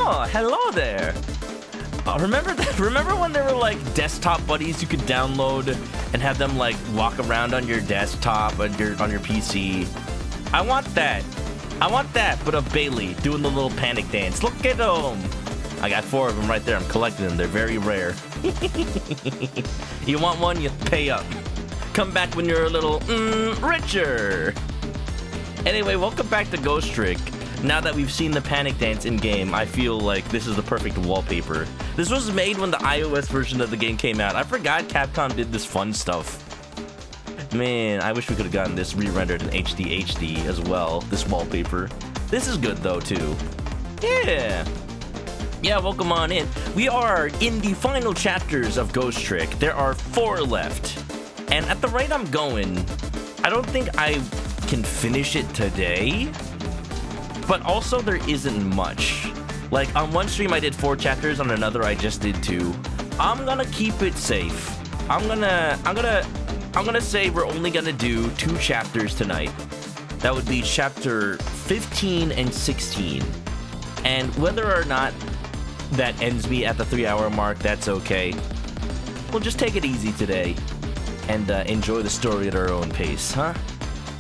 Oh, hello there. Remember when there were like desktop buddies you could download and have them like walk around on your desktop on your PC? I want that, but of Bailey doing the little panic dance. Look at them. I got 4 of them right there. I'm collecting them. They're very rare. You want one? You pay up. Come back when you're a little richer. Anyway, welcome back to Ghost Trick. Now that we've seen the panic dance in-game, I feel like this is the perfect wallpaper. This was made when the iOS version of the game came out. I forgot Capcom did this fun stuff. Man, I wish we could have gotten this re-rendered in HD as well, this wallpaper. This is good though, too. Yeah, welcome on in. We are in the final chapters of Ghost Trick. There are 4 left. And at the rate I'm going, I don't think I can finish it today. But also there isn't much. Like on one stream I did 4 chapters, on another I just did 2. I'm gonna keep it safe. I'm gonna say we're only gonna do 2 chapters tonight. That would be chapter 15 and 16. And whether or not that ends me at the 3-hour mark, that's okay. We'll just take it easy today and enjoy the story at our own pace, huh?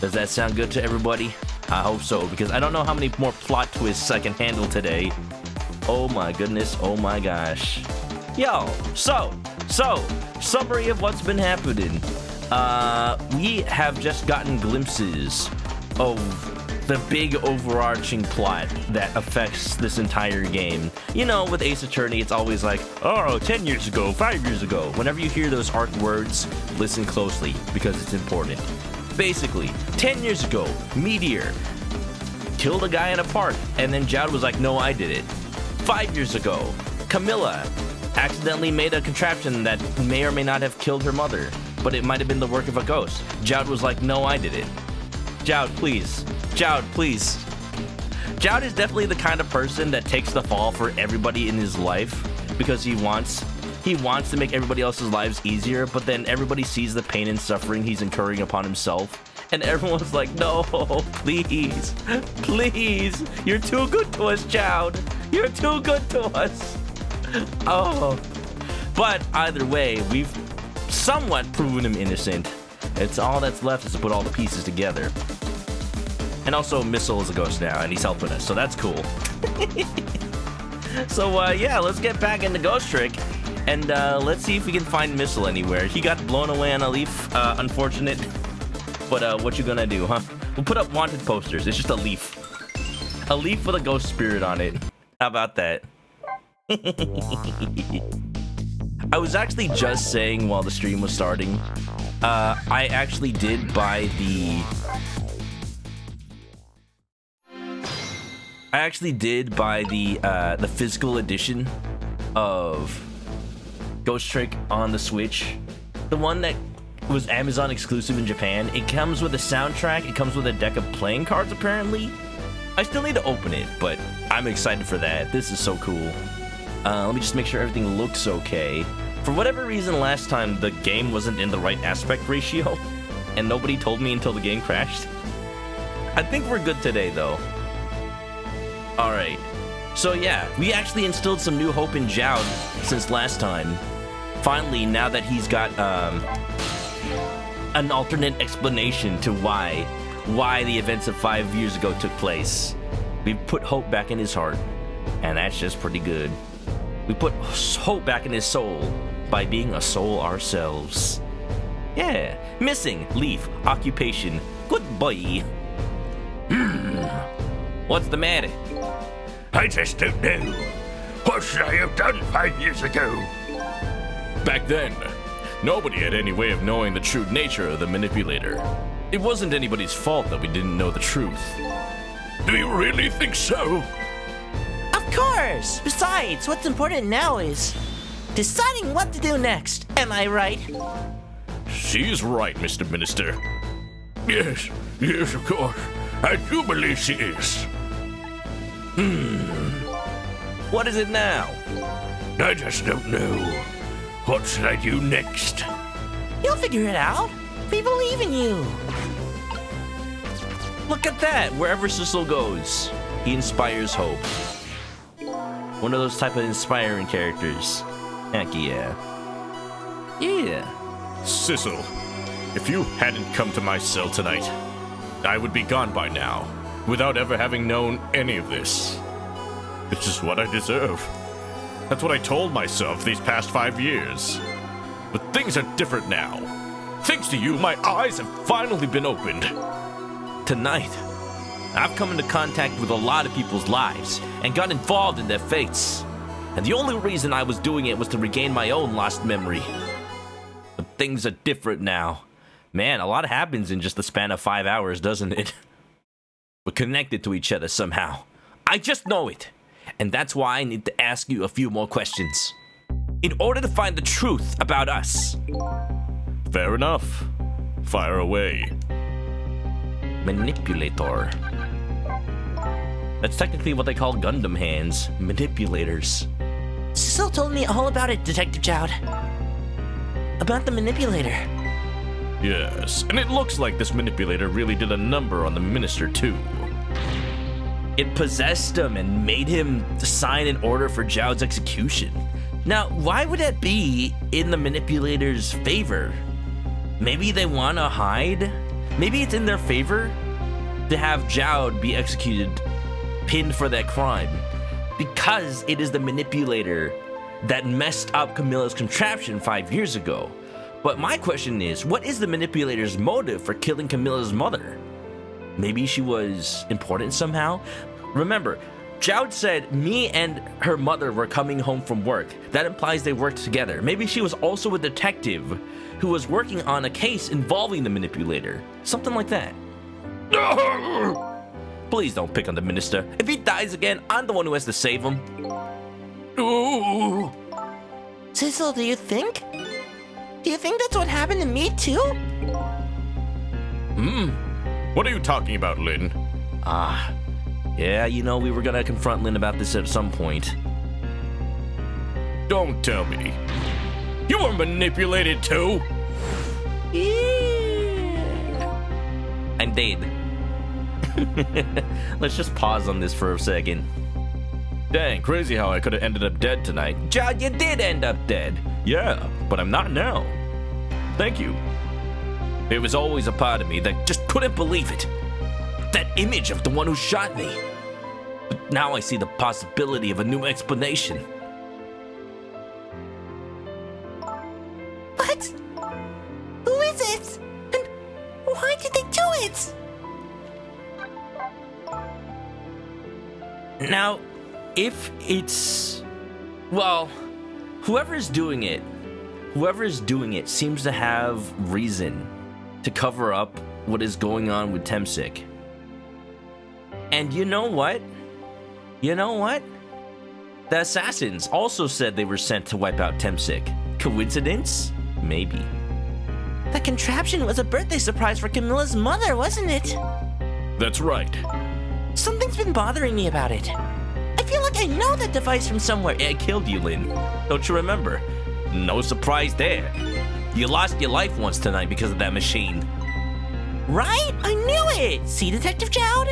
Does that sound good to everybody? I hope so, because I don't know how many more plot twists I can handle today. Oh my goodness, oh my gosh. Yo, so, summary of what's been happening. We have just gotten glimpses of the big overarching plot that affects this entire game. You know, with Ace Attorney, it's always like, oh, 10 years ago, 5 years ago. Whenever you hear those arc words, listen closely, because it's important. Basically, 10 years ago, Meteor killed a guy in a park, and then Jowd was like, no, I did it. 5 years ago, Camilla accidentally made a contraption that may or may not have killed her mother, but it might have been the work of a ghost. Jowd was like, no, I did it. Jowd, please. Jowd, please. Jowd is definitely the kind of person that takes the fall for everybody in his life, because he wants to make everybody else's lives easier, but then everybody sees the pain and suffering he's incurring upon himself, and everyone's like, no, please, you're too good to us, Jowd. You're too good to us. Oh, but either way, we've somewhat proven him innocent. It's all that's left is to put all the pieces together. And also, Missile is a ghost now, and he's helping us, so that's cool. So, yeah, let's get back into Ghost Trick. And let's see if we can find Missile anywhere. He got blown away on a leaf, unfortunate. But what you gonna do, huh? We'll put up wanted posters. It's just a leaf. A leaf with a ghost spirit on it. How about that? I was actually just saying while the stream was starting, I actually did buy the... the physical edition of Ghost Trick on the Switch. The one that was Amazon exclusive in Japan. It comes with a soundtrack. It comes with a deck of playing cards, apparently. I still need to open it, but I'm excited for that. This is so cool. Let me just make sure everything looks okay. For whatever reason, last time the game wasn't in the right aspect ratio, and nobody told me until the game crashed. I think we're good today, though. Alright. So yeah, we actually instilled some new hope in Jowd since last time. Finally, now that he's got an alternate explanation to why the events of 5 years ago took place. We've put hope back in his heart, and that's just pretty good. We put hope back in his soul by being a soul ourselves. Yeah, missing, leaf, occupation, good boy. What's the matter? I just don't know. What should I have done 5 years ago? Back then, nobody had any way of knowing the true nature of the manipulator. It wasn't anybody's fault that we didn't know the truth. Do you really think so? Of course! Besides, what's important now is deciding what to do next. Am I right? She's right, Mr. Minister. Yes, of course. I do believe she is. What is it now? I just don't know. What should I do next? You'll figure it out. We believe in you. Look at that! Wherever Sissel goes, he inspires hope. One of those type of inspiring characters. Heck yeah. Yeah. Sissel, if you hadn't come to my cell tonight, I would be gone by now, without ever having known any of this. It's just what I deserve. That's what I told myself these past 5 years. But things are different now. Thanks to you, my eyes have finally been opened. Tonight, I've come into contact with a lot of people's lives and got involved in their fates. And the only reason I was doing it was to regain my own lost memory. But things are different now. Man, a lot happens in just the span of 5 hours, doesn't it? We're connected to each other somehow. I just know it. And that's why I need to ask you a few more questions. In order to find the truth about us. Fair enough. Fire away. Manipulator. That's technically what they call Gundam hands. Manipulators. Cecil told me all about it, Detective Jowd. About the manipulator. Yes, and it looks like this manipulator really did a number on the minister too. It possessed him and made him sign an order for Jowd's execution. Now, why would that be in the manipulator's favor? Maybe they want to hide? Maybe it's in their favor to have Jowd be executed, pinned for that crime, because it is the manipulator that messed up Camilla's contraption 5 years ago. But my question is, what is the manipulator's motive for killing Camilla's mother? Maybe she was important somehow? Remember, Jowd said me and her mother were coming home from work. That implies they worked together. Maybe she was also a detective who was working on a case involving the manipulator. Something like that. Please don't pick on the minister. If he dies again, I'm the one who has to save him. Cecil, do you think? Do you think that's what happened to me too? What are you talking about, Lynn? Yeah, you know, we were gonna confront Lynn about this at some point. Don't tell me. You were manipulated too? I'm dead. Let's just pause on this for a second. Dang, crazy how I could have ended up dead tonight. Jowd, you did end up dead. Yeah, but I'm not now. Thank you. It was always a part of me that just couldn't believe it. That image of the one who shot me. But now I see the possibility of a new explanation. What? Who is it? And why did they do it? Now, if it's... well, whoever's doing it seems to have reason to cover up what is going on with Temsik. And you know what? The assassins also said they were sent to wipe out Temsik. Coincidence? Maybe. The contraption was a birthday surprise for Camilla's mother, wasn't it? That's right. Something's been bothering me about it. I feel like I know that device from somewhere. It killed you, Lynn. Don't you remember? No surprise there. You lost your life once tonight because of that machine. Right? I knew it! See, Detective Jowd?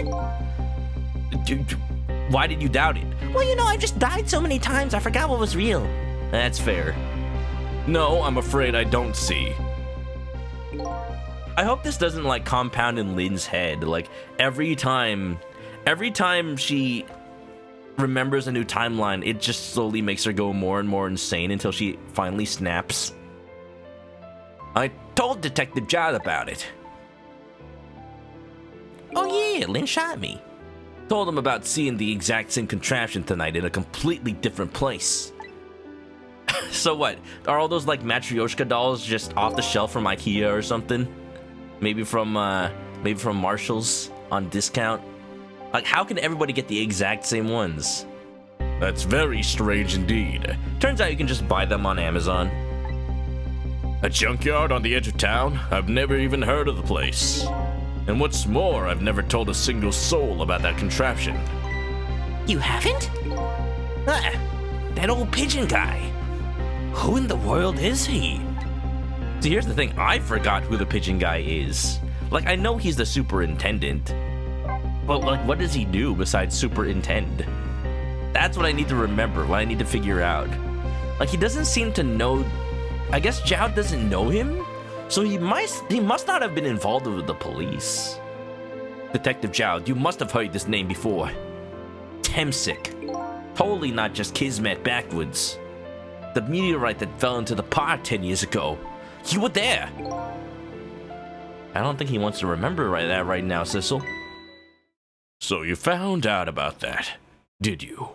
Why did you doubt it? Well, you know, I've just died so many times I forgot what was real. That's fair. No, I'm afraid I don't see. I hope this doesn't like compound in Lynn's head. Like every time she remembers a new timeline, it just slowly makes her go more and more insane until she finally snaps. I told Detective Jowd about it. Oh yeah, Lynn shot me. Told him about seeing the exact same contraption tonight in a completely different place. So what? Are all those like Matryoshka dolls just off the shelf from IKEA or something? Maybe from Marshall's on discount? Like, how can everybody get the exact same ones? That's very strange indeed. Turns out you can just buy them on Amazon. A junkyard on the edge of town? I've never even heard of the place. And what's more, I've never told a single soul about that contraption. You haven't? That old pigeon guy. Who in the world is he? See, here's the thing. I forgot who the pigeon guy is. Like, I know he's the superintendent. But, like, what does he do besides superintend? That's what I need to remember, what I need to figure out. Like, he doesn't seem to know... I guess Zhao doesn't know him? So he must not have been involved with the police. Detective Zhao, you must have heard this name before. Temsik. Totally not just Kismet backwards. The meteorite that fell into the park 10 years ago. You were there. I don't think he wants to remember that right now, Sissel. So you found out about that, did you?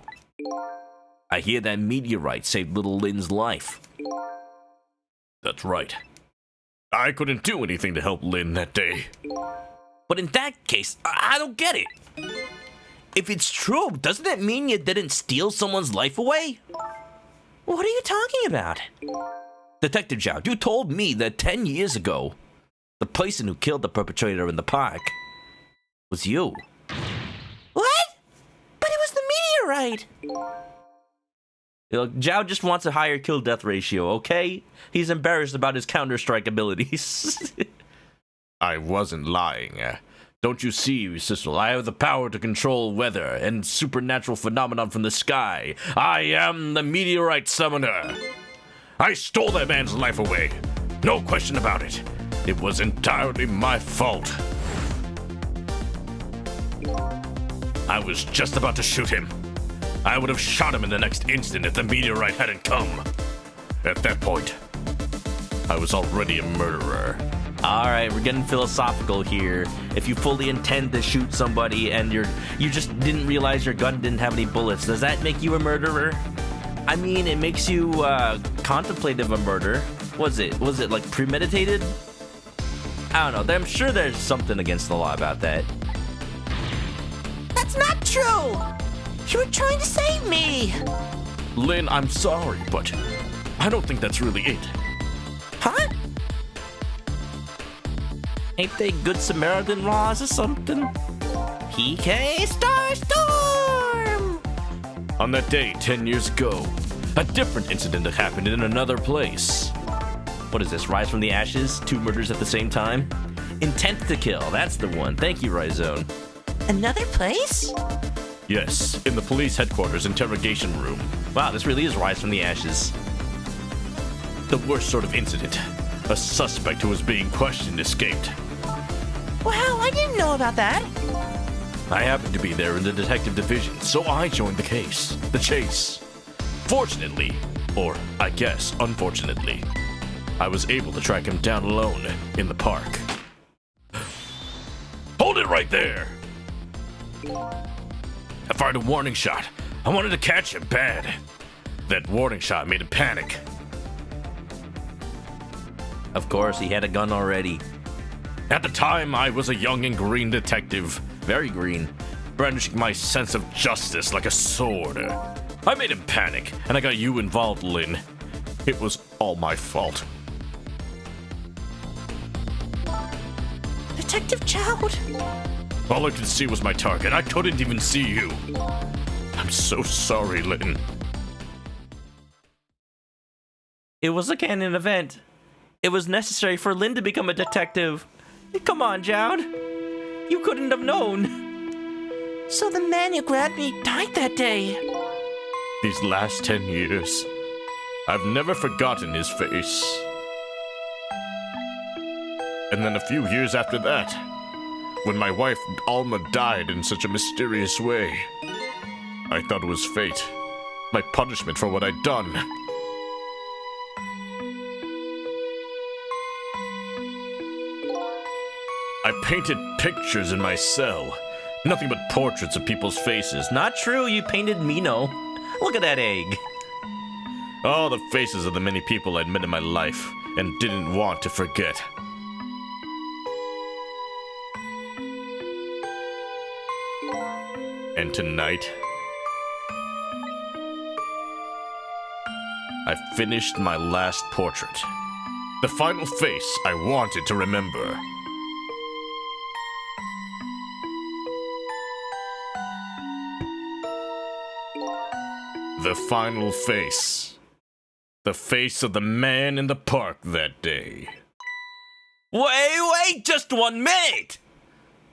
I hear that meteorite saved little Lin's life. That's right. I couldn't do anything to help Lin that day. But in that case, I don't get it. If it's true, doesn't that mean you didn't steal someone's life away? What are you talking about? Detective Zhao, you told me that 10 years ago, the person who killed the perpetrator in the park was you. What? But it was the meteorite! Look, Zhao just wants a higher kill-death ratio, okay? He's embarrassed about his Counter-Strike abilities. I wasn't lying. Don't you see, Sissel, I have the power to control weather and supernatural phenomenon from the sky. I am the meteorite summoner. I stole that man's life away. No question about it. It was entirely my fault. I was just about to shoot him. I would have shot him in the next instant if the meteorite hadn't come. At that point, I was already a murderer. Alright, we're getting philosophical here. If you fully intend to shoot somebody and you just didn't realize your gun didn't have any bullets, does that make you a murderer? I mean, it makes you contemplative of murder. Was it like premeditated? I don't know. I'm sure there's something against the law about that. That's not true! You were trying to save me! Lin, I'm sorry, but I don't think that's really it. Huh? Ain't they Good Samaritan laws or something? PK Starstorm! On that day 10 years ago, a different incident had happened in another place. What is this, Rise from the Ashes? 2 murders at the same time? Intent to kill, that's the one. Thank you, Rhizone. Another place? Yes, in the police headquarters interrogation room. Wow, this really is Rise from the Ashes. The worst sort of incident. A suspect who was being questioned escaped. Wow, I didn't know about that. I happened to be there in the detective division, so I joined the chase. Fortunately, or I guess unfortunately, I was able to track him down alone in the park. Hold it right there! I fired a warning shot. I wanted to catch him bad. That warning shot made him panic. Of course, he had a gun already. At the time, I was a young and green detective, Very green. brandishing my sense of justice like a sword. I made him panic, and I got you involved, Lin. It was all my fault. Detective Child? All I could see was my target. I couldn't even see you. I'm so sorry, Lin. It was a canon event. It was necessary for Lin to become a detective. Come on, Jowd. You couldn't have known. So the man who grabbed me died that day. These last 10 years, I've never forgotten his face. And then a few years after that, when my wife Alma died in such a mysterious way, I thought it was fate, my punishment for what I'd done. I painted pictures in my cell, nothing but portraits of people's faces. Not true, you painted Mino. Look at that egg. All the faces of the many people I'd met in my life and didn't want to forget. And tonight, I finished my last portrait. The final face I wanted to remember. The final face. The face of the man in the park that day. Wait, just 1 minute!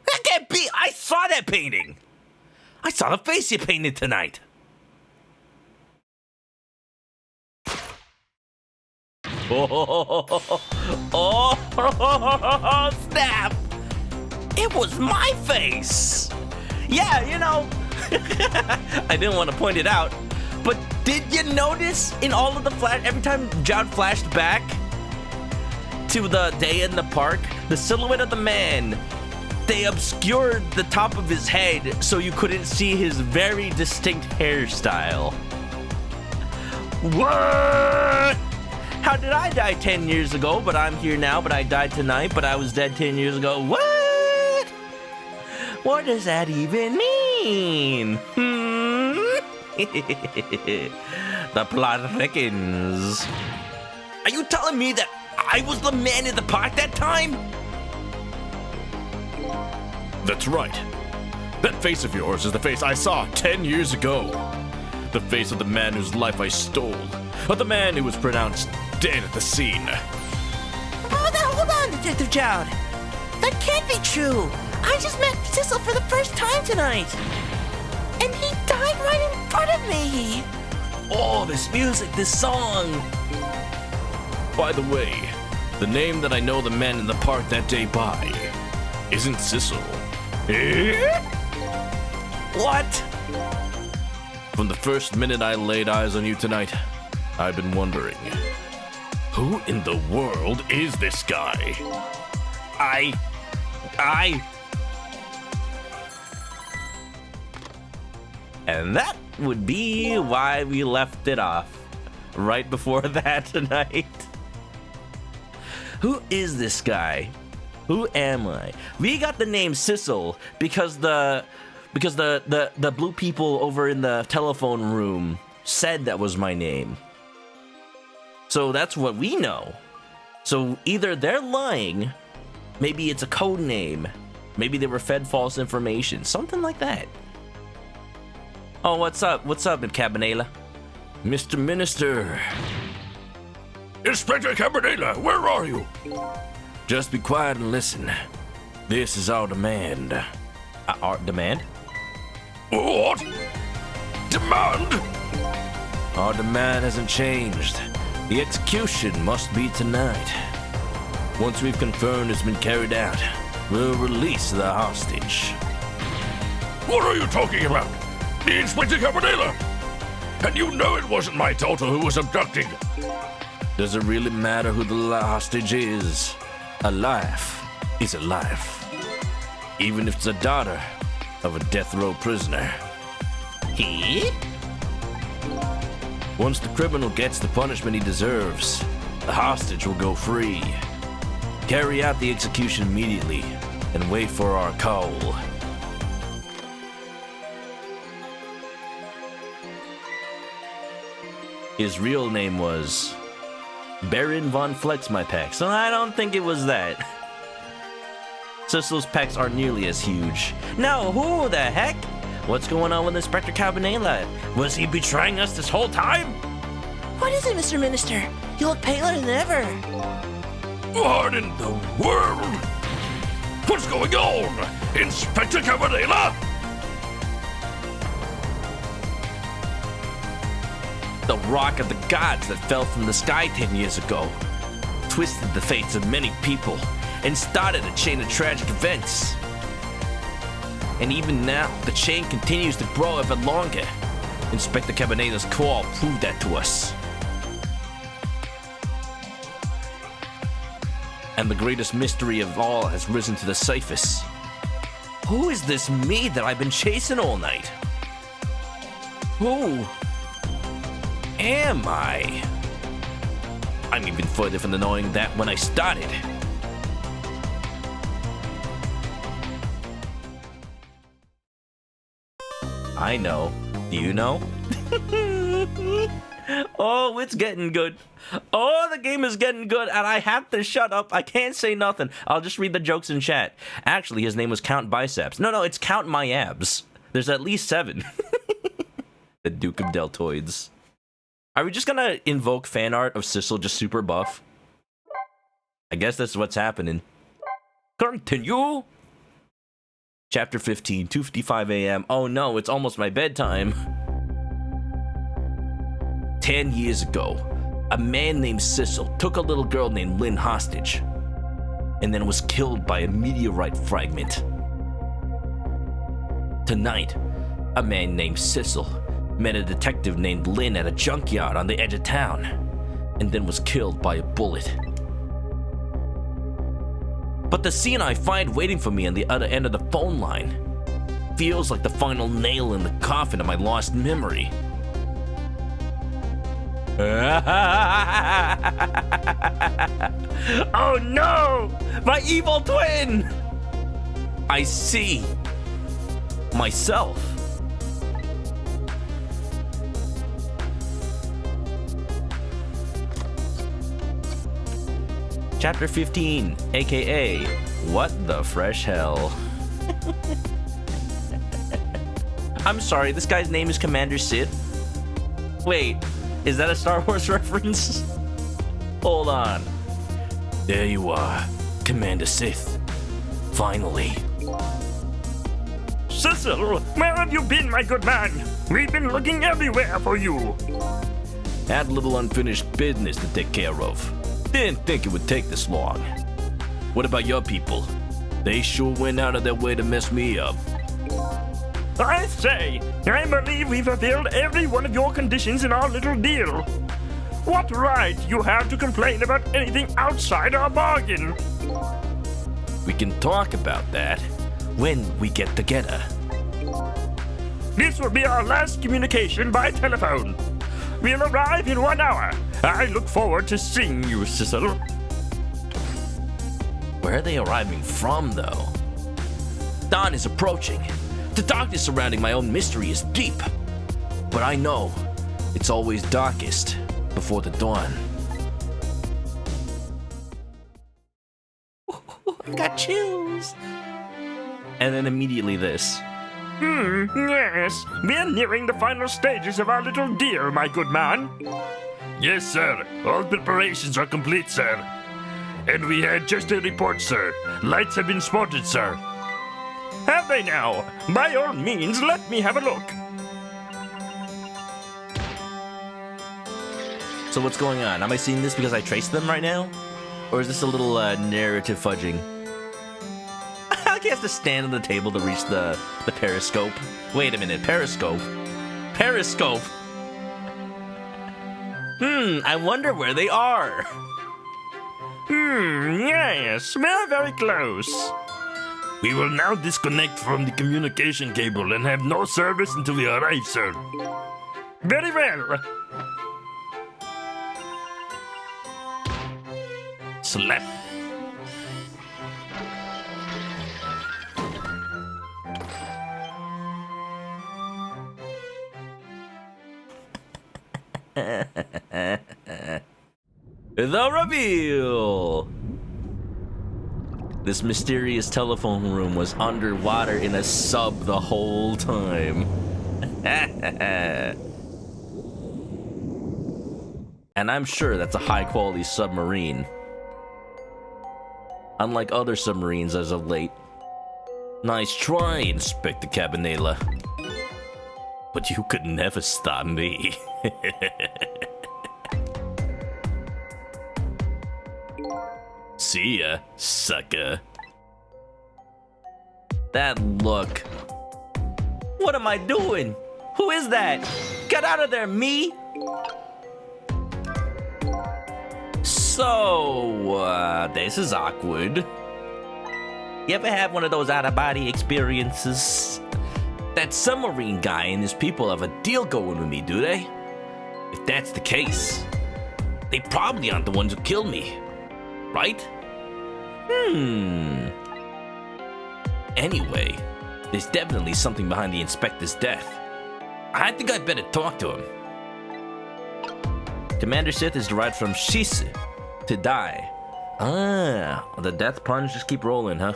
That can't be. I saw that painting. I saw the face you painted tonight. Oh, snap! It was my face! Yeah, you know, I didn't want to point it out, but did you notice in all of the every time John flashed back to the day in the park, the silhouette of the man, they obscured the top of his head so you couldn't see his very distinct hairstyle. What? How did I die 10 years ago, but I'm here now, but I died tonight, but I was dead 10 years ago? What? What does that even mean? The plot thickens. Are you telling me that I was the man in the park that time? That's right. That face of yours is the face I saw 10 years ago. The face of the man whose life I stole. Of the man who was pronounced dead at the scene. Hold on, Detective Jowd. That can't be true. I just met Sissel for the first time tonight. And he died right in front of me. Oh, this music, this song. By the way, the name that I know the man in the park that day by isn't Sissel. Eh? What? From the first minute I laid eyes on you tonight, I've been wondering, who in the world is this guy? And that would be why we left it off right before that tonight. Who is this guy? Who am I? We got the name Sissel because the blue people over in the telephone room said that was my name. So that's what we know. So either they're lying, maybe it's a code name, maybe they were fed false information, something like that. Oh, what's up? What's up, Cabanela? Mr. Minister. Inspector Cabanela, where are you? Just be quiet and listen. This is our demand. Our demand? What? Demand? Our demand hasn't changed. The execution must be tonight. Once we've confirmed it's been carried out, we'll release the hostage. What are you talking about? The Inspector Cabanela! And you know it wasn't my daughter who was abducted. Does it really matter who the hostage is? A life is a life. Even if it's a daughter of a death row prisoner. He? Once the criminal gets the punishment he deserves, the hostage will go free. Carry out the execution immediately and wait for our call. His real name was Baron von Flex my pecs. So I don't think it was that. Sissel's pecs aren't nearly as huge. Now, who the heck? What's going on with Inspector Cabanela? Was he betraying us this whole time? What is it, Mr. Minister? You look paler than ever. What in the world? What's going on? Inspector Cabanela? The rock of the gods that fell from the sky 10 years ago twisted the fates of many people and started a chain of tragic events. And even now, the chain continues to grow ever longer. Inspector Cabanela's call proved that to us. And the greatest mystery of all has risen to the surface. Who is this me that I've been chasing all night? Who am I? I'm even further from knowing that when I started. I know. Do you know? Oh, it's getting good. Oh, the game is getting good, and I have to shut up. I can't say nothing. I'll just read the jokes in chat. Actually, his name was Count Biceps. No, it's Count My Abs. There's at least 7. The Duke of Deltoids. Are we just gonna invoke fan art of Sissel just super buff? I guess that's what's happening. Continue! Chapter 15, 2:55 a.m. Oh no, it's almost my bedtime. 10 years ago, a man named Sissel took a little girl named Lynn hostage and then was killed by a meteorite fragment. Tonight, a man named Sissel met a detective named Lynn at a junkyard on the edge of town and then was killed by a bullet. But the scene I find waiting for me on the other end of the phone line feels like the final nail in the coffin of my lost memory. Oh no! My evil twin! I see myself. Chapter 15, aka What the Fresh Hell. I'm sorry, this guy's name is Commander Sid? Wait, is that a Star Wars reference? Hold on. There you are, Commander Sith. Finally. Sissel, where have you been, my good man? We've been looking everywhere for you. Had a little unfinished business to take care of. Didn't think it would take this long. What about your people? They sure went out of their way to mess me up. I say, I believe we fulfilled every one of your conditions in our little deal. What right you have to complain about anything outside our bargain? We can talk about that when we get together. This will be our last communication by telephone. We'll arrive in 1 hour. I look forward to seeing you, Sissel. Where are they arriving from, though? Dawn is approaching. The darkness surrounding my own mystery is deep. But I know it's always darkest before the dawn. I got chills. And then immediately this. Yes. We're nearing the final stages of our little deal, my good man. Yes, sir. All preparations are complete, sir. And we had just a report, sir. Lights have been spotted, sir. Have they now? By all means, let me have a look. So what's going on? Am I seeing this because I traced them right now? Or is this a little narrative fudging? He has to stand on the table to reach the periscope. Wait a minute, periscope? Periscope? I wonder where they are. Yes, we're very close. We will now disconnect from the communication cable and have no service until we arrive, sir. Very well. Slap. The reveal! This mysterious telephone room was underwater in a sub the whole time. And I'm sure that's a high-quality submarine. Unlike other submarines as of late. Nice try, Inspector Cabanela. But you could never stop me. See ya, sucker. That look. What am I doing? Who is that? Get out of there, me! So, this is awkward. You ever have one of those out-of-body experiences? That submarine guy and his people have a deal going with me, do they? If that's the case, they probably aren't the ones who killed me, right? Anyway, there's definitely something behind the inspector's death. I think I'd better talk to him. Commander Sith is derived from shise, to die. Ah, the death puns just keep rolling, huh?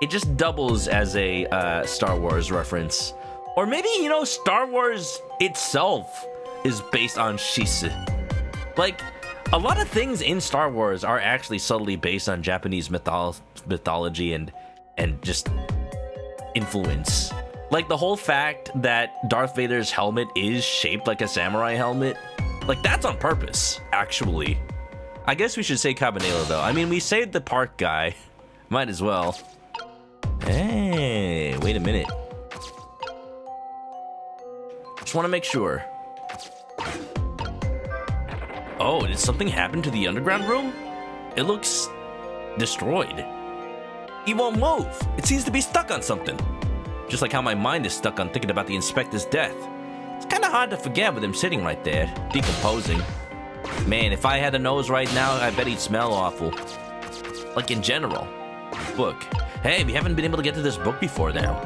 It just doubles as a Star Wars reference. Or maybe, you know, Star Wars itself is based on shise. Like, a lot of things in Star Wars are actually subtly based on Japanese mythology and just influence. Like the whole fact that Darth Vader's helmet is shaped like a samurai helmet Like, that's on purpose, actually. I guess we should say Cabanela, though. I mean, we saved the park guy. Might as well. Hey, wait a minute. Just want to make sure. Oh, did something happen to the underground room? It looks destroyed. He won't move. It seems to be stuck on something. Just like how my mind is stuck on thinking about the inspector's death. It's kind of hard to forget with him sitting right there, decomposing. Man, if I had a nose right now, I bet he'd smell awful. Like in general. Book. Hey, we haven't been able to get to this book before now.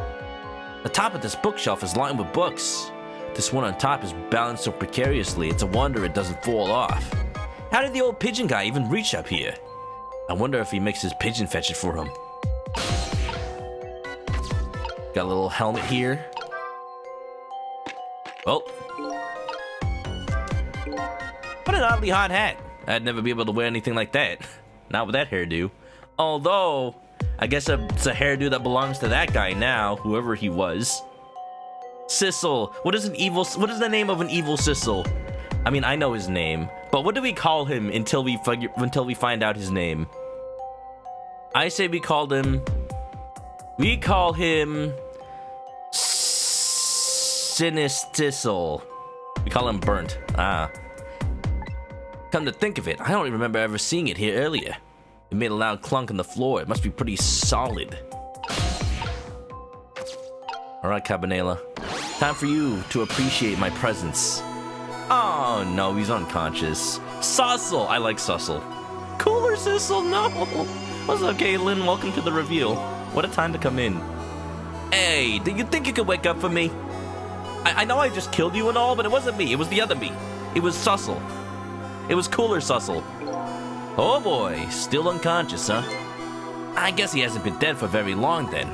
The top of this bookshelf is lined with books. This one on top is balanced so precariously, it's a wonder it doesn't fall off. How did the old pigeon guy even reach up here? I wonder if he makes his pigeon fetch it for him. Got a little helmet here. Oh. What an oddly hot hat. I'd never be able to wear anything like that. Not with that hairdo. Although, I guess it's a hairdo that belongs to that guy now, whoever he was. Sissel. What is the name of an evil Sissel? I mean, I know his name, but what do we call him until we find out his name? I say we call him Sinistisel. We call him Burnt. Ah. Come to think of it, I don't remember ever seeing it here earlier. It made a loud clunk on the floor. It must be pretty solid. Alright, Cabanela. Time for you to appreciate my presence. Oh no, he's unconscious. Sussel! I like Sussel. Cooler Sissel, no! What's up, Caitlin? Welcome to the reveal. What a time to come in. Hey, did you think you could wake up for me? I know I just killed you and all, but it wasn't me. It was the other me. It was Sussel. It was Cooler Sussel. Oh boy, still unconscious, huh? I guess he hasn't been dead for very long then.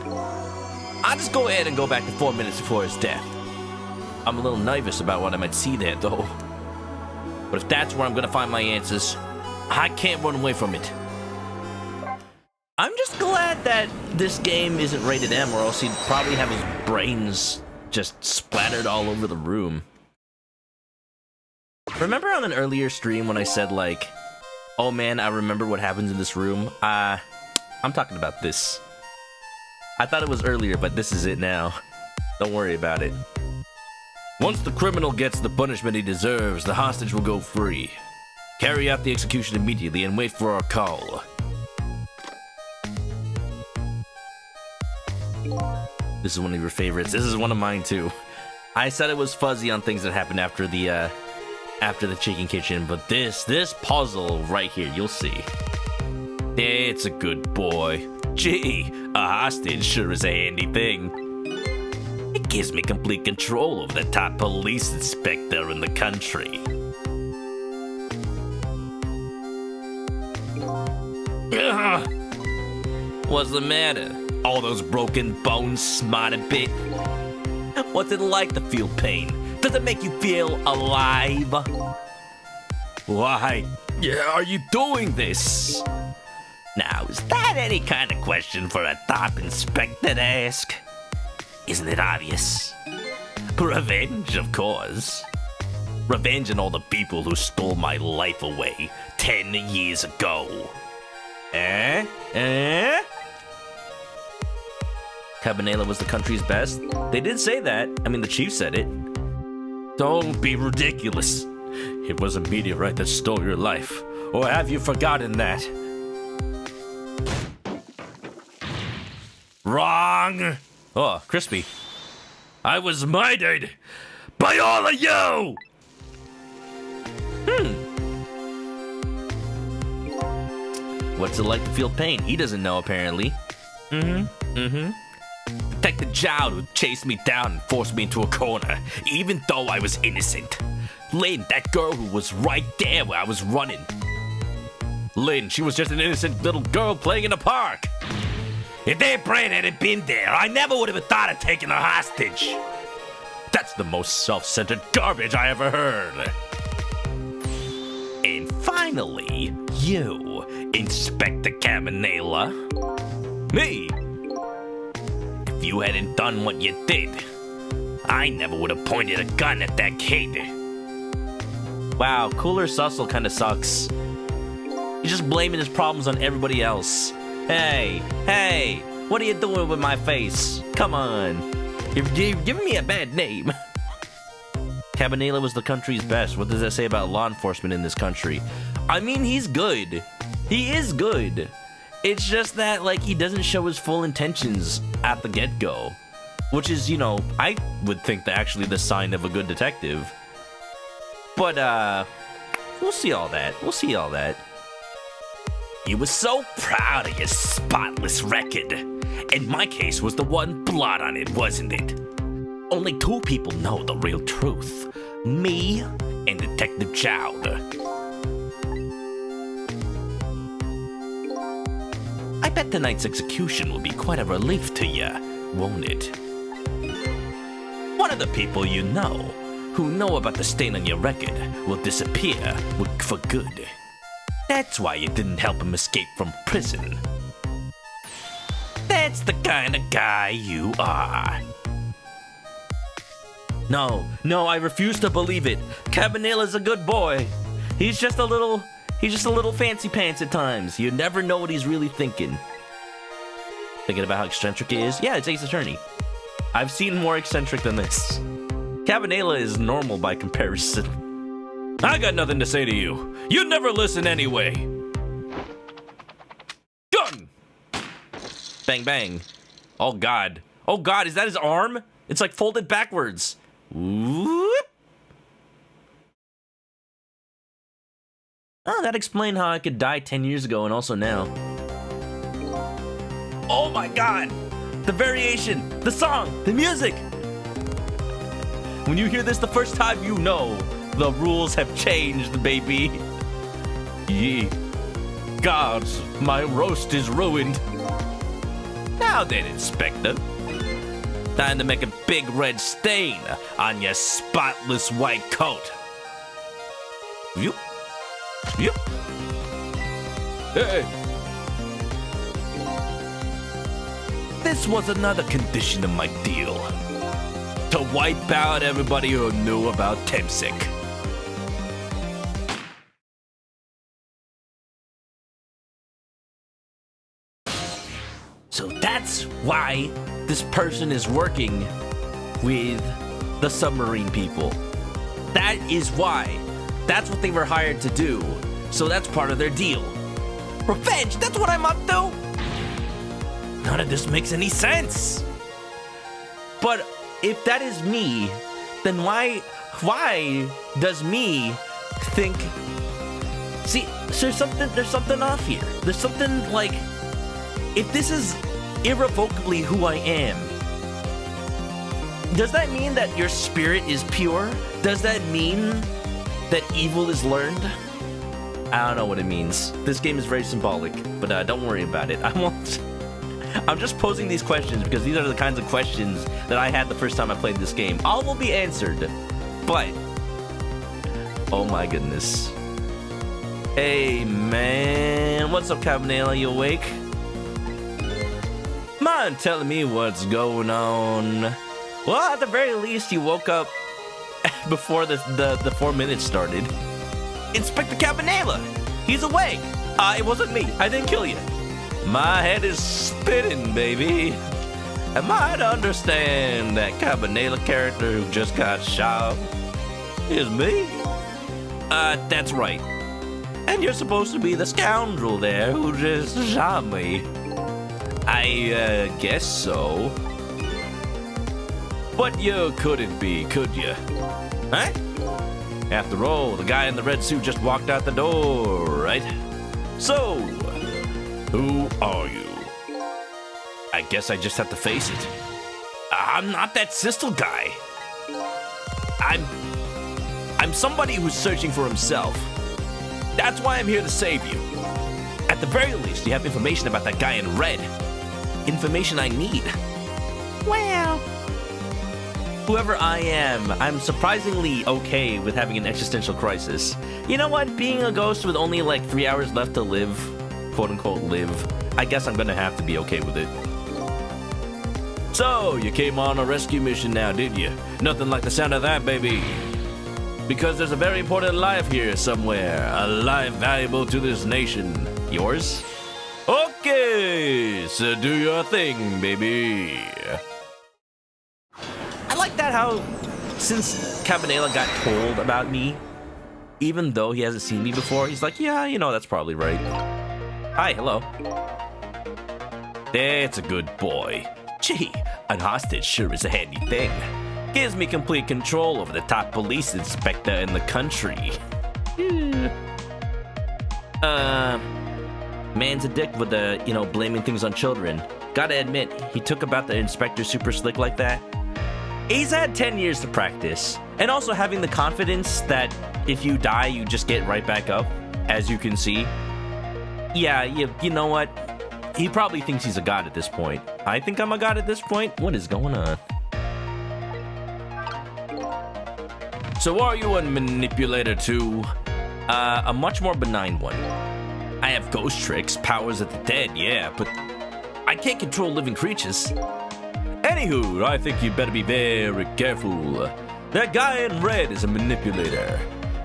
I'll just go ahead and go back to 4 minutes before his death. I'm a little nervous about what I might see there, though. But if that's where I'm gonna find my answers, I can't run away from it. I'm just glad that this game isn't rated M, or else he'd probably have his brains just splattered all over the room. Remember on an earlier stream when I said, like, oh man, I remember what happens in this room? I'm talking about this. I thought it was earlier, but this is it now. Don't worry about it. Once the criminal gets the punishment he deserves, the hostage will go free. Carry out the execution immediately and wait for our call. This is one of your favorites. This is one of mine too. I said it was fuzzy on things that happened after the chicken kitchen, but this puzzle right here, you'll see. It's a good boy. Gee, a hostage sure is a handy thing. It gives me complete control over the top police inspector in the country. Ugh. What's the matter? All those broken bones smart a bit? What's it like to feel pain? Does it make you feel alive? Why, yeah, are you doing this? Now, is that any kind of question for a top inspector to ask? Isn't it obvious? Revenge, of course. Revenge on all the people who stole my life away 10 years ago. Cabanela was the country's best? They did say that. I mean, the chief said it. Don't be ridiculous. It was a meteorite that stole your life. Or have you forgotten that? Wrong! Oh, crispy. I was murdered by all of you! What's it like to feel pain? He doesn't know, apparently. Detective Jowd who chased me down and forced me into a corner, even though I was innocent. Lynn, that girl who was right there where I was running. Lynn, she was just an innocent little girl playing in the park. If their brain hadn't been there, I never would have thought of taking her hostage. That's the most self-centered garbage I ever heard. And finally, you, Inspector Cabanela. Me? If you hadn't done what you did, I never would have pointed a gun at that kid. Wow, Cooler Sussel kind of sucks. He's just blaming his problems on everybody else. Hey, what are you doing with my face? Come on. You're giving me a bad name. Cabanela was the country's best. What does that say about law enforcement in this country? I mean, he's good. He is good. It's just that, like, he doesn't show his full intentions at the get-go. Which is, you know, I would think that actually the sign of a good detective. But, we'll see all that. We'll see all that. You were so proud of your spotless record. And my case was the one blot on it, wasn't it? Only 2 people know the real truth. Me and Detective Chowder. I bet tonight's execution will be quite a relief to you, won't it? One of the people you know, who know about the stain on your record, will disappear for good. That's why you didn't help him escape from prison. That's the kind of guy you are. No, I refuse to believe it. Cabanela's a good boy. He's just a little fancy pants at times. You never know what he's really thinking. Thinking about how eccentric he is? Yeah, it's Ace Attorney. I've seen more eccentric than this. Cabanela is normal by comparison. I got nothing to say to you. You never listen anyway. Gun! Bang, bang. Oh, God. Oh, God, is that his arm? It's like folded backwards. Whoop. Oh, that explained how I could die 10 years ago and also now. Oh my God! The variation, the song, the music! When you hear this the first time, you know the rules have changed, baby. Ye gods, my roast is ruined. Now then, Inspector. Time to make a big red stain on your spotless white coat. Yep. Yep. Hey. This was another condition of my deal. To wipe out everybody who knew about Temsic. So that's why this person is working with the submarine people. That is why. That's what they were hired to do. So that's part of their deal. Revenge, that's what I'm up to? None of this makes any sense. But if that is me, then why does me think... See, there's something off here. There's something like... If this is irrevocably who I am, does that mean that your spirit is pure? Does that mean that evil is learned? I don't know what it means. This game is very symbolic, but don't worry about it. I'm just posing these questions because these are the kinds of questions that I had the first time I played this game. All will be answered, but... Oh my goodness. Hey, man. What's up, Cabanela? You awake? Mind telling me what's going on? Well, at the very least, you woke up before the 4 minutes started. Inspector Cabanela! He's awake! It wasn't me. I didn't kill you. My head is spinning, baby. Am I to understand that Cabanela character who just got shot is me? That's right. And you're supposed to be the scoundrel there who just shot me. I guess so. But you couldn't be, could you? Huh? After all, the guy in the red suit just walked out the door, right? So, who are you? I guess I just have to face it. I'm not that Sistel guy. I'm somebody who's searching for himself. That's why I'm here to save you. At the very least, you have information about that guy in red. Information I need. Well, whoever I am, I'm surprisingly okay with having an existential crisis. You know what? Being a ghost with only like 3 hours left to live, quote unquote live, I guess I'm gonna have to be okay with it. So, you came on a rescue mission now, did you? Nothing like the sound of that, baby. Because there's a very important life here somewhere. A life valuable to this nation. Yours? Okay, so do your thing, baby. I like that how, since Cabanela got told about me, even though he hasn't seen me before, he's like, yeah, you know, that's probably right. Hi, hello. That's a good boy. Gee, a hostage sure is a handy thing. Gives me complete control over the top police inspector in the country. Man's a dick with the, blaming things on children. Gotta admit, he took about the inspector super slick like that. He's had 10 years to practice. And also having the confidence that if you die, you just get right back up, as you can see. Yeah, you know what? He probably thinks he's a god at this point. I think I'm a god at this point? What is going on? So are you a manipulator too? A much more benign one. I have ghost tricks, powers of the dead, yeah, but I can't control living creatures. Anywho, I think you'd better be very careful. That guy in red is a manipulator.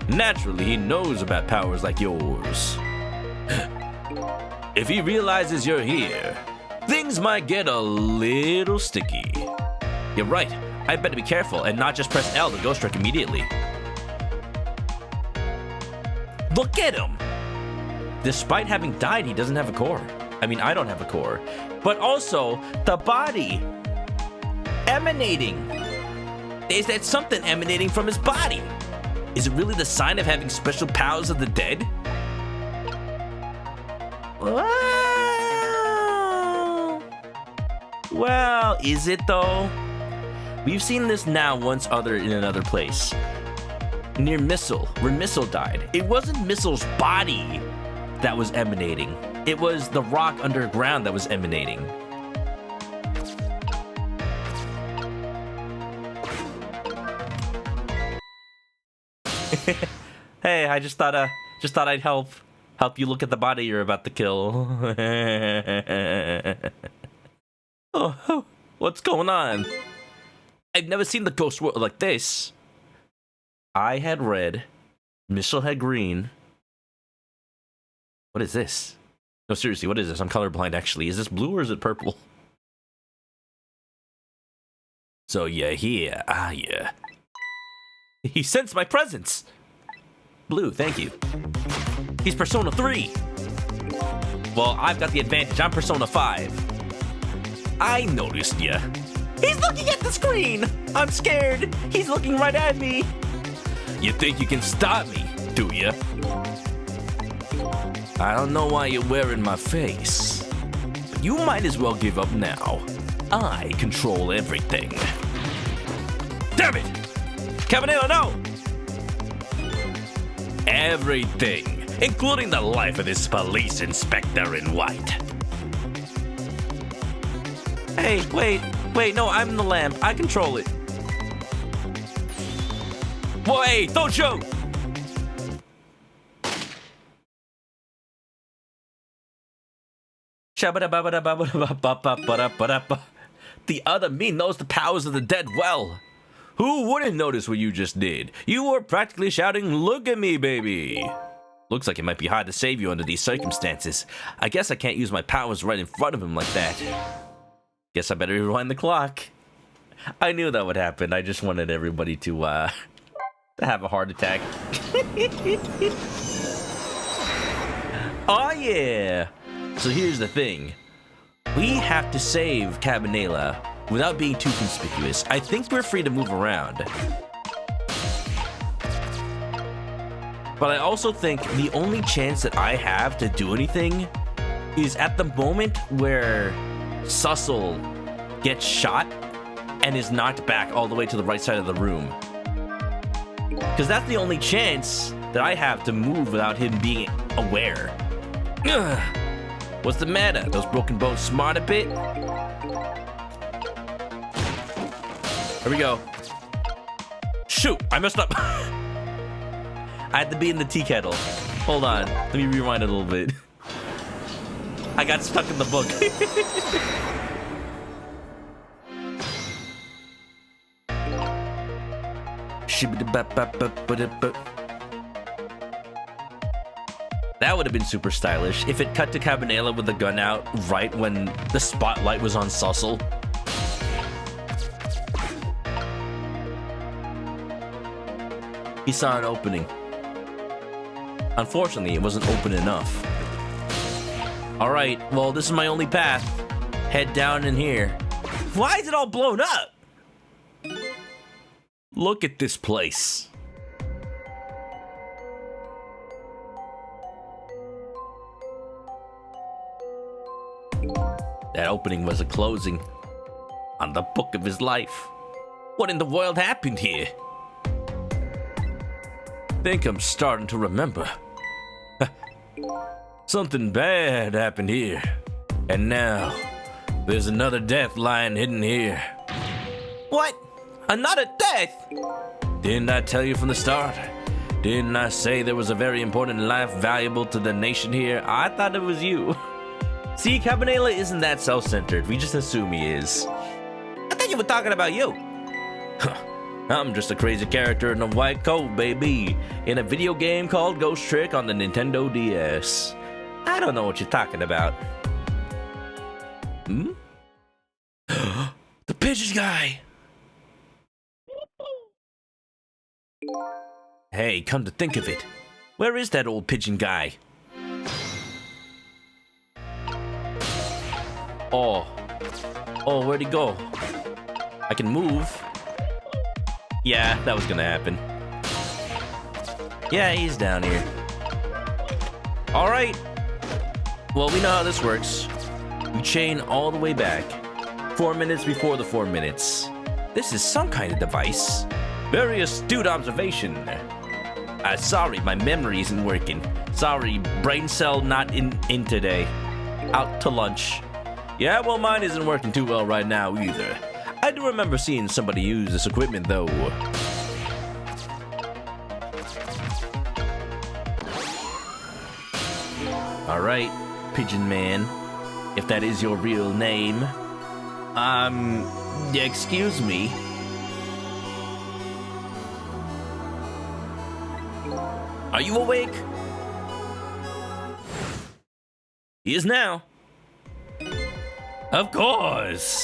Naturally, he knows about powers like yours. If he realizes you're here, things might get a little sticky. You're right. I better be careful and not just press L to ghost trick immediately. Look at him! Despite having died, he doesn't have a core. I mean, I don't have a core. But also, the body emanating. Is that something emanating from his body? Is it really the sign of having special powers of the dead? Well, is it though? We've seen this now once in another place. Near Missile, where Missile died. It wasn't Missile's body that was emanating. It was the rock underground that was emanating. Hey, I just thought I'd help you look at the body you're about to kill. Oh, what's going on? I've never seen the ghost world like this. I had red, Missile had green. What is this? No, seriously, what is this? I'm colorblind, actually. Is this blue or is it purple? So you're here, are you? He sensed my presence! Blue, thank you. He's Persona 3! Well, I've got the advantage. I'm Persona 5. I noticed ya. He's looking at the screen! I'm scared! He's looking right at me! You think you can stop me, do ya? I don't know why you're wearing my face, but you might as well give up now. I control everything. Damn it! Cabanela, no! Everything, including the life of this police inspector in white. Hey, wait, no, I'm the lamp. I control it. Whoa, hey, don't shoot! The other me knows the powers of the dead well. Who wouldn't notice what you just did? You were practically shouting, "Look at me, baby!" Looks like it might be hard to save you under these circumstances. I guess I can't use my powers right in front of him like that. Guess I better rewind the clock. I knew that would happen. I just wanted everybody to have a heart attack. Oh yeah! So here's the thing. We have to save Cabanela without being too conspicuous. I think we're free to move around. But I also think the only chance that I have to do anything is at the moment where Sussel gets shot and is knocked back all the way to the right side of the room. Because that's the only chance that I have to move without him being aware. Ugh. What's the matter? Those broken bones smart a bit? Here we go. Shoot, I messed up. I had to be in the tea kettle. Hold on, let me rewind it a little bit. I got stuck in the book. That would have been super stylish if it cut to Cabanela with the gun out right when the spotlight was on Sussel. He saw an opening. Unfortunately, it wasn't open enough. Alright, well, this is my only path. Head down in here. Why is it all blown up? Look at this place. That opening was a closing on the book of his life. What in the world happened here? Think I'm starting to remember. Something bad happened here. And now, there's another death lying hidden here. What? Another death? Didn't I tell you from the start? Didn't I say there was a very important life valuable to the nation here? I thought it was you. See, Cabanela isn't that self-centered. We just assume he is. I thought you were talking about you. I'm just a crazy character in a white coat, baby. In a video game called Ghost Trick on the Nintendo DS. I don't know what you're talking about. Hmm? The pigeon guy! Hey, come to think of it. Where is that old pigeon guy? Oh, where'd he go? I can move. Yeah, that was gonna happen. Yeah, he's down here. Alright. Well, we know how this works. We chain all the way back. 4 minutes before the 4 minutes. This is some kind of device. Very astute observation. Sorry, my memory isn't working. Sorry, brain cell not in today. Out to lunch. Yeah, well, mine isn't working too well right now either. I do remember seeing somebody use this equipment, though. Alright, Pigeon Man. If that is your real name. Excuse me. Are you awake? He is now. Of course.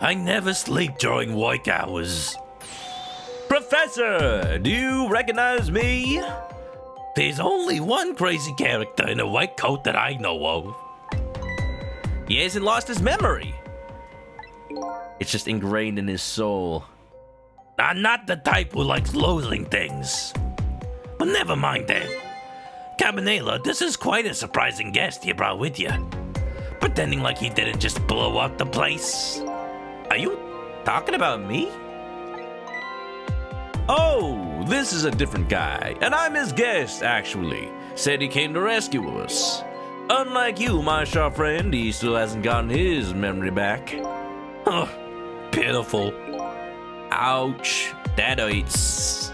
I never sleep during work hours. Professor, do you recognize me? There's only one crazy character in a white coat that I know of. He hasn't lost his memory. It's just ingrained in his soul. I'm not the type who likes losing things. But never mind that. Cabanela, this is quite a surprising guest you brought with you. Pretending like he didn't just blow up the place. Are you talking about me? Oh, this is a different guy, and I'm his guest, actually. Said he came to rescue us. Unlike you, my sharp friend, he still hasn't gotten his memory back. Huh, pitiful. Ouch, that hurts.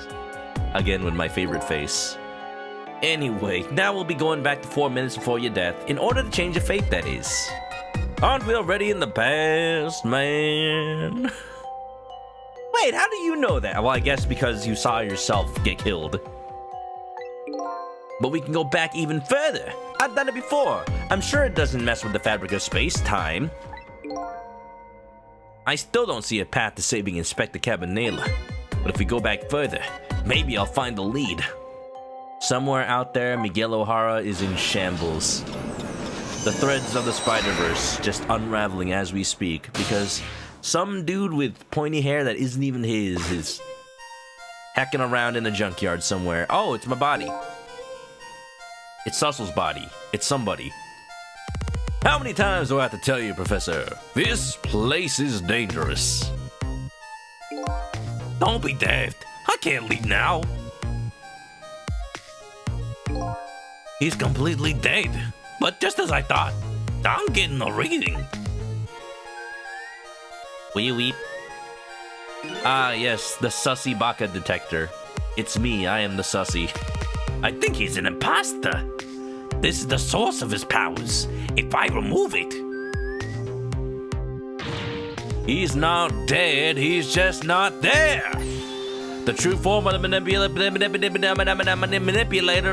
Again with my favorite face. Anyway, now we'll be going back to 4 minutes before your death, in order to change your fate, that is. Aren't we already in the past, man? Wait, how do you know that? Well, I guess because you saw yourself get killed. But we can go back even further. I've done it before. I'm sure it doesn't mess with the fabric of space-time. I still don't see a path to saving Inspector Cabanela. But if we go back further, maybe I'll find the lead. Somewhere out there, Miguel O'Hara is in shambles. The threads of the Spider-Verse just unraveling as we speak, because some dude with pointy hair that isn't even his is hacking around in a junkyard somewhere. Oh, it's my body. It's Sussel's body. It's somebody. How many times do I have to tell you, Professor? This place is dangerous. Don't be daft. I can't leave now. He's completely dead. But just as I thought, I'm getting a reading. Wee weep. Ah, yes, the Sussy Baka detector. It's me, I am the Sussy. I think he's an imposter. This is the source of his powers. If I remove it... He's not dead, he's just not there. The true form of the manipulator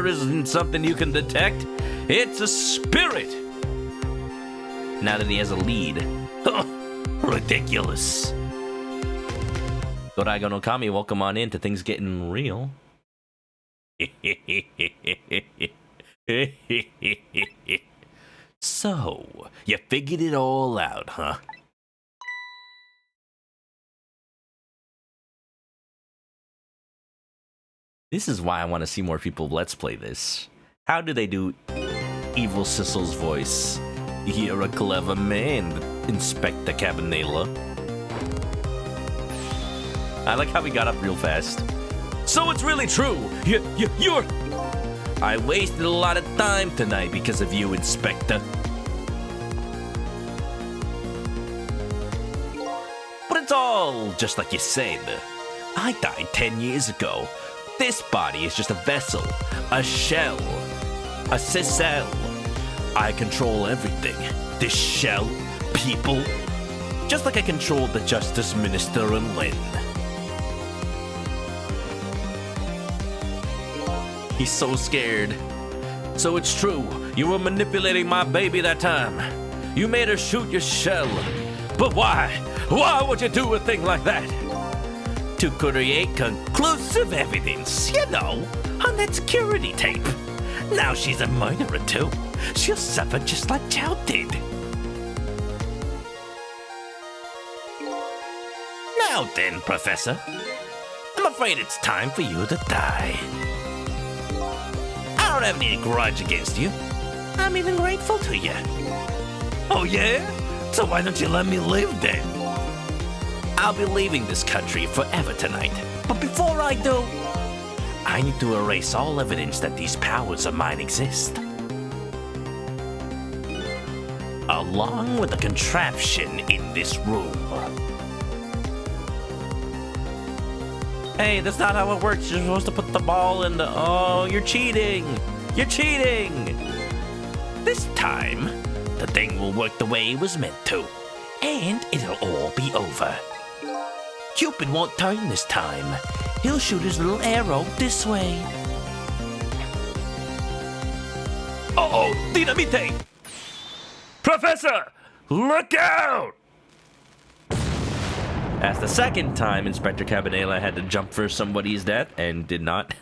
isn't something you can detect. It's a spirit. Now that he has a lead. Ridiculous. Godaigo no Kami, welcome on in to Things Getting Real. So, you figured it all out, huh? This is why I want to see more people Let's Play this. How do they do Evil Sissel's voice? You're a clever man, Inspector Cabanela. I like how we got up real fast. So it's really true. You're... I wasted a lot of time tonight because of you, Inspector. But it's all just like you said. I died 10 years ago. This body is just a vessel, a shell, a sisel. I control everything. This shell, people, just like I controlled the Justice Minister and Lynn. He's so scared. So it's true, you were manipulating my baby that time. You made her shoot your shell. But why? Why would you do a thing like that? To create conclusive evidence, you know, on that security tape. Now she's a murderer too. She'll suffer just like Chow did. Now then, Professor, I'm afraid it's time for you to die. I don't have any grudge against you. I'm even grateful to you. Oh yeah? So why don't you let me live then? I'll be leaving this country forever tonight. But before I do, I need to erase all evidence that these powers of mine exist. Along with the contraption in this room. Hey, that's not how it works. You're supposed to put the ball in the... Oh, you're cheating! You're cheating! This time, the thing will work the way it was meant to. And it'll all be over. Cupid won't turn this time. He'll shoot his little arrow this way. Uh-oh, Dinamite! Professor, look out! That's the second time Inspector Cabanela had to jump for somebody's death and did not.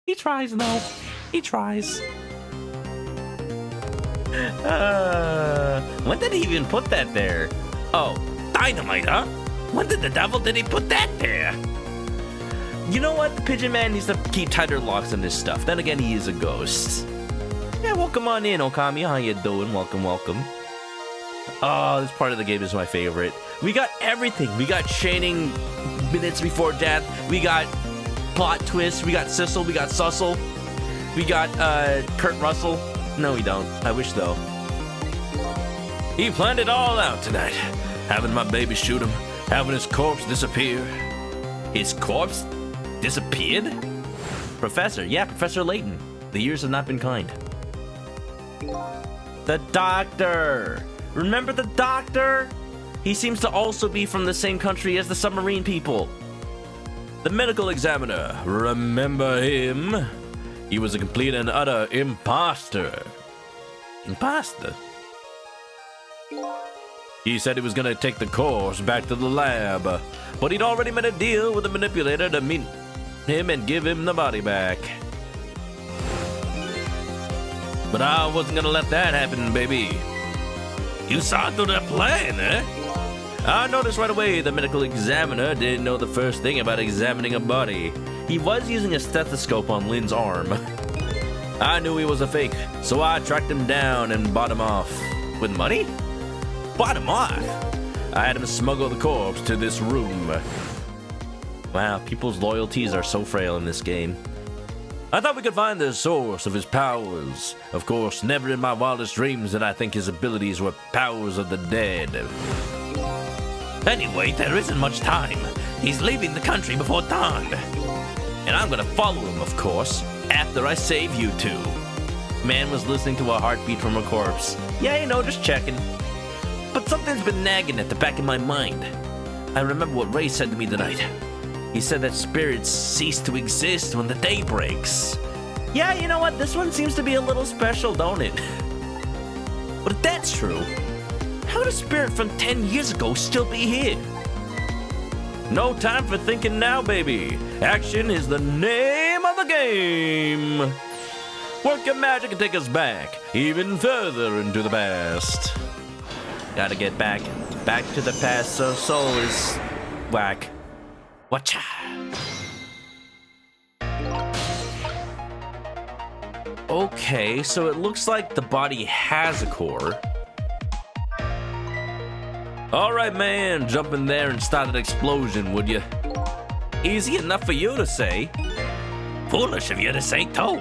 He tries, though. He tries. When did he even put that there? Oh, dynamite, huh? When did the devil did he put that there? You know what? The Pigeon Man needs to keep tighter locks on this stuff. Then again, he is a ghost. Yeah, welcome on in, Okami. How you doing? Welcome, welcome. Oh, this part of the game is my favorite. We got everything. We got chaining minutes before death. We got plot twists. We got Sissel. We got Sussel. We got Kurt Russell. No, we don't. I wish, though. He planned it all out tonight. Having my baby shoot him. Having his corpse disappear. His corpse disappeared? Professor. Yeah, Professor Layton. The years have not been kind. The doctor. Remember the doctor? He seems to also be from the same country as the submarine people. The medical examiner. Remember him? He was a complete and utter imposter. Imposter? He said he was gonna take the course back to the lab, but he'd already made a deal with the manipulator to meet him and give him the body back. But I wasn't gonna let that happen, baby. You saw through the plan, eh? I noticed right away the medical examiner didn't know the first thing about examining a body. He was using a stethoscope on Lynn's arm. I knew he was a fake, so I tracked him down and bought him off. With money? Bought him off? I had him smuggle the corpse to this room. Wow, people's loyalties are so frail in this game. I thought we could find the source of his powers. Of course, never in my wildest dreams did I think his abilities were powers of the dead. Anyway, there isn't much time. He's leaving the country before dawn. And I'm gonna follow him, of course, after I save you two. Man was listening to a heartbeat from a corpse. Yeah, you know, just checking. But something's been nagging at the back of my mind. I remember what Ray said to me tonight. He said that spirits cease to exist when the day breaks. Yeah, you know what? This one seems to be a little special, don't it? But if that's true, how does spirit from 10 years ago still be here? No time for thinking now, baby. Action is the name of the game. Work your magic and take us back, even further into the past. Gotta get back to the past, so soul is whack. Watcha. Okay, so it looks like the body has a core. Alright, man, jump in there and start an explosion, would you? Easy enough for you to say. Foolish of you to say, too.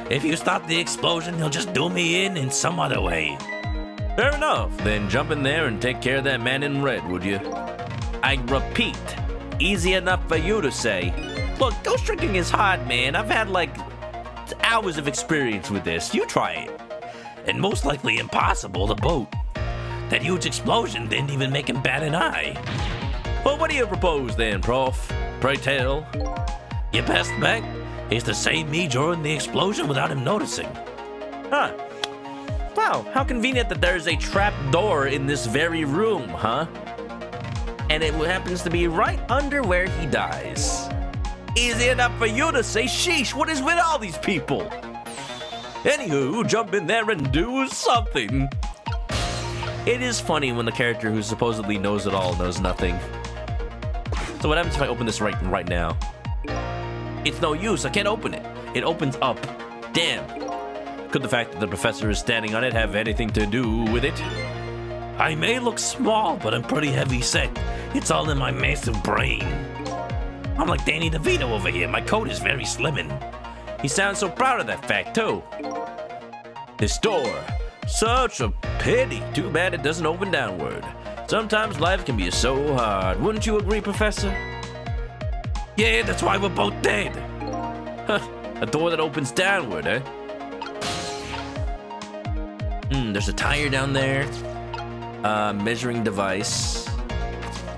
If you start the explosion, you'll just do me in some other way. Fair enough, then jump in there and take care of that man in red, would you? I repeat, easy enough for you to say. Look, ghost tricking is hard, man. I've had like hours of experience with this. You try it. And most likely impossible to boot. That huge explosion didn't even make him bat an eye. Well, what do you propose then, Prof? Pray tell. Your best bet is to save me during the explosion without him noticing. Huh. Wow, how convenient that there's a trap door in this very room, huh? And it happens to be right under where he dies. Easy enough for you to say, sheesh, what is with all these people? Anywho, jump in there and do something. It is funny when the character who supposedly knows it all knows nothing. So what happens if I open this right now? It's no use, I can't open it. It opens up. Damn. Could the fact that the professor is standing on it have anything to do with it? I may look small, but I'm pretty heavy set. It's all in my massive brain. I'm like Danny DeVito over here. My coat is very slimming. He sounds so proud of that fact, too. This door. Such a pity. Too bad it doesn't open downward. Sometimes life can be so hard. Wouldn't you agree, Professor? Yeah, that's why we're both dead. Huh. A door that opens downward, eh? There's a tire down there. Measuring device.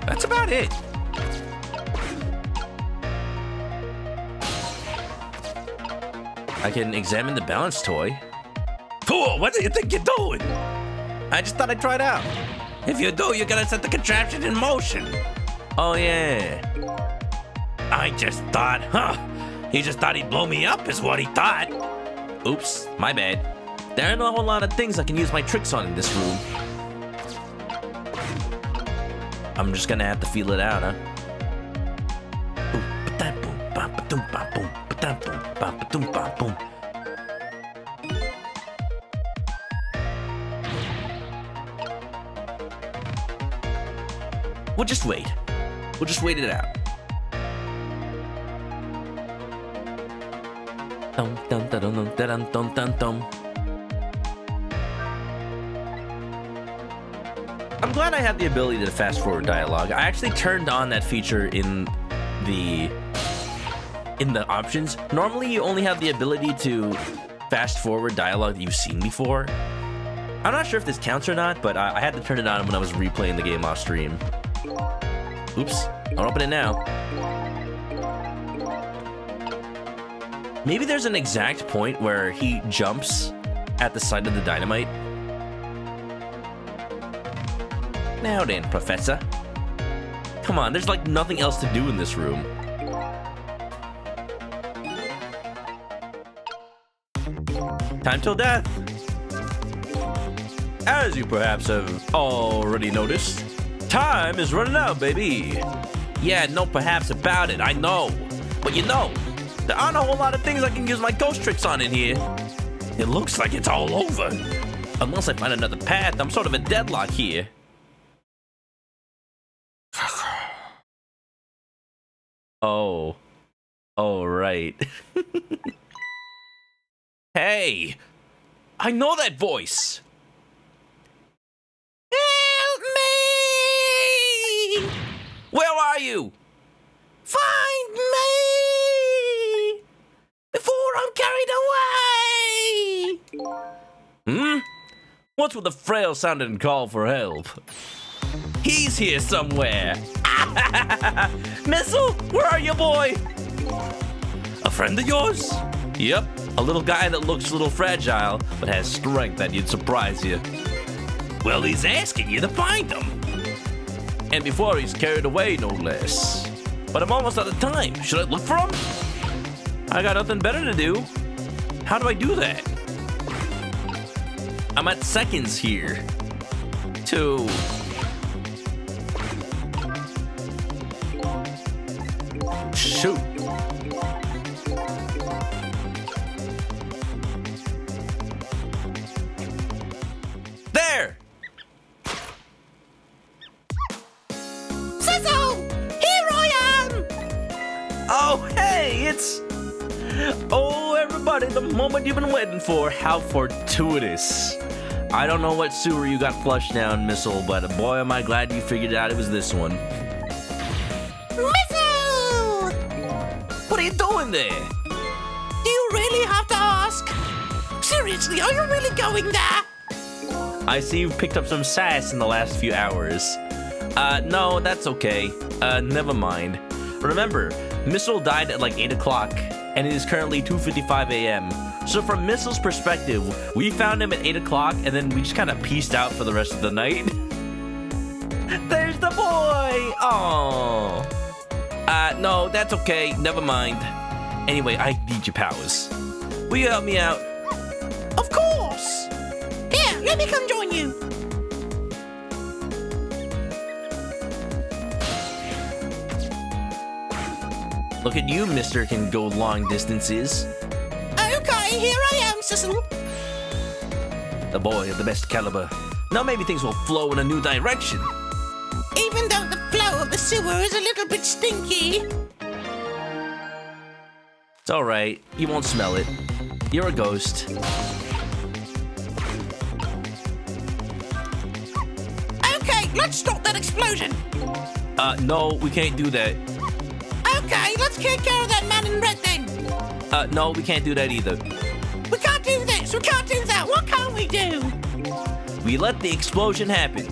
That's about it. I can examine the balance toy. Fool, what do you think you're doing? I just thought I'd try it out. If you do, you gotta set the contraption in motion. Oh, yeah. I just thought, he just thought he'd blow me up is what he thought. Oops, my bad. There aren't a whole lot of things I can use my tricks on in this room. I'm just gonna have to feel it out, huh? We'll just wait. We'll just wait it out. I'm glad I have the ability to fast forward dialogue. I actually turned on that feature in the options. Normally you only have the ability to fast forward dialogue that you've seen before. I'm not sure if this counts or not, but I had to turn it on when I was replaying the game off stream. Oops, I'll open it now. Maybe there's an exact point where he jumps at the sight of the dynamite. Now then, Professor. Come on, there's like nothing else to do in this room. Time till death. As you perhaps have already noticed, time is running out, baby. Yeah, no perhaps about it, I know. But you know, there aren't a whole lot of things I can use my ghost tricks on in here. It looks like it's all over. Unless I find another path, I'm sort of a deadlock here. Oh. Oh, right. Hey! I know that voice! Help me! Where are you? Find me! Before I'm carried away! What's with the frail sounding call for help? He's here somewhere. Missile, where are you, boy? A friend of yours? Yep, a little guy that looks a little fragile, but has strength that you'd surprise you. Well, he's asking you to find him. And before he's carried away, no less. But I'm almost out of time. Should I look for him? I got nothing better to do. How do I do that? I'm at seconds here. 2. Shoot. There! Sizzle! Here I am! Oh, hey, it's... Oh, everybody, the moment you've been waiting for. How fortuitous. I don't know what sewer you got flushed down, Missile, but boy, am I glad you figured out it was this one. Missile! What are you doing there? Do you really have to ask? Seriously, are you really going there? I see you've picked up some sass in the last few hours. No, that's okay. Never mind. Remember, Missile died at like 8 o'clock, and it is currently 2:55 a.m. So from Missile's perspective, we found him at 8 o'clock, and then we just kind of pieced out for the rest of the night. There's the boy! Oh. No, that's okay. Never mind. Anyway, I need your powers. Will you help me out? Of course! Here, let me come join you. Look at you, mister, can go long distances. Okay, here I am, Sissel. The boy of the best caliber. Now maybe things will flow in a new direction. Even though the flow of the sewer is a little bit stinky. It's alright, you won't smell it. You're a ghost. Okay, let's stop that explosion. No, we can't do that. Okay, let's take care of that man in red then. No, we can't do that either. We can't do this, we can't do that. What can we do? We let the explosion happen.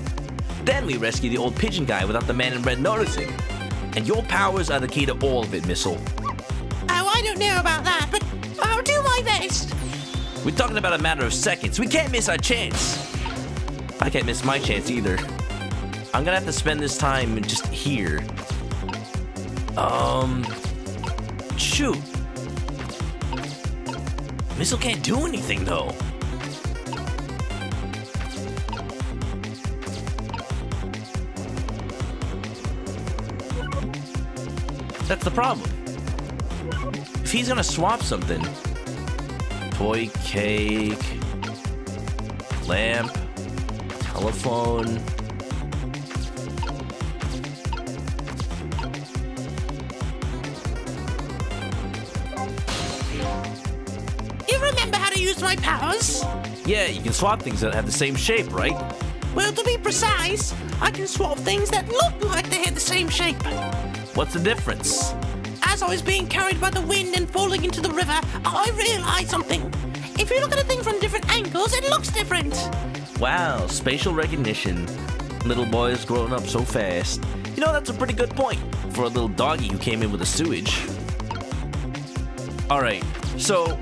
Then we rescue the old pigeon guy without the man in red noticing. And your powers are the key to all of it, Missile. Oh, I don't know about that, but I'll do my best. We're talking about a matter of seconds. We can't miss our chance. I can't miss my chance either. I'm gonna have to spend this time just here. Shoot. Missile can't do anything though. That's the problem. If he's gonna swap something, toy cake, lamp, telephone. You remember how to use my powers? Yeah, you can swap things that have the same shape, right? Well, to be precise, I can swap things that look like they had the same shape. What's the difference? As I was being carried by the wind and falling into the river, I realized something. If you look at a thing from different angles, it looks different. Wow, spatial recognition. Little boy is growing up so fast. You know, that's a pretty good point for a little doggy who came in with the sewage. Alright, so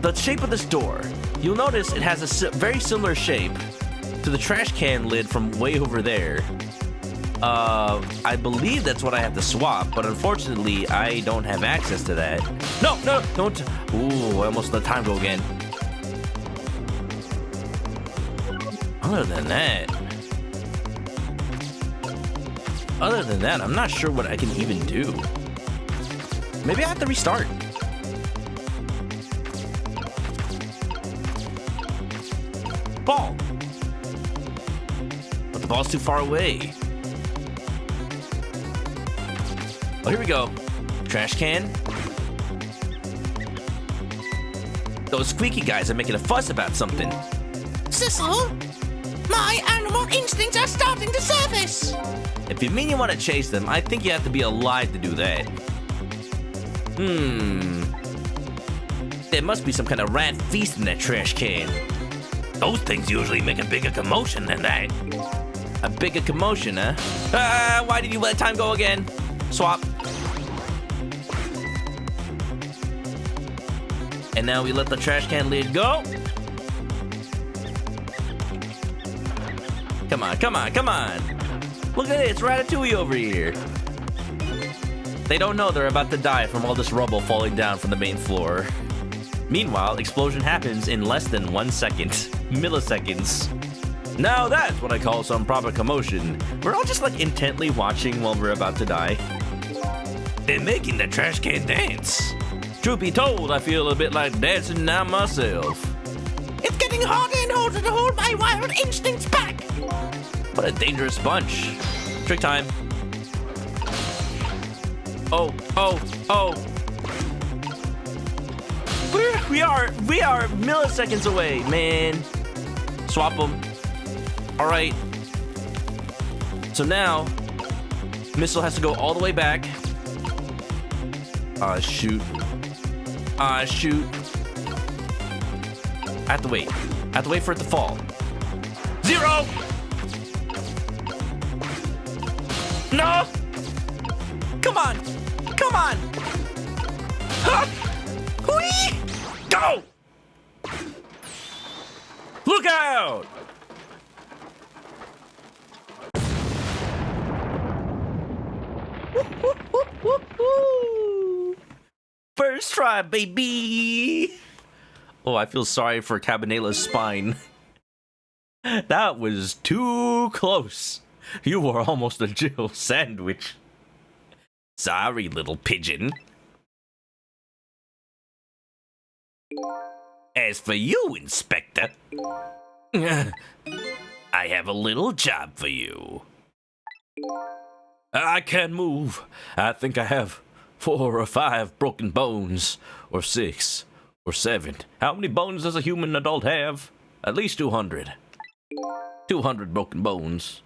the shape of this door. You'll notice it has a very similar shape to the trash can lid from way over there. I believe that's what I have to swap, but unfortunately, I don't have access to that. No, don't. Ooh, I almost let time go again. Other than that, I'm not sure what I can even do. Maybe I have to restart. Ball. But the ball's too far away. Oh, here we go. Trash can. Those squeaky guys are making a fuss about something. Sissel, my animal instincts are starting to surface. If you mean you want to chase them, I think you have to be alive to do that. There must be some kind of rat feast in that trash can. Those things usually make a bigger commotion than that. A bigger commotion, huh? Why did you let time go again? Swap. And now we let the trash can lid go. Come on, come on, come on. Look at it, it's Ratatouille over here. They don't know they're about to die from all this rubble falling down from the main floor. Meanwhile, explosion happens in less than 1 second. Milliseconds. Now that's what I call some proper commotion. We're all just like intently watching while we're about to die. They're making the trash can dance. Truth be told, I feel a bit like dancing now myself. It's getting harder and harder to hold my wild instincts back. What a dangerous bunch. Trick time. Oh. We are milliseconds away, man. Swap them. All right. So now, Missile has to go all the way back. Ah, shoot. Ah, shoot. I have to wait. I have to wait for it to fall. 0! No! Come on! Come on! Huh? Whee! Go! Look out! First try, baby! Oh, I feel sorry for Cabanela's spine. That was too close. You were almost a Jill sandwich. Sorry, little pigeon. As for you, Inspector, I have a little job for you. I can't move. I think I have 4 or 5 broken bones, or 6, or 7. How many bones does a human adult have? At least 200. 200 broken bones.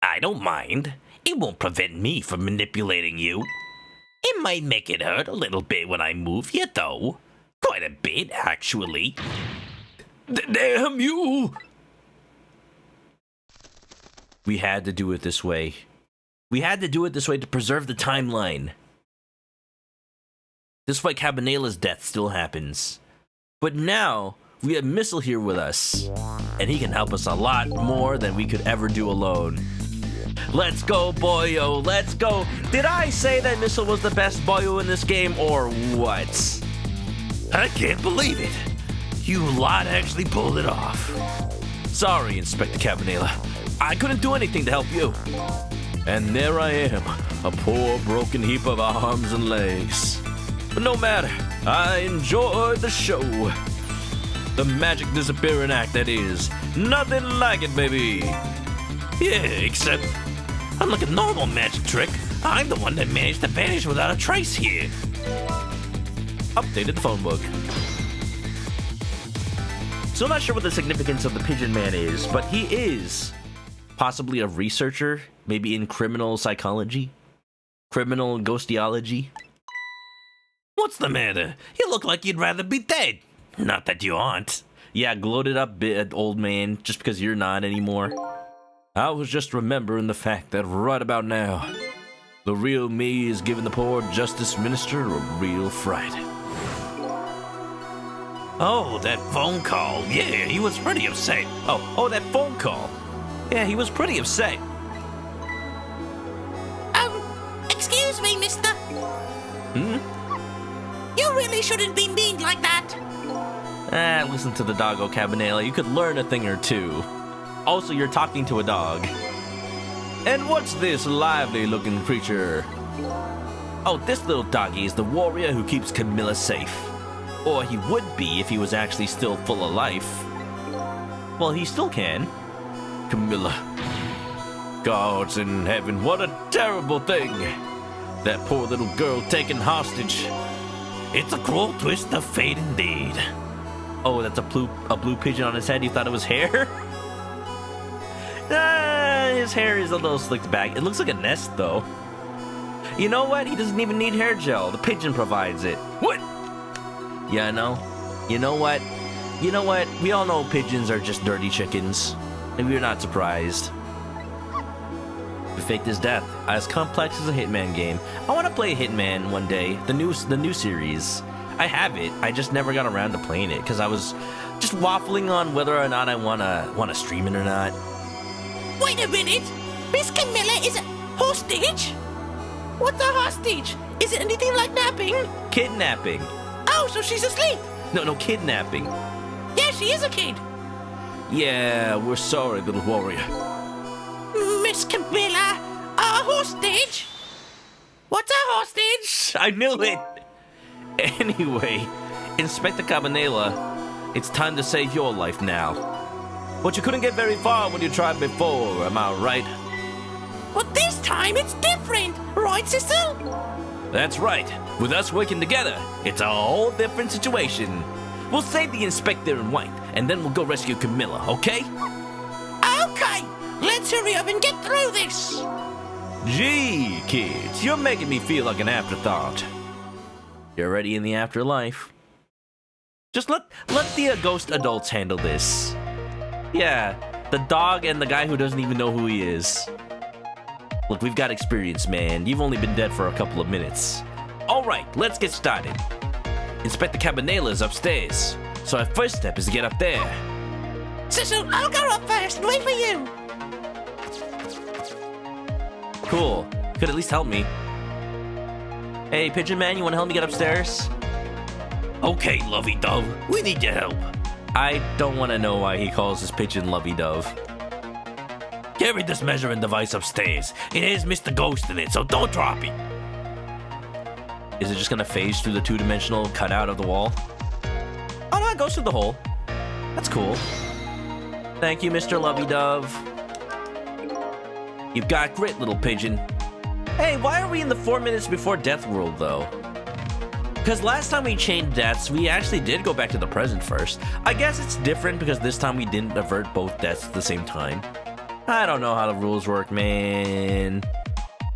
I don't mind. It won't prevent me from manipulating you. It might make it hurt a little bit when I move you, though. Quite a bit, actually. Damn you! We had to do it this way. We had to do it this way to preserve the timeline. This way Cabanela's death still happens. But now, we have Missile here with us. And he can help us a lot more than we could ever do alone. Let's go, boyo, let's go. Did I say that Missile was the best boyo in this game, or what? I can't believe it. You lot actually pulled it off. Sorry, Inspector Cabanela. I couldn't do anything to help you. And there I am, a poor broken heap of arms and legs. But no matter, I enjoyed the show. The magic disappearing act, that is. Nothing like it, baby. Yeah, except, unlike a normal magic trick, I'm the one that managed to vanish without a trace here. Updated the phone book. Still not sure what the significance of the Pigeon Man is, but he is possibly a researcher, maybe in criminal psychology, criminal ghostiology. What's the matter? You look like you'd rather be dead. Not that you aren't. Yeah, gloated up bit, old man, just because you're not anymore. I was just remembering the fact that right about now, the real me is giving the poor Justice Minister a real fright. Oh, that phone call. Yeah, he was pretty upset. Oh, that phone call. Yeah, he was pretty upset. Excuse me, mister. Hmm? You really shouldn't be mean like that. Listen to the doggo, Cabanela. You could learn a thing or two. Also, you're talking to a dog. And what's this lively-looking creature? Oh, this little doggy is the warrior who keeps Camilla safe. Or he would be if he was actually still full of life. Well, he still can. Camilla. Gods in heaven, what a terrible thing. That poor little girl taken hostage. It's a cruel twist of fate indeed. Oh, that's a blue pigeon on his head. You thought it was hair? His hair is a little slicked back. It looks like a nest, though. You know what? He doesn't even need hair gel. The pigeon provides it. What? Yeah, I know. You know what? You know what? We all know pigeons are just dirty chickens. Maybe you're not surprised. We faked his death. As complex as a Hitman game. I want to play Hitman one day. The new series. I have it. I just never got around to playing it because I was just waffling on whether or not I wanna stream it or not. Wait a minute! Miss Camilla is a hostage? What's a hostage? Is it anything like napping? Kidnapping. Oh, so she's asleep? No, kidnapping. Yeah, she is a kid. Yeah, we're sorry, little warrior. Miss Camilla, a hostage? What's a hostage? I knew it! Anyway, Inspector Cabanela, it's time to save your life now. But you couldn't get very far when you tried before, am I right? But this time it's different, right, Cecil? That's right. With us working together, it's a whole different situation. We'll save the Inspector in white, and then we'll go rescue Camilla, okay? Okay, let's hurry up and get through this. Gee, kids, you're making me feel like an afterthought. You're already in the afterlife. Just let the ghost adults handle this. Yeah, the dog and the guy who doesn't even know who he is. Look, we've got experience, man. You've only been dead for a couple of minutes. All right, let's get started. Inspector Cabanela is upstairs, so our first step is to get up there. Cecil, I'll go up first and wait for you. Cool. Could at least help me. Hey, Pigeon Man, you want to help me get upstairs? Okay, Lovey Dove, we need your help. I don't want to know why he calls his pigeon Lovey Dove. Carry this measuring device upstairs. It has Mr. Ghost in it, so don't drop it. Is it just gonna phase through the two-dimensional cutout of the wall? Oh no, it goes through the hole. That's cool. Thank you, Mr. Lovey Dove. You've got grit, little pigeon. Hey, why are we in the 4 minutes before death world, though? Because last time we chained deaths, we actually did go back to the present first. I guess it's different because this time we didn't avert both deaths at the same time. I don't know how the rules work, man.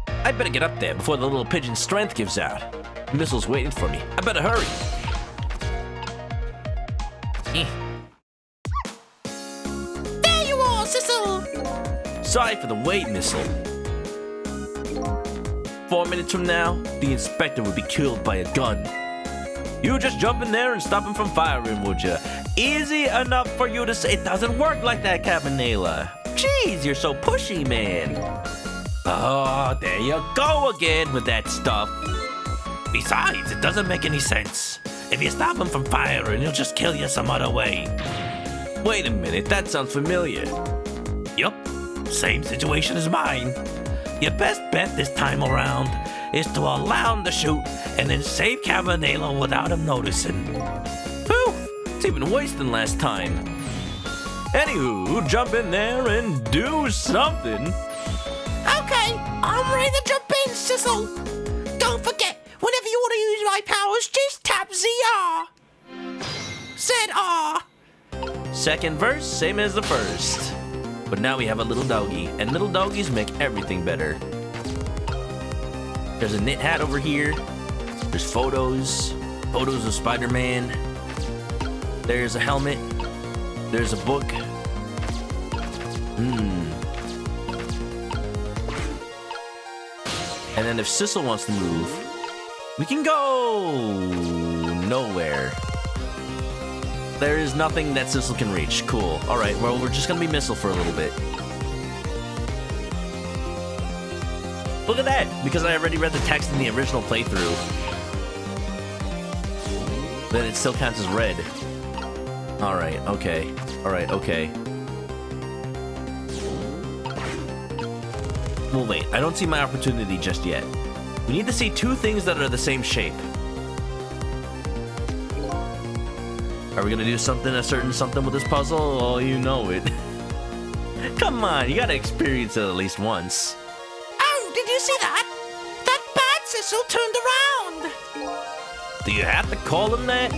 I better get up there before the little pigeon's strength gives out. The missile's waiting for me. I better hurry. There you are, Cecil. Sorry for the wait, Missile. 4 minutes from now, the inspector would be killed by a gun. You just jump in there and stop him from firing, would you? Easy enough for you to say. It doesn't work like that, Cabanela. Jeez, you're so pushy, man. Oh, there you go again with that stuff. Besides, it doesn't make any sense. If you stop him from firing, he'll just kill you some other way. Wait a minute, that sounds familiar. Yup, same situation as mine. Your best bet this time around is to allow him to shoot and then save Cabanela without him noticing. Phew, it's even worse than last time. Anywho, jump in there and do something. Okay, I'm ready to jump in, Cecil. Don't forget, whenever you want to use my powers, just tap ZR. Said R. Second verse, same as the first. But now we have a little doggy, and little doggies make everything better. There's a knit hat over here. There's photos of Spider-Man. There's a helmet. There's a book. And then if Sissel wants to move, we can go nowhere. There is nothing that Sissel can reach. Cool. All right, well, we're just gonna be Missile for a little bit. Look at that, because I already read the text in the original playthrough. Then it still counts as red. All right, okay. All right, okay. Well, wait, I don't see my opportunity just yet. We need to see two things that are the same shape. Are we gonna do something, a certain something with this puzzle? Oh, you know it. Come on, you gotta experience it at least once. Oh, did you see that? That bad Cecil turned around. Do you have to call him that?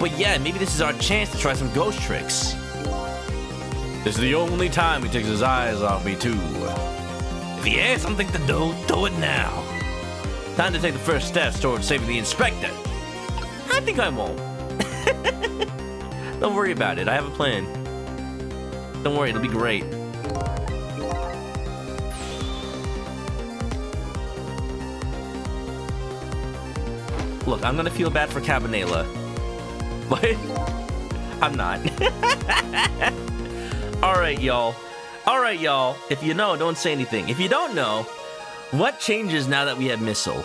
But yeah, maybe this is our chance to try some ghost tricks. This is the only time he takes his eyes off me, too. If he has something to do, do it now. Time to take the first steps towards saving the inspector. I think I won't. Don't worry about it, I have a plan. Don't worry, it'll be great. Look, I'm gonna feel bad for Cabanela. But I'm not. Alright, y'all. Alright, y'all. If you know, don't say anything. If you don't know, what changes now that we have Missile?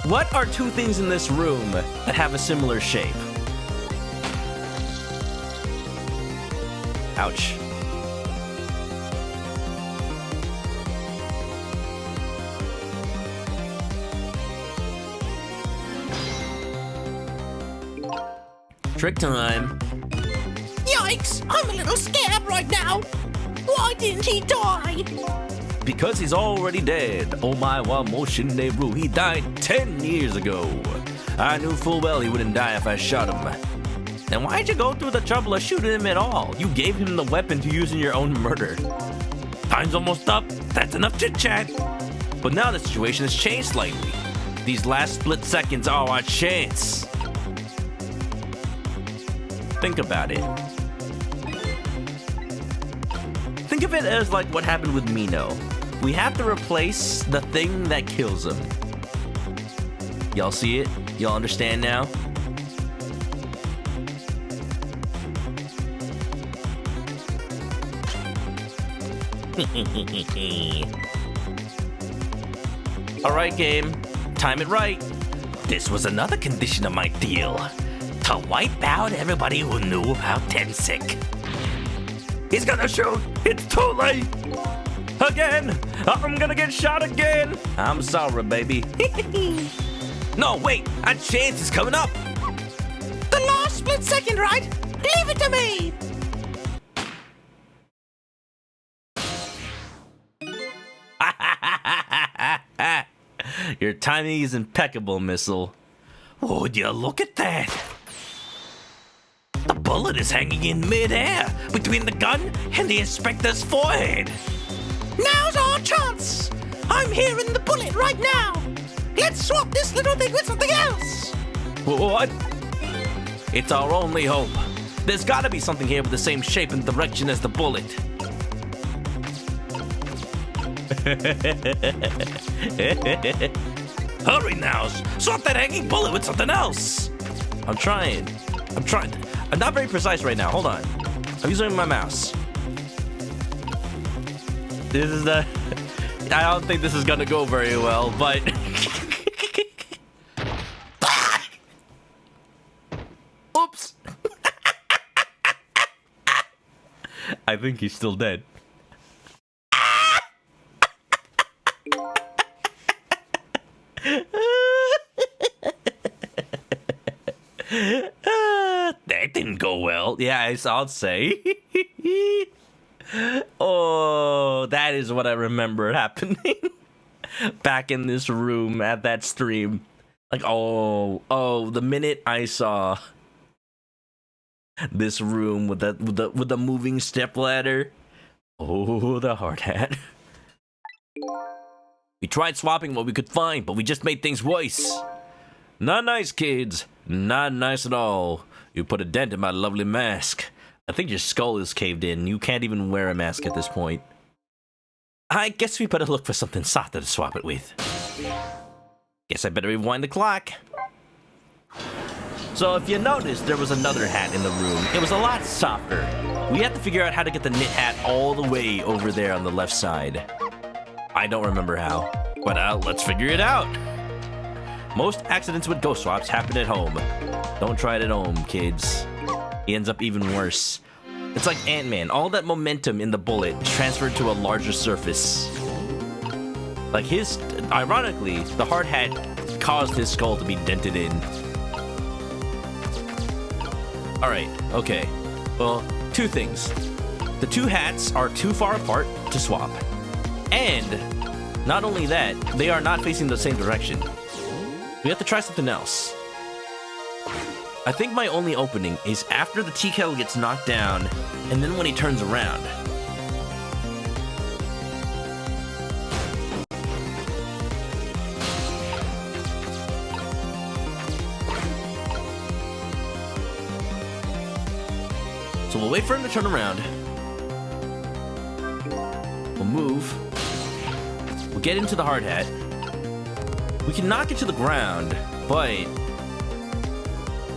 What are two things in this room that have a similar shape? Ouch. Trick time. Yikes! I'm a little scared right now. Why didn't he die? Because he's already dead. Oh my wa motion Ru. He died 10 years ago. I knew full well he wouldn't die if I shot him. Then why'd you go through the trouble of shooting him at all? You gave him the weapon to use in your own murder. Time's almost up. That's enough chit-chat. But now the situation has changed slightly. These last split seconds are our chance. Think about it. Think of it as like what happened with Mino. We have to replace the thing that kills him. Y'all see it? Y'all understand now? Alright, game. Time it right. This was another condition of my deal. To wipe out everybody who knew about Tensik. He's gonna shoot! It's too late! Again! I'm gonna get shot again! I'm sorry, baby. No, wait! A chance is coming up! The last split second, right? Leave it to me! Your timing is impeccable, Missile. Would you look at that? The bullet is hanging in midair between the gun and the inspector's forehead. Now's our chance! I'm hearing the bullet right now! Let's swap this little thing with something else! What? It's our only hope. There's gotta be something here with the same shape and direction as the bullet. Hurry now! Swap that hanging bullet with something else! I'm trying. I'm not very precise right now. Hold on. I'm using my mouse. This is the... I don't think this is gonna go very well, but... Oops! I think he's still dead. That didn't go well. Yeah, I'll say. Oh, that is what I remember happening back in this room at that stream. Like, oh, the minute I saw this room with the moving stepladder. Oh, the hard hat. We tried swapping what we could find, but we just made things worse. Not nice, kids. Not nice at all. You put a dent in my lovely mask. I think your skull is caved in. You can't even wear a mask at this point. I guess we better look for something softer to swap it with. Guess I better rewind the clock. So if you noticed, there was another hat in the room. It was a lot softer. We had to figure out how to get the knit hat all the way over there on the left side. I don't remember how, but let's figure it out. Most accidents with ghost swaps happen at home. Don't try it at home, kids. He ends up even worse. It's like Ant-Man. All that momentum in the bullet transferred to a larger surface. Like ironically, the hard hat caused his skull to be dented in. Alright, okay. Well, two things. The two hats are too far apart to swap. And, not only that, they are not facing the same direction. We have to try something else. I think my only opening is after the tea kettle gets knocked down, and then when he turns around. So we'll wait for him to turn around. move. We'll get into the hard hat. We can knock it to the ground, but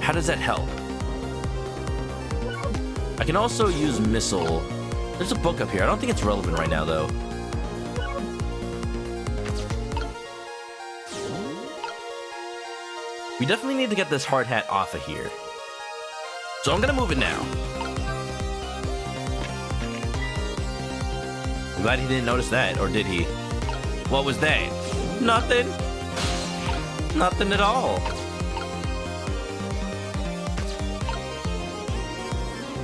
how does that help? I can also use missile. There's a book up here. I don't think it's relevant right now, though. We definitely need to get this hard hat off of here. So I'm gonna move it now. I'm glad he didn't notice that, or did he? What was that? Nothing. Nothing at all.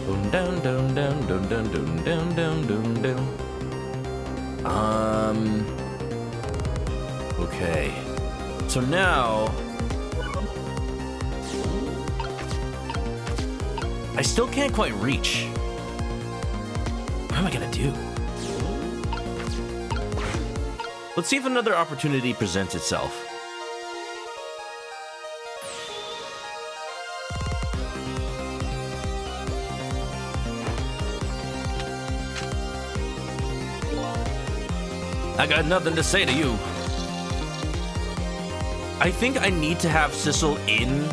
Boom, down, down, down, down, down, down, down, down, down, down. Okay. So now I still can't quite reach. What am I gonna do? Let's see if another opportunity presents itself. I got nothing to say to you. I think I need to have Sissel in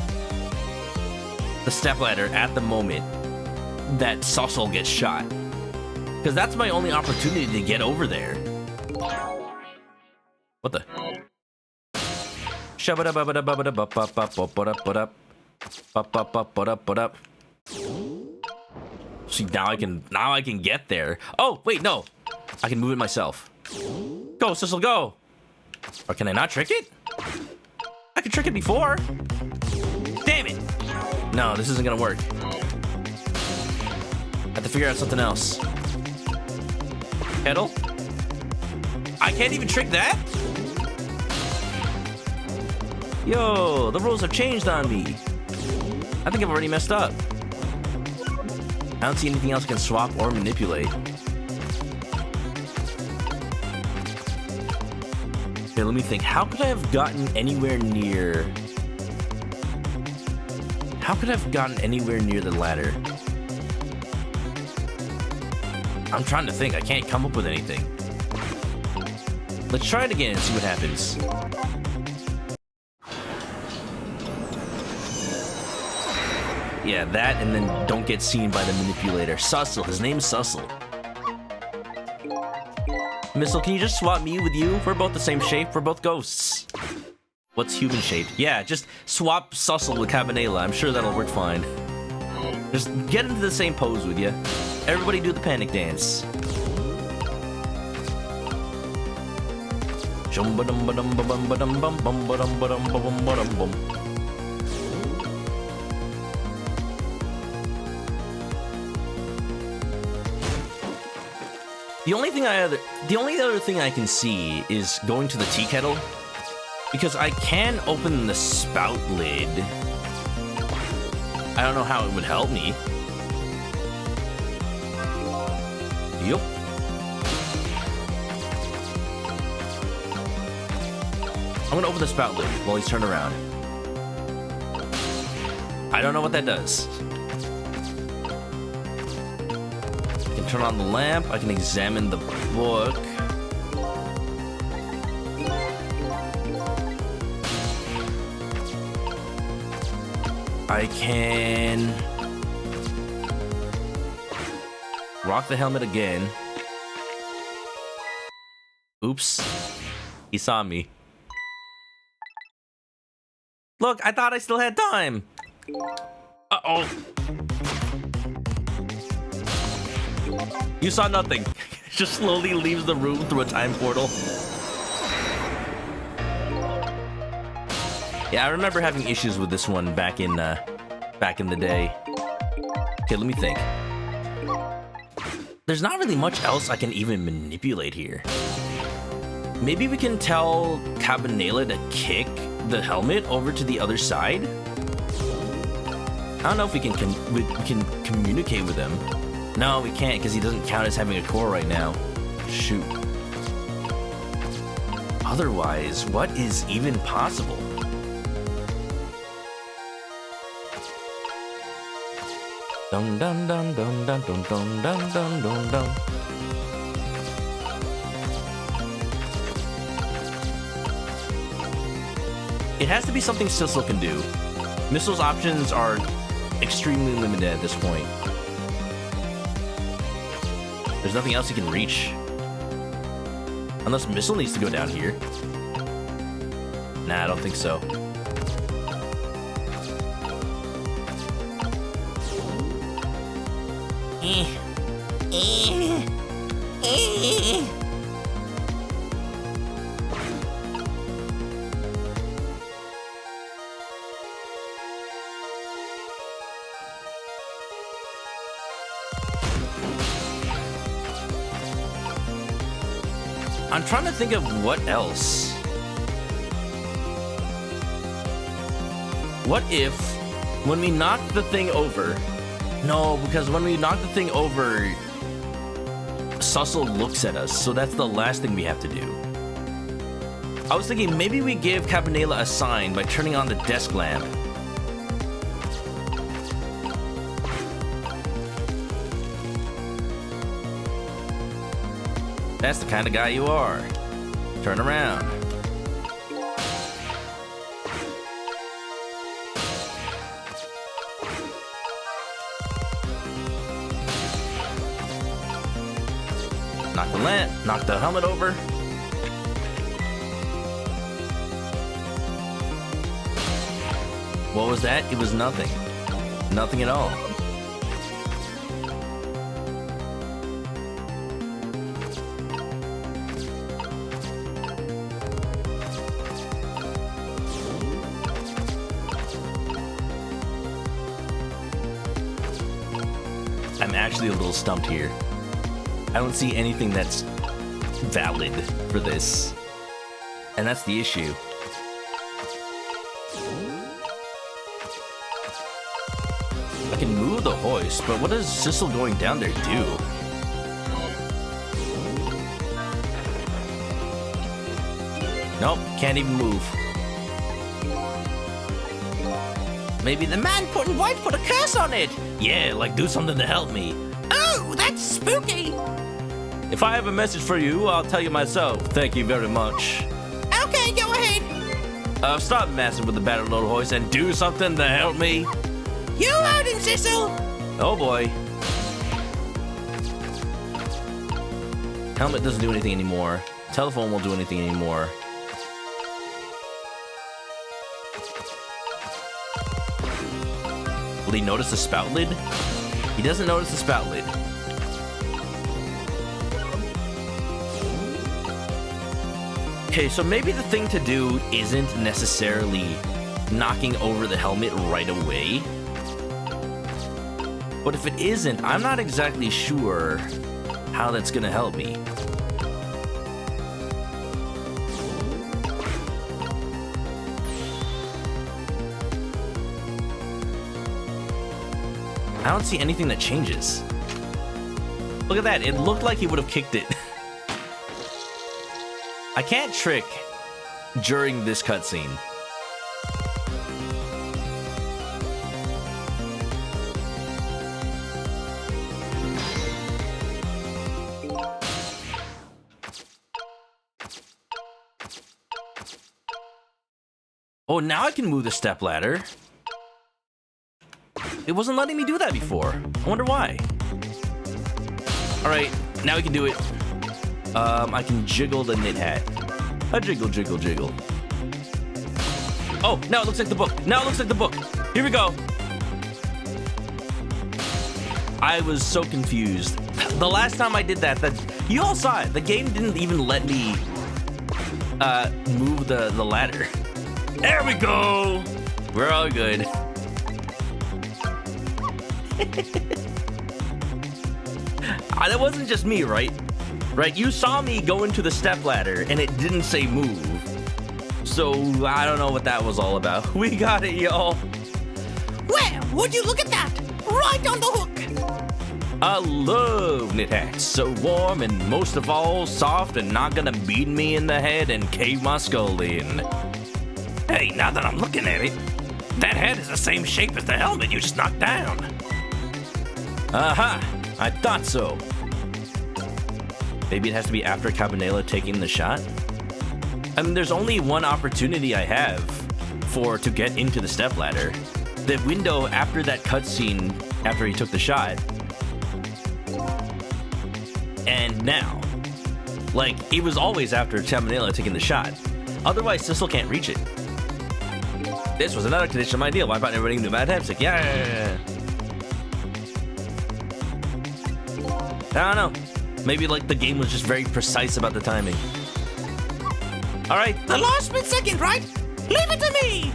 the stepladder at the moment that Sussel gets shot. Because that's my only opportunity to get over there. What the? See, now I can get there. Oh, wait, no. I can move it myself. Go, Sissel, go. Or can I not trick it? I could trick it before. Damn it. No, this isn't gonna work. I have to figure out something else. Kettle? I can't even trick that? Yo, the rules have changed on me. I think I've already messed up. I don't see anything else I can swap or manipulate. Okay, let me think. How could I have gotten anywhere near... How could I have gotten anywhere near the ladder? I'm trying to think. I can't come up with anything. Let's try it again and see what happens. Yeah, that, and then don't get seen by the manipulator. Sussel. His name's Sussel. Missile, can you just swap me with you? We're both the same shape. We're both ghosts. What's human shaped? Yeah, just swap Sussel with Cabanela. I'm sure that'll work fine. Just get into the same pose with you. Everybody do the panic dance. The only other thing I can see is going to the tea kettle, because I can open the spout lid. I don't know how it would help me. Yup. I'm gonna open the spout lid while he's turned around. I don't know what that does. I can turn on the lamp. I can examine the book. I can rock the helmet again. Oops. He saw me. Look, I thought I still had time. Uh-oh. You saw nothing. Just slowly leaves the room through a time portal. Yeah, I remember having issues with this one back in the day. Okay, let me think. There's not really much else I can even manipulate here. Maybe we can tell Cabanela to kick the helmet over to the other side? I don't know if we can communicate with him. No, we can't, because he doesn't count as having a core right now. Shoot. Otherwise, what is even possible? Dun dun dun dun dun dun dun dun dun dun dun. It has to be something Sissel can do. Missile's options are extremely limited at this point. There's nothing else he can reach. Unless Missile needs to go down here. Nah, I don't think so. I'm trying to think of what else. What if, when we knock the thing over... No, because when we knock the thing over, Sussel looks at us, so that's the last thing we have to do. I was thinking maybe we give Cabanela a sign by turning on the desk lamp. That's the kind of guy you are. Turn around. Knock the lamp, knock the helmet over. What was that? It was nothing. Nothing at all. I'm actually a little stumped here. I don't see anything that's valid for this. And that's the issue. I can move the hoist, but what does Sissel going down there do? Nope, can't even move. Maybe the man putting white put a curse on it. Yeah, like do something to help me. Oh, that's spooky. If I have a message for you, I'll tell you myself. Thank you very much. Okay, go ahead. Stop messing with the battered little hoist and do something to help me. You heard him, Sissel. Oh boy. Helmet doesn't do anything anymore. Telephone won't do anything anymore. Will he notice the spout lid? He doesn't notice the spout lid. Okay, so maybe the thing to do isn't necessarily knocking over the helmet right away. But if it isn't, I'm not exactly sure how that's gonna help me. I don't see anything that changes. Look at that, it looked like he would have kicked it. I can't trick during this cutscene. Oh, now I can move the stepladder. It wasn't letting me do that before. I wonder why. Alright, now we can do it. I can jiggle the knit hat. A jiggle, jiggle, jiggle. Oh, now it looks like the book. Now it looks like the book. Here we go. I was so confused. The last time I did that, you all saw it. The game didn't even let me move the ladder. There we go. We're all good. That wasn't just me, right? Right, you saw me go into the stepladder and it didn't say move. So I don't know what that was all about. We got it, y'all. Well, would you look at that? Right on the hook. I love knit hats. So warm and most of all soft and not gonna beat me in the head and cave my skull in. Hey, now that I'm looking at it, that head is the same shape as the helmet you just knocked down. Aha! I thought so. Maybe it has to be after Cabanela taking the shot? I mean, there's only one opportunity I have for to get into the stepladder. The window after that cutscene, after he took the shot. And now. Like, it was always after Cabanela taking the shot. Otherwise, Sissel can't reach it. This was another condition of my deal. Why about everybody knew Mad Hamstick? Yeah. I don't know. Maybe, like, the game was just very precise about the timing. Alright. The last split second, right? Leave it to me!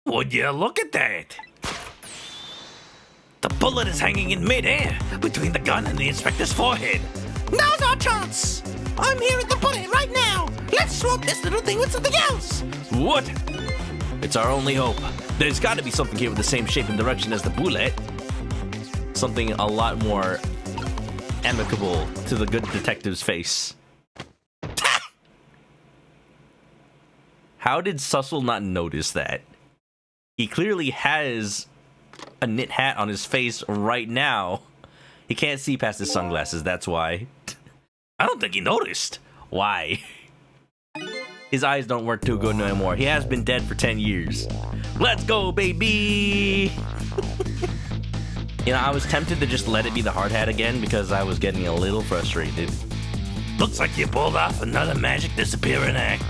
Would you look at that? The bullet is hanging in midair between the gun and the inspector's forehead. Now's our chance! I'm here at the bullet right now! Let's swap this little thing with something else! What? It's our only hope. There's got to be something here with the same shape and direction as the bullet. Something a lot more amicable to the good detective's face. How did Sussel not notice that? He clearly has a knit hat on his face right now. He can't see past his sunglasses, that's why. I don't think he noticed. Why? His eyes don't work too good no more. He has been dead for 10 years. Let's go, baby! You know, I was tempted to just let it be the hard hat again because I was getting a little frustrated. Looks like you pulled off another magic disappearing act.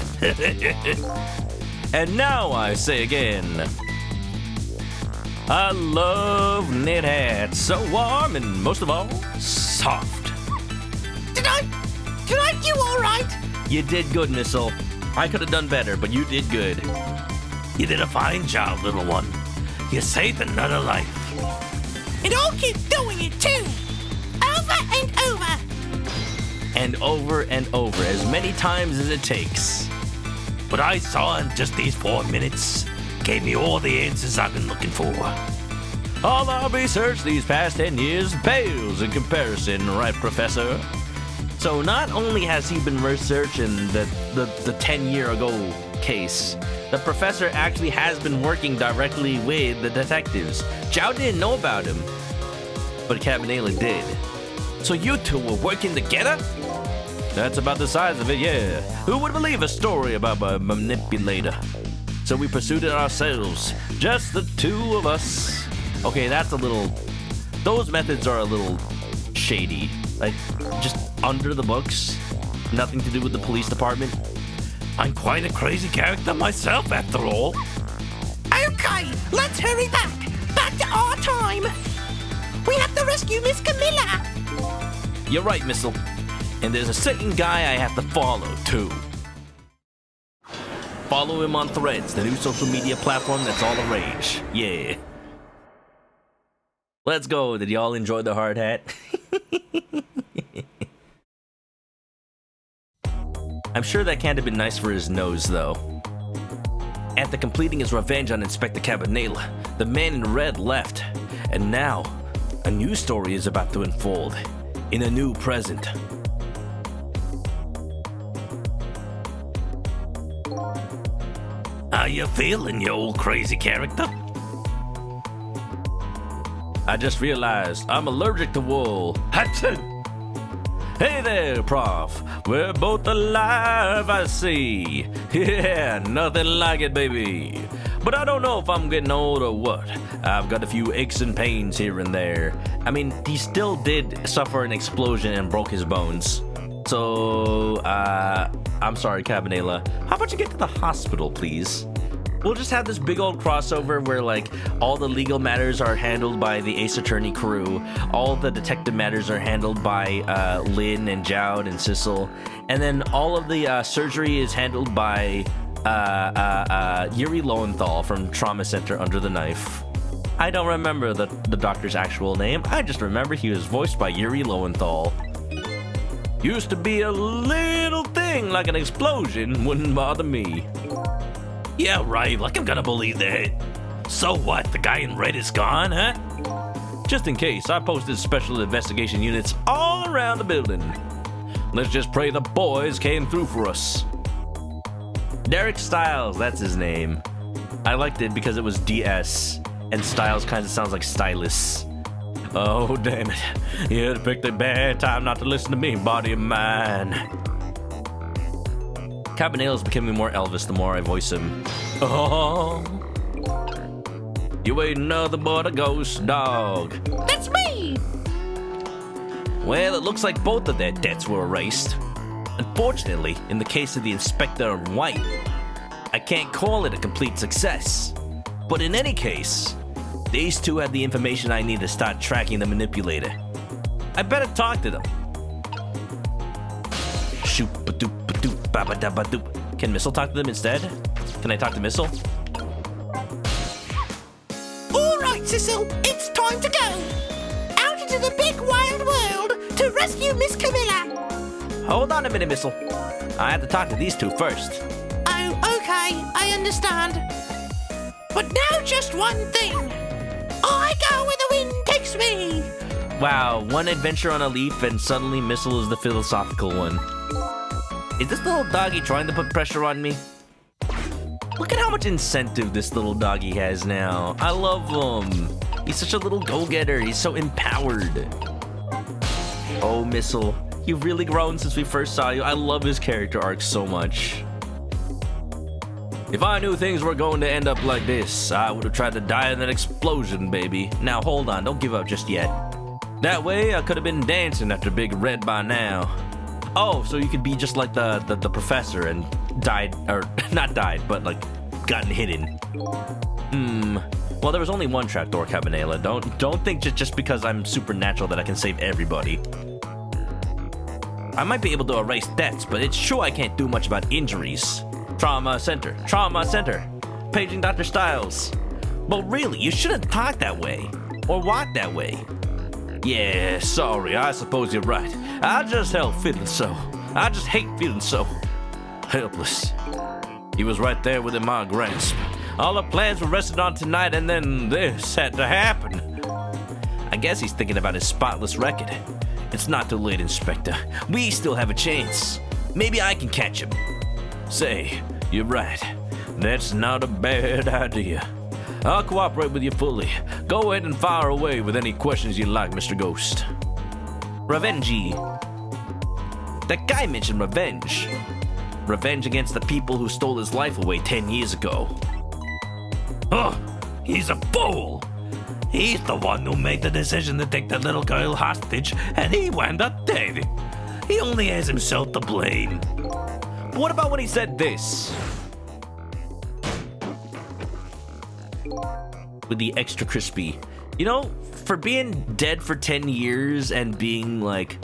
And now I say again, I love knit hats. So warm and most of all, soft. Did I do alright? You did good, Missile. I could have done better, but you did good. You did a fine job, little one. You saved another life. And I'll keep doing it too! Over and over! And over, as many times as it takes. What I saw in just these 4 minutes gave me all the answers I've been looking for. All our research these past 10 years pales in comparison, right, Professor? So not only has he been researching the 10-year-ago case, the professor actually has been working directly with the detectives. Zhao didn't know about him, but Cabanela did. So you two were working together? That's about the size of it, yeah. Who would believe a story about a manipulator? So we pursued it ourselves, just the two of us. Okay, that's a little... Those methods are a little shady. Like, just under the books. Nothing to do with the police department. I'm quite a crazy character myself, after all. Okay, let's hurry back! Back to our time! We have to rescue Miss Camilla! You're right, Missile. And there's a second guy I have to follow, too. Follow him on Threads, the new social media platform that's all the rage. Yeah. Let's go. Did y'all enjoy the hard hat? I'm sure that can't have been nice for his nose, though. After completing his revenge on Inspector Cabanela, the man in red left. And now, a new story is about to unfold. In a new present. How you feeling, you old crazy character? I just realized I'm allergic to wool. Hatchin! Hey there, Prof. We're both alive, I see. Yeah, nothing like it, baby. But I don't know if I'm getting old or what. I've got a few aches and pains here and there. I mean, he still did suffer an explosion and broke his bones. So, I'm sorry, Cabanela. How about you get to the hospital, please? We'll just have this big old crossover where, like, all the legal matters are handled by the Ace Attorney crew. All the detective matters are handled by Lynn and Jowd and Sissel. And then all of the surgery is handled by Yuri Lowenthal from Trauma Center Under the Knife. I don't remember the doctor's actual name. I just remember he was voiced by Yuri Lowenthal. Used to be a little thing like an explosion, wouldn't bother me. Yeah, right, like I'm gonna believe that. So what, the guy in red is gone, huh? Just in case, I posted special investigation units all around the building. Let's just pray the boys came through for us. Derek Stiles, that's his name. I liked it because it was DS, and Stiles kind of sounds like stylus. Oh, damn it. You picked a bad time not to listen to me, body of mine. Cabanela's becoming more Elvis the more I voice him. Oh, you ain't nothing but a ghost dog. That's me! Well, it looks like both of their debts were erased. Unfortunately, in the case of the Inspector in White, I can't call it a complete success. But in any case, these two have the information I need to start tracking the manipulator. I better talk to them. Shoop-a-doop-a-doop-ba-ba-da-ba-doop. Can Missile talk to them instead? Can I talk to Missile? All right, Cecil, it's time to go. Out into the big wild world to rescue Miss Camilla. Hold on a minute, Missile. I have to talk to these two first. Oh, okay, I understand. But now just one thing. I go where the wind takes me. Wow, one adventure on a leaf and suddenly Missile is the philosophical one. Is this little doggy trying to put pressure on me? Look at how much incentive this little doggy has now. I love him. He's such a little go-getter. He's so empowered. Oh, Missile, you've really grown since we first saw you. I love his character arc so much. If I knew things were going to end up like this, I would have tried to die in that explosion, baby. Now hold on, don't give up just yet. That way, I could have been dancing after Big Red by now. Oh, so you could be just like the professor and died, or not died, but like gotten hidden. Well, there was only one trapdoor, Cabanela. Don't think just because I'm supernatural that I can save everybody. I might be able to erase debts, but it's true I can't do much about injuries. Trauma center, paging Dr. Styles. But really, you shouldn't talk that way, or walk that way. Yeah, sorry, I suppose you're right. I just hate feeling so helpless. He was right there within my grasp. All our plans were rested on tonight, and then this had to happen. I guess he's thinking about his spotless record. It's not too late, Inspector. We still have a chance. Maybe I can catch him. Say, you're right. That's not a bad idea. I'll cooperate with you fully. Go ahead and fire away with any questions you like, Mr. Ghost. Revenge. That guy mentioned revenge. Revenge against the people who stole his life away 10 years ago. Oh, he's a fool. He's the one who made the decision to take the little girl hostage, and he wound up dead. He only has himself to blame. What about when he said this? With the extra crispy. You know, for being dead for 10 years and being like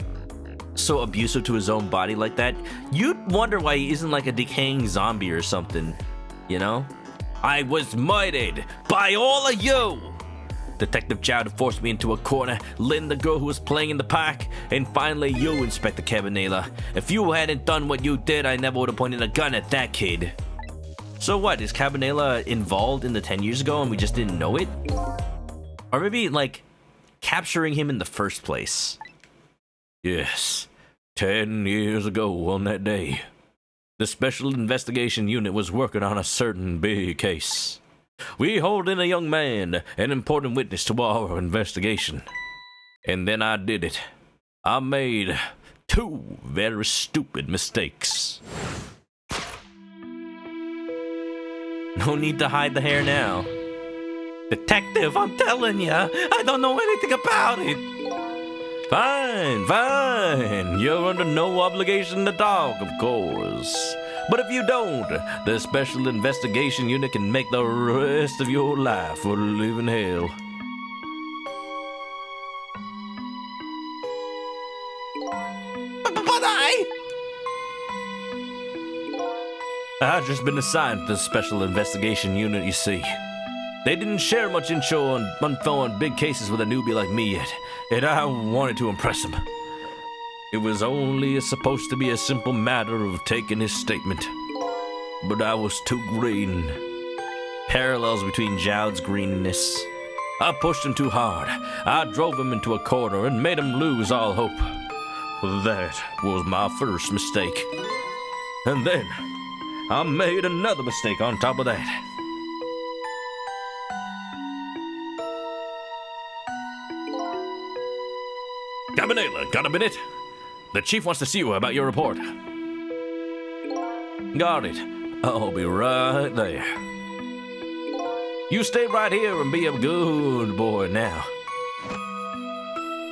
so abusive to his own body like that, you'd wonder why he isn't like a decaying zombie or something, you know? I was murdered by all of you! Detective Chowder forced me into a corner, Lynn, the girl who was playing in the park, and finally you, Inspector Cabanela. If you hadn't done what you did, I never would have pointed a gun at that kid. So what, is Cabanela involved in the 10 years ago and we just didn't know it? Or maybe, like, capturing him in the first place? Yes, 10 years ago on that day, the Special Investigation Unit was working on a certain big case. We hauled in a young man, an important witness to our investigation. And then I did it. I made 2 very stupid mistakes. No need to hide the hair now. Detective, I'm telling you, I don't know anything about it. Fine. You're under no obligation to talk, of course. But if you don't, the Special Investigation Unit can make the rest of your life a living hell. But I've just been assigned to the Special Investigation Unit, you see. They didn't share much info on big cases with a newbie like me yet, and I wanted to impress them. It was only supposed to be a simple matter of taking his statement. But I was too green. Parallels between Jowd's greenness. I pushed him too hard. I drove him into a corner and made him lose all hope. That was my first mistake. And then I made another mistake on top of that. Cabanela, got a minute? The chief wants to see you about your report. Got it. I'll be right there. You stay right here and be a good boy now.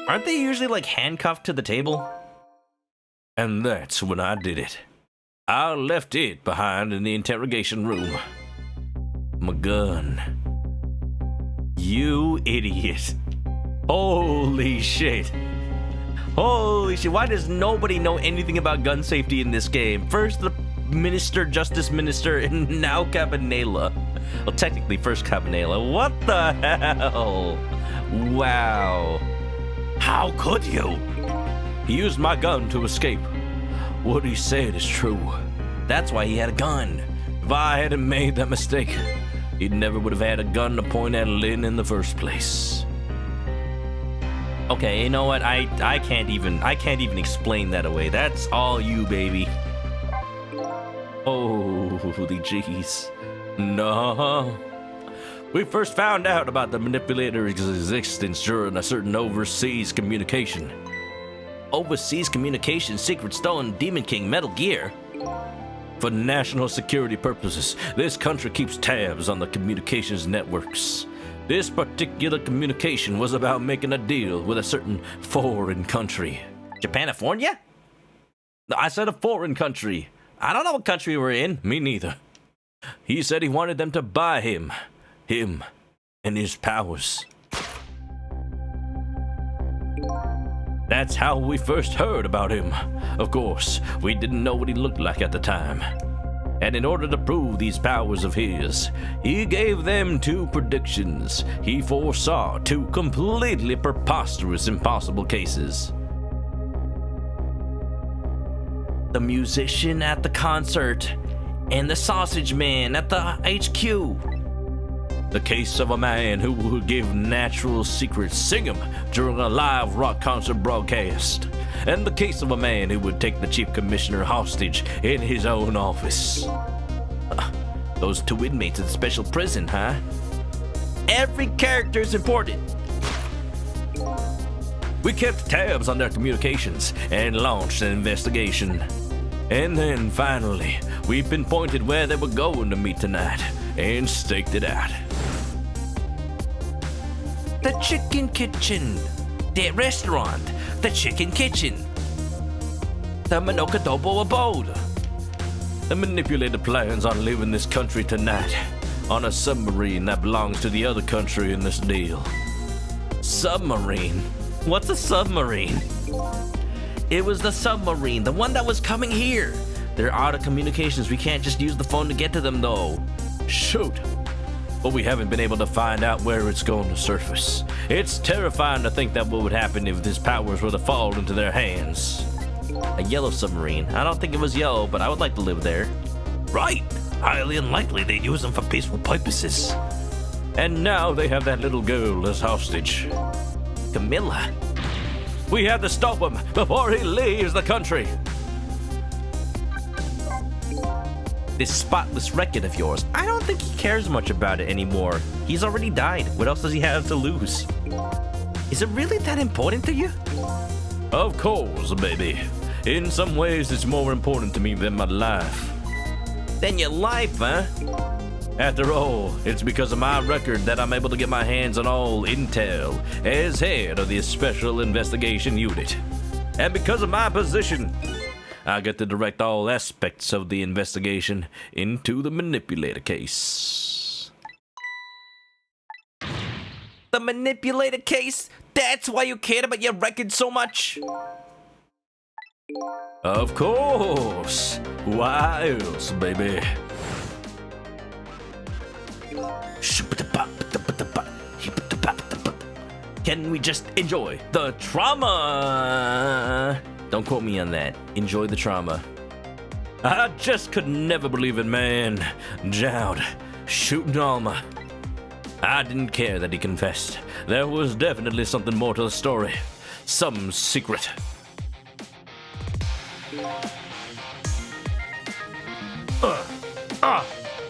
Aren't they usually like handcuffed to the table? And that's when I did it. I left it behind in the interrogation room. My gun. You idiot. Holy shit. Holy shit. Why does nobody know anything about gun safety in this game? First the Justice Minister, and now Cabanela. Well, technically first Cabanela. What the hell? Wow. How could you? He used my gun to escape. What he said is true. That's why he had a gun. If I hadn't made that mistake, he never would have had a gun to point at Lynn in the first place. Okay, you know what? I can't even explain that away. That's all you, baby. Holy jeez. No. We first found out about the manipulator's existence during a certain overseas communication. Overseas communication secret stolen Demon King Metal Gear? For national security purposes, this country keeps tabs on the communications networks. This particular communication was about making a deal with a certain foreign country. Japanifornia? I said a foreign country. I don't know what country we're in. Me neither. He said he wanted them to buy him and his powers. That's how we first heard about him. Of course, we didn't know what he looked like at the time. And in order to prove these powers of his, he gave them 2 predictions. He foresaw 2 completely preposterous, impossible cases. The musician at the concert and the sausage man at the HQ. The case of a man who would give natural secrets, sing them during a live rock concert broadcast. And the case of a man who would take the chief commissioner hostage in his own office. Those 2 inmates in the special prison, huh? Every character is important. We kept tabs on their communications and launched an investigation. And then finally, we pinpointed where they were going to meet tonight and staked it out. The Chicken Kitchen. The restaurant. The Chicken Kitchen. The ManokAdobo abode. The manipulator plans on leaving this country tonight on a submarine that belongs to the other country in this deal. Submarine? What's a submarine? It was the submarine, the one that was coming here. They're out of communications. We can't just use the phone to get to them, though. Shoot. But we haven't been able to find out where it's going to surface. It's terrifying to think that what would happen if his powers were to fall into their hands. A yellow submarine. I don't think it was yellow, but I would like to live there. Right. Highly unlikely they'd use them for peaceful purposes. And now they have that little girl as hostage. Camilla. We have to stop him before he leaves the country. This spotless record of yours, I don't think he cares much about it anymore. He's already died. What else does he have to lose? Is it really that important to you? Of course, baby. In some ways, it's more important to me than my life. Than your life, huh? After all, it's because of my record that I'm able to get my hands on all intel as head of the Special Investigation Unit. And because of my position, I get to direct all aspects of the investigation into the manipulator case. The manipulator case? That's why you cared about your record so much? Of course. Why else, baby? Can we just enjoy the trauma? Don't quote me on that. Enjoy the trauma. I just could never believe it, man. Jowd, shooting Alma. I didn't care that he confessed. There was definitely something more to the story. Some secret.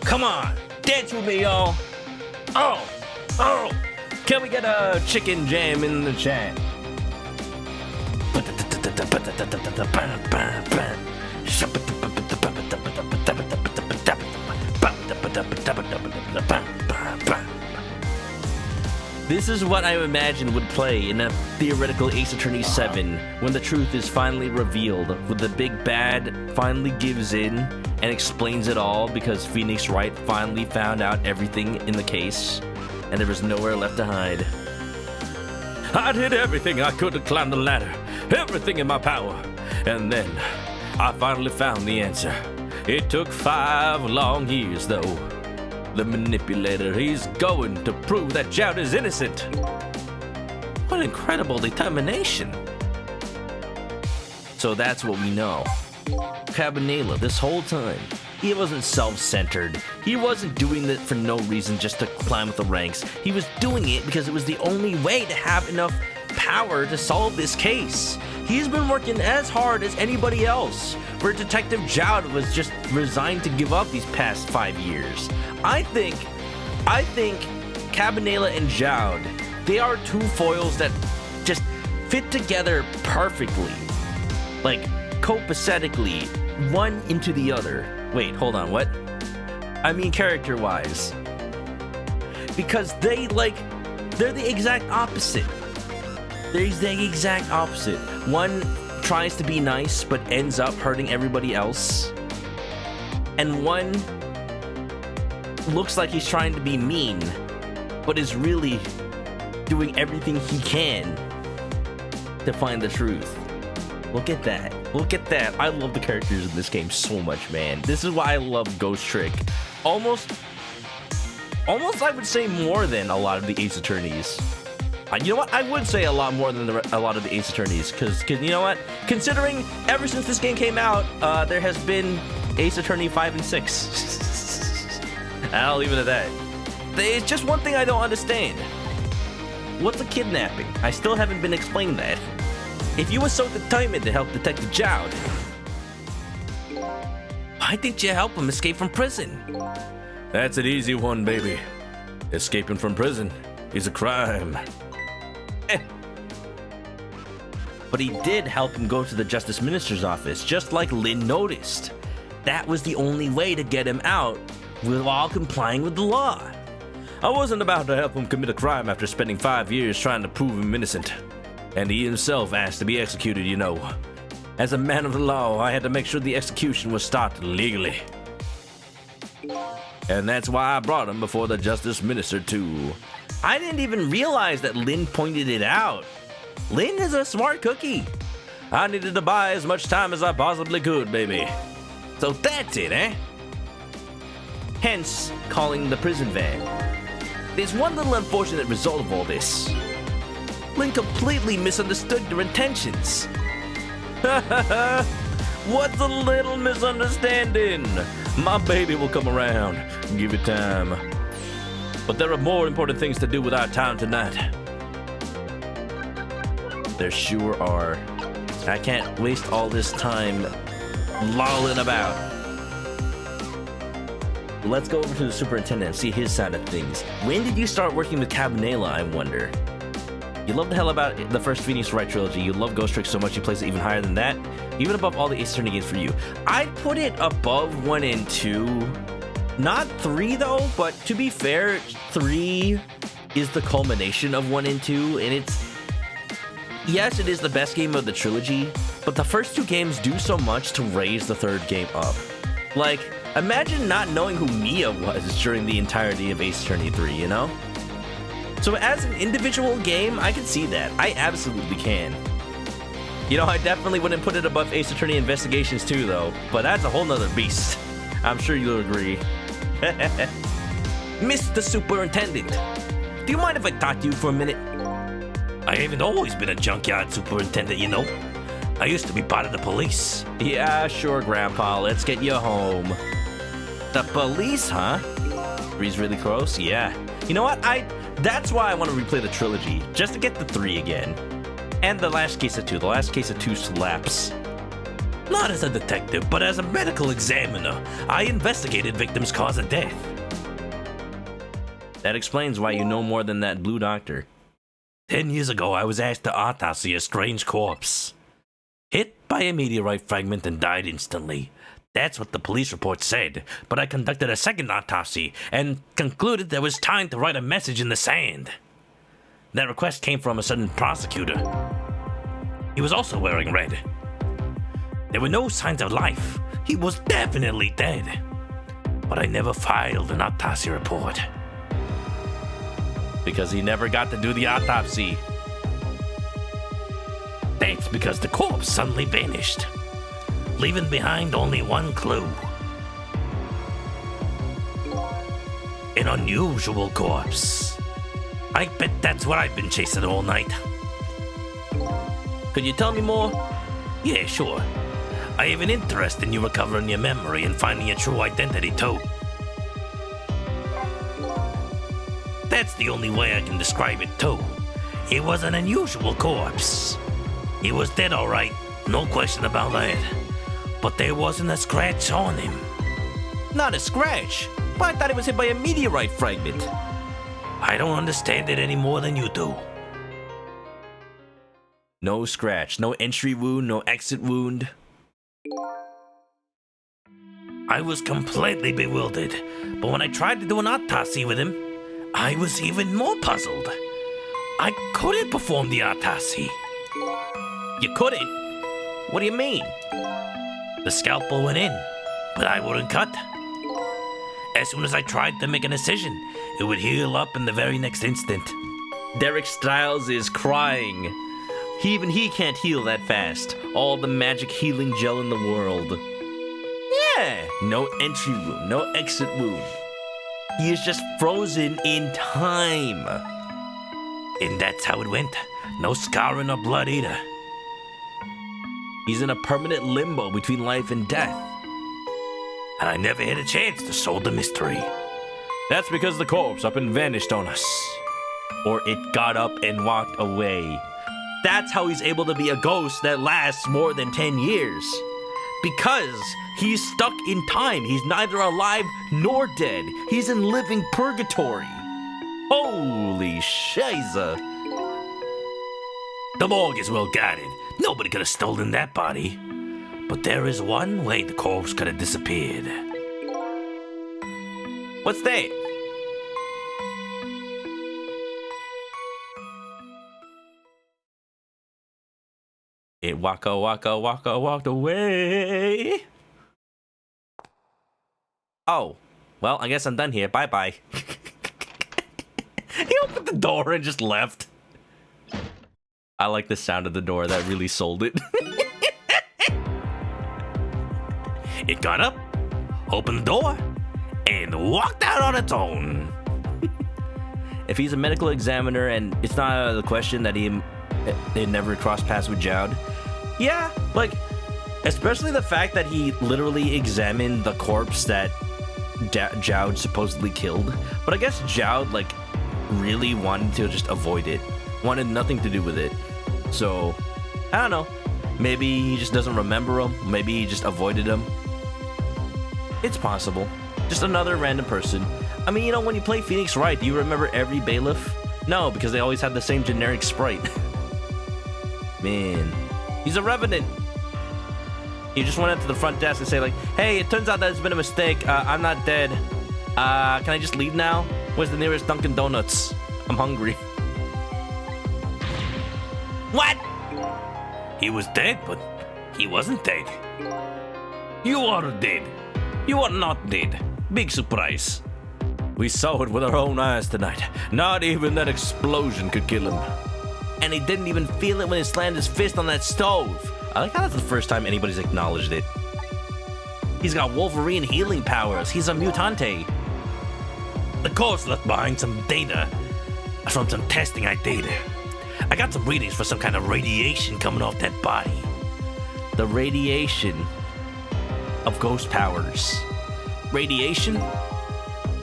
Come on. Dance with me, y'all. Oh. Can we get a chicken jam in the chat? This is what I imagine would play in a theoretical Ace Attorney 7 when the truth is finally revealed, when the big bad finally gives in and explains it all because Phoenix Wright finally found out everything in the case and there was nowhere left to hide. I did everything I could to climb the ladder, everything in my power, and then I finally found the answer. It took 5 long years, though. The manipulator, he's going to prove that Jowd is innocent. What incredible determination. So that's what we know. Cabanela, this whole time, he wasn't self-centered. He wasn't doing it for no reason just to climb up the ranks. He was doing it because it was the only way to have enough power to solve this case. He's been working as hard as anybody else, where Detective Jowd was just resigned to give up these past 5 years. I think Cabanela and Jowd, they are two foils that just fit together perfectly. Like, copacetically, one into the other. Wait, hold on, what? I mean character-wise. Because they're the exact opposite. They're the exact opposite. One tries to be nice, but ends up hurting everybody else. And one looks like he's trying to be mean, but is really doing everything he can to find the truth. Look at that. Look at that. I love the characters in this game so much, man. This is why I love Ghost Trick. Almost I would say more than a lot of the Ace Attorneys. You know what? I would say a lot more than a lot of the Ace Attorneys, because you know what? Considering ever since this game came out, there has been Ace Attorney 5 and 6. I'll leave it at that. There's just one thing I don't understand. What's a kidnapping? I still haven't been explained that. If you were so determined to help Detective Jowd, why didn't you help him escape from prison? That's an easy one, baby. Escaping from prison is a crime. But he did help him go to the Justice Minister's office, just like Lynn noticed. That was the only way to get him out while complying with the law. I wasn't about to help him commit a crime after spending 5 years trying to prove him innocent. And he himself asked to be executed, you know. As a man of the law, I had to make sure the execution was started legally. And that's why I brought him before the Justice Minister, too. I didn't even realize that Lynn pointed it out. Lynn is a smart cookie. I needed to buy as much time as I possibly could, baby. So that's it, eh? Hence, calling the prison van. There's one little unfortunate result of all this. Lynn completely misunderstood your intentions. What's a little misunderstanding? My baby will come around. Give it time. But there are more important things to do with our time tonight. There sure are. I can't waste all this time lolling about. Let's go over to the superintendent and see his side of things. When did you start working with Cabanela, I wonder? You love the hell about the first Phoenix Wright trilogy. You love Ghost Trick so much you place it even higher than that. Even above all the Ace Attorney games for you. I'd put it above 1 and 2. Not 3 though, but to be fair, 3 is the culmination of 1 and 2, and yes, it is the best game of the trilogy, but the first 2 games do so much to raise the 3rd game up. Like, imagine not knowing who Mia was during the entirety of Ace Attorney 3, you know? So as an individual game, I can see that. I absolutely can. You know, I definitely wouldn't put it above Ace Attorney Investigations 2, though, but that's a whole nother beast. I'm sure you'll agree. Mr. Superintendent, do you mind if I talk to you for a minute? I haven't always been a junkyard superintendent, you know. I used to be part of the police. Yeah, sure, Grandpa. Let's get you home. The police, huh? 3's really close? Yeah. You know what? That's why I want to replay the trilogy, just to get the 3 again. And the last case of 2. The last case of 2 slaps. Not as a detective, but as a medical examiner. I investigated victims' cause of death. That explains why you know more than that blue doctor. 10 years ago, I was asked to autopsy a strange corpse. Hit by a meteorite fragment and died instantly. That's what the police report said, but I conducted a second autopsy and concluded there was time to write a message in the sand. That request came from a certain prosecutor. He was also wearing red. There were no signs of life. He was definitely dead. But I never filed an autopsy report. Because he never got to do the autopsy. That's because the corpse suddenly vanished, leaving behind only one clue. An unusual corpse. I bet that's what I've been chasing all night. Could you tell me more? Yeah, sure. I have an interest in you recovering your memory and finding your true identity, too. That's the only way I can describe it, too. It was an unusual corpse. He was dead, all right, no question about that. But there wasn't a scratch on him. Not a scratch, but I thought it was hit by a meteorite fragment. I don't understand it any more than you do. No scratch, no entry wound, no exit wound. I was completely bewildered, but when I tried to do an autopsy with him, I was even more puzzled. I couldn't perform the autopsy. You couldn't? What do you mean? The scalpel went in, but I wouldn't cut. As soon as I tried to make an incision, it would heal up in the very next instant. Derek Styles is crying. Even he can't heal that fast. All the magic healing gel in the world. Yeah, no entry wound, no exit wound. He is just frozen in time. And that's how it went. No scarring or blood either. He's in a permanent limbo between life and death. And I never had a chance to solve the mystery. That's because the corpse up and vanished on us. Or it got up and walked away. That's how he's able to be a ghost that lasts more than 10 years. Because he's stuck in time. He's neither alive nor dead. He's in living purgatory. Holy shiza. The morgue is well guarded. Nobody could have stolen that body. But there is one way the corpse could have disappeared. What's that? It walked away. Oh, well, I guess I'm done here. Bye-bye. He opened the door and just left. I like the sound of the door. That really sold it. It got up, opened the door, and walked out on its own. If he's a medical examiner and it's not out of the question that he never crossed paths with Jowd, yeah, like, especially the fact that he literally examined the corpse that Jowd supposedly killed. But I guess Jowd, like, really wanted to just avoid it. Wanted nothing to do with it. So, I don't know. Maybe he just doesn't remember him. Maybe he just avoided him. It's possible. Just another random person. I mean, you know, when you play Phoenix Wright, do you remember every bailiff? No, because they always had the same generic sprite. Man, he's a revenant. You just went up to the front desk and say, like, hey, it turns out that it's been a mistake. I'm not dead. Can I just leave now? Where's the nearest Dunkin' Donuts? I'm hungry. What? He was dead, but he wasn't dead. You are dead. You are not dead. Big surprise. We saw it with our own eyes tonight. Not even that explosion could kill him. And he didn't even feel it when he slammed his fist on that stove. I like how that's the first time anybody's acknowledged it. He's got Wolverine healing powers. He's a mutante. The corpse left behind some data from some testing I did. I got some readings for some kind of radiation coming off that body. The radiation of ghost powers. Radiation?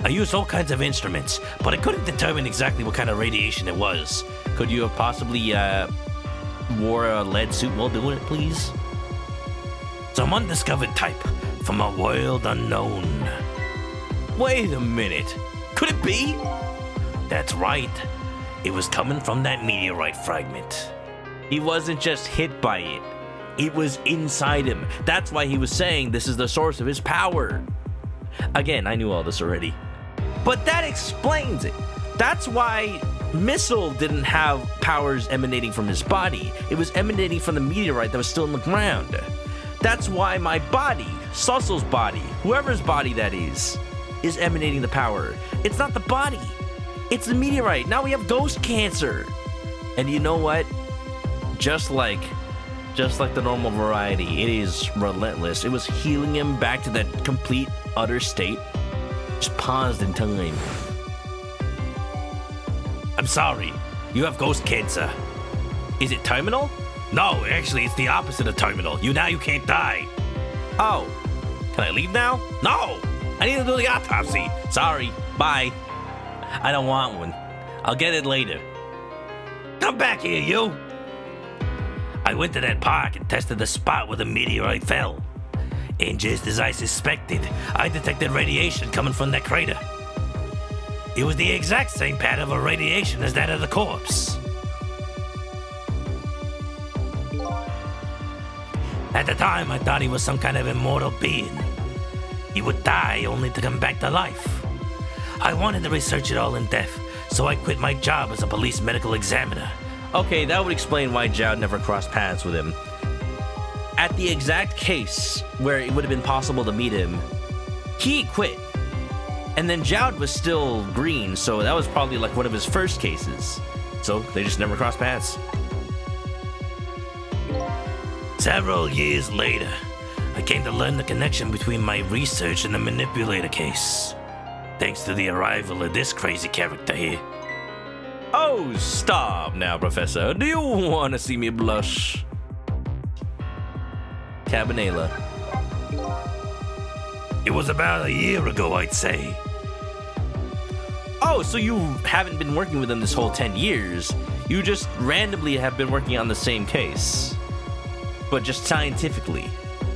I used all kinds of instruments, but I couldn't determine exactly what kind of radiation it was. Could you have possibly wore a lead suit while doing it, please? Some undiscovered type from a world unknown. Wait a minute. Could it be? That's right. It was coming from that meteorite fragment. He wasn't just hit by it. It was inside him. That's why he was saying this is the source of his power. Again, I knew all this already. But that explains it. That's why Missile didn't have powers emanating from his body. It was emanating from the meteorite that was still in the ground. That's why my body, Sussel's body, whoever's body that is emanating the power. It's not the body. It's the meteorite. Now we have ghost cancer. And you know what? Just like the normal variety, it is relentless. It was healing him back to that complete, utter state. Just paused in time. I'm sorry. You have ghost cancer. Is it terminal? No, actually, it's the opposite of terminal. Now you can't die. Oh. Can I leave now? No! I need to do the autopsy. Sorry. Bye. I don't want one. I'll get it later. Come back here, you! I went to that park and tested the spot where the meteorite fell. And just as I suspected, I detected radiation coming from that crater. It was the exact same pattern of radiation as that of the corpse. At the time, I thought he was some kind of immortal being. He would die only to come back to life. I wanted to research it all in depth, so I quit my job as a police medical examiner. Okay, that would explain why Jowd never crossed paths with him. At the exact case where it would have been possible to meet him, he quit. And then Jowd was still green, so that was probably like one of his first cases. So they just never crossed paths. Several years later, I came to learn the connection between my research and the manipulator case. Thanks to the arrival of this crazy character here. Oh, stop now, Professor. Do you want to see me blush? Cabanela. It was about a year ago, I'd say. Oh, so you haven't been working with him this whole 10 years. You just randomly have been working on the same case. But just scientifically.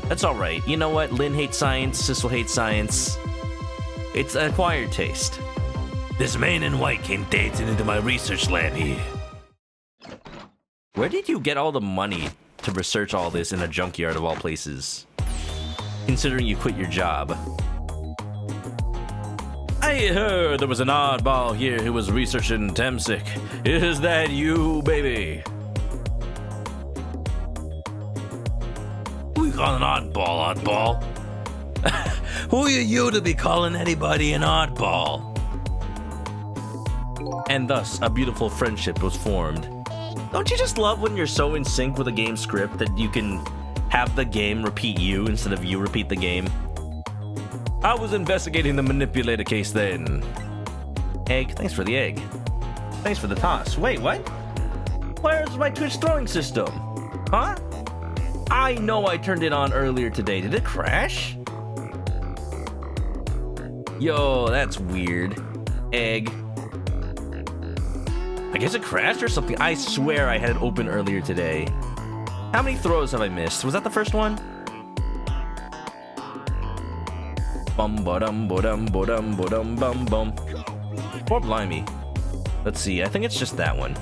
That's alright. You know what? Lynn hates science, Sissel hates science. It's an acquired taste. This man in white came dancing into my research lab here. Where did you get all the money to research all this in a junkyard of all places? Considering you quit your job. I heard there was an oddball here who was researching Temsic. Is that you, baby? Who you calling oddball? Who are you to be calling anybody an oddball? And thus, a beautiful friendship was formed. Don't you just love when you're so in sync with a game script that you can have the game repeat you instead of you repeat the game? I was investigating the manipulator case then. Egg, thanks for the egg. Thanks for the toss. Wait, what? Where's my Twitch throwing system? Huh? I know I turned it on earlier today. Did it crash? Yo, that's weird. Egg. I guess it crashed or something. I swear I had it open earlier today. How many throws have I missed? Was that the first one? Bum ba-dum ba-dum ba-dum ba-dum bum bum. Or blimey. Let's see, I think it's just that one.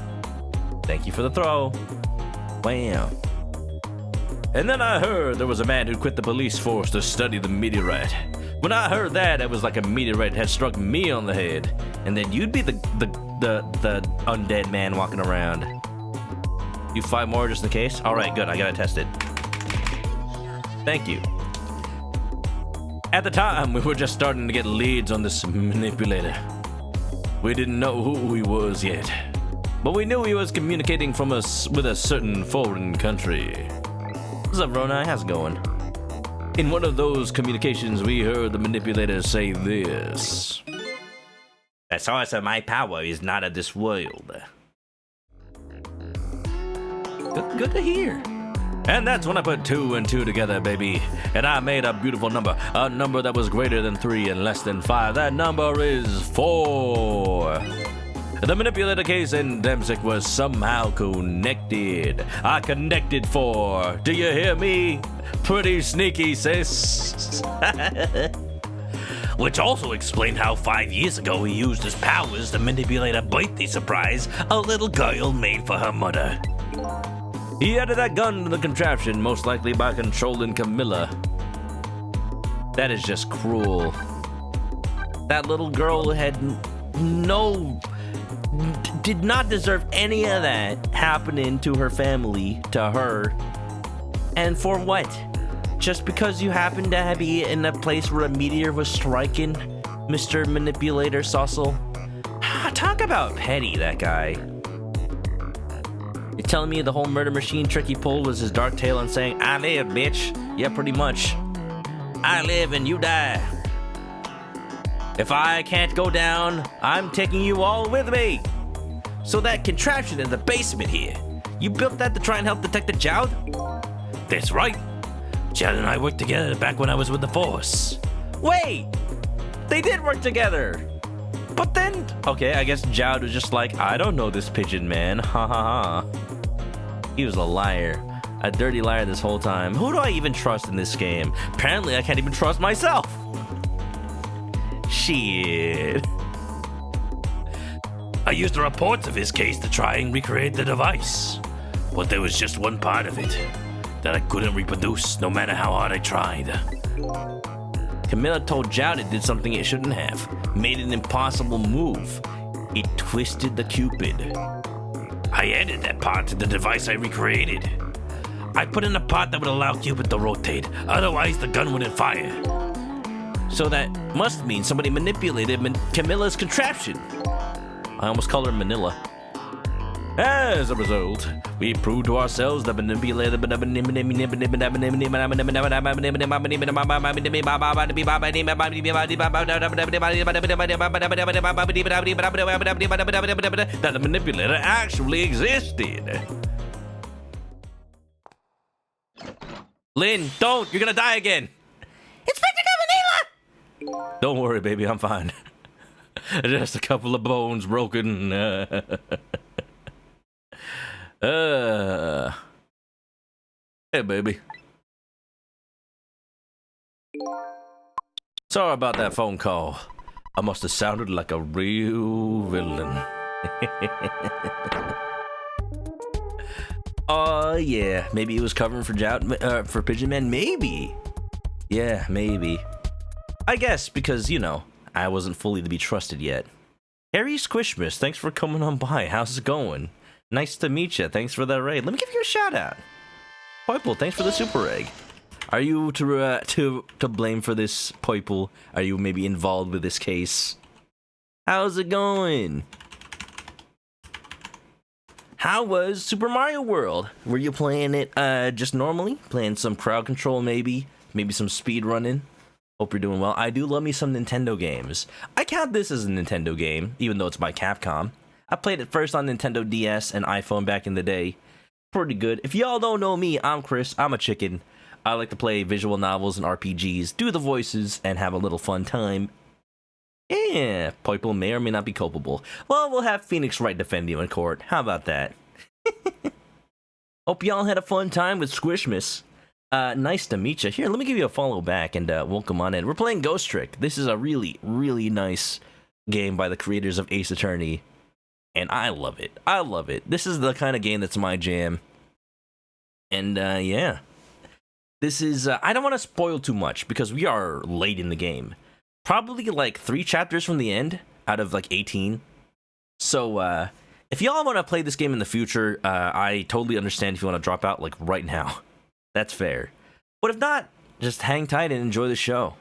Thank you for the throw. Wow. And then I heard there was a man who quit the police force to study the meteorite. When I heard that, it was like a meteorite had struck me on the head. And then you'd be the undead man walking around. You 5 more just in case? Alright, good, I gotta test it. Thank you. At the time, we were just starting to get leads on this manipulator. We didn't know who he was yet, but we knew he was communicating from us with a certain foreign country. What's up, Rona? How's it going? In one of those communications, we heard the manipulator say this. The source of my power is not of this world. Good to hear. And that's when I put 2 and 2 together, baby. And I made a beautiful number. A number that was greater than 3 and less than 5. That number is 4. The manipulator case and Demsic was somehow connected. I connected 4. Do you hear me? Pretty sneaky, sis. Which also explained how 5 years ago he used his powers to manipulate a birthday surprise a little girl made for her mother. He added that gun to the contraption, most likely by controlling Camilla. That is just cruel. That little girl had did not deserve any of that happening to her family, to her. And for what? Just because you happen to be in a place where a meteor was striking, Mr. Manipulator Saucel? Talk about petty, that guy. You're telling me the whole murder machine trick he pulled was his dark tale and saying, I live, bitch. Yeah, pretty much. I live and you die. If I can't go down, I'm taking you all with me. So that contraption in the basement here, you built that to try and help Detective Jowd? That's right. Jowd and I worked together back when I was with the Force. Wait! They did work together! But then... Okay, I guess Jowd was just like, I don't know this pigeon man, ha ha ha. He was a liar. A dirty liar this whole time. Who do I even trust in this game? Apparently I can't even trust myself! Shit. I used the reports of his case to try and recreate the device. But there was just one part of it that I couldn't reproduce, no matter how hard I tried. Camilla told Jowd it did something it shouldn't have. Made an impossible move. It twisted the Cupid. I added that part to the device I recreated. I put in a part that would allow Cupid to rotate, otherwise the gun wouldn't fire. So that must mean somebody manipulated Camilla's contraption. I almost called her Manila. As a result, we proved to ourselves that manipulated that the manipulator actually existed. Lynn, don't! You're gonna die again! Inspector Manila! Don't worry, baby, I'm fine. Just a couple of bones broken. Hey, baby. Sorry about that phone call. I must have sounded like a real villain. Oh, yeah. Maybe he was covering for Pigeon Man. Maybe. Yeah, maybe. I guess because, you know, I wasn't fully to be trusted yet. Harry Squishmas, thanks for coming on by. How's it going? Nice to meet you. Thanks for that raid. Let me give you a shout out. Poiple, thanks for the super egg. Are you to blame for this, Poiple? Are you maybe involved with this case? How's it going? How was Super Mario World? Were you playing it just normally? Playing some crowd control maybe? Maybe some speed running? Hope you're doing well. I do love me some Nintendo games. I count this as a Nintendo game, even though it's by Capcom. I played it first on Nintendo DS and iPhone back in the day. Pretty good. If y'all don't know me, I'm Chris. I'm a chicken. I like to play visual novels and RPGs, do the voices, and have a little fun time. Yeah, Poiple may or may not be culpable. Well, we'll have Phoenix Wright defend you in court. How about that? Hope y'all had a fun time with Squishmas. Nice to meet you. Here, let me give you a follow back and welcome on in. We're playing Ghost Trick. This is a really, really nice game by the creators of Ace Attorney. And I love it. I love it. This is the kind of game that's my jam. And, yeah. This is, I don't want to spoil too much because we are late in the game. Probably like 3 chapters from the end out of like 18. So, if y'all want to play this game in the future, I totally understand if you want to drop out like right now. That's fair. But if not, just hang tight and enjoy the show.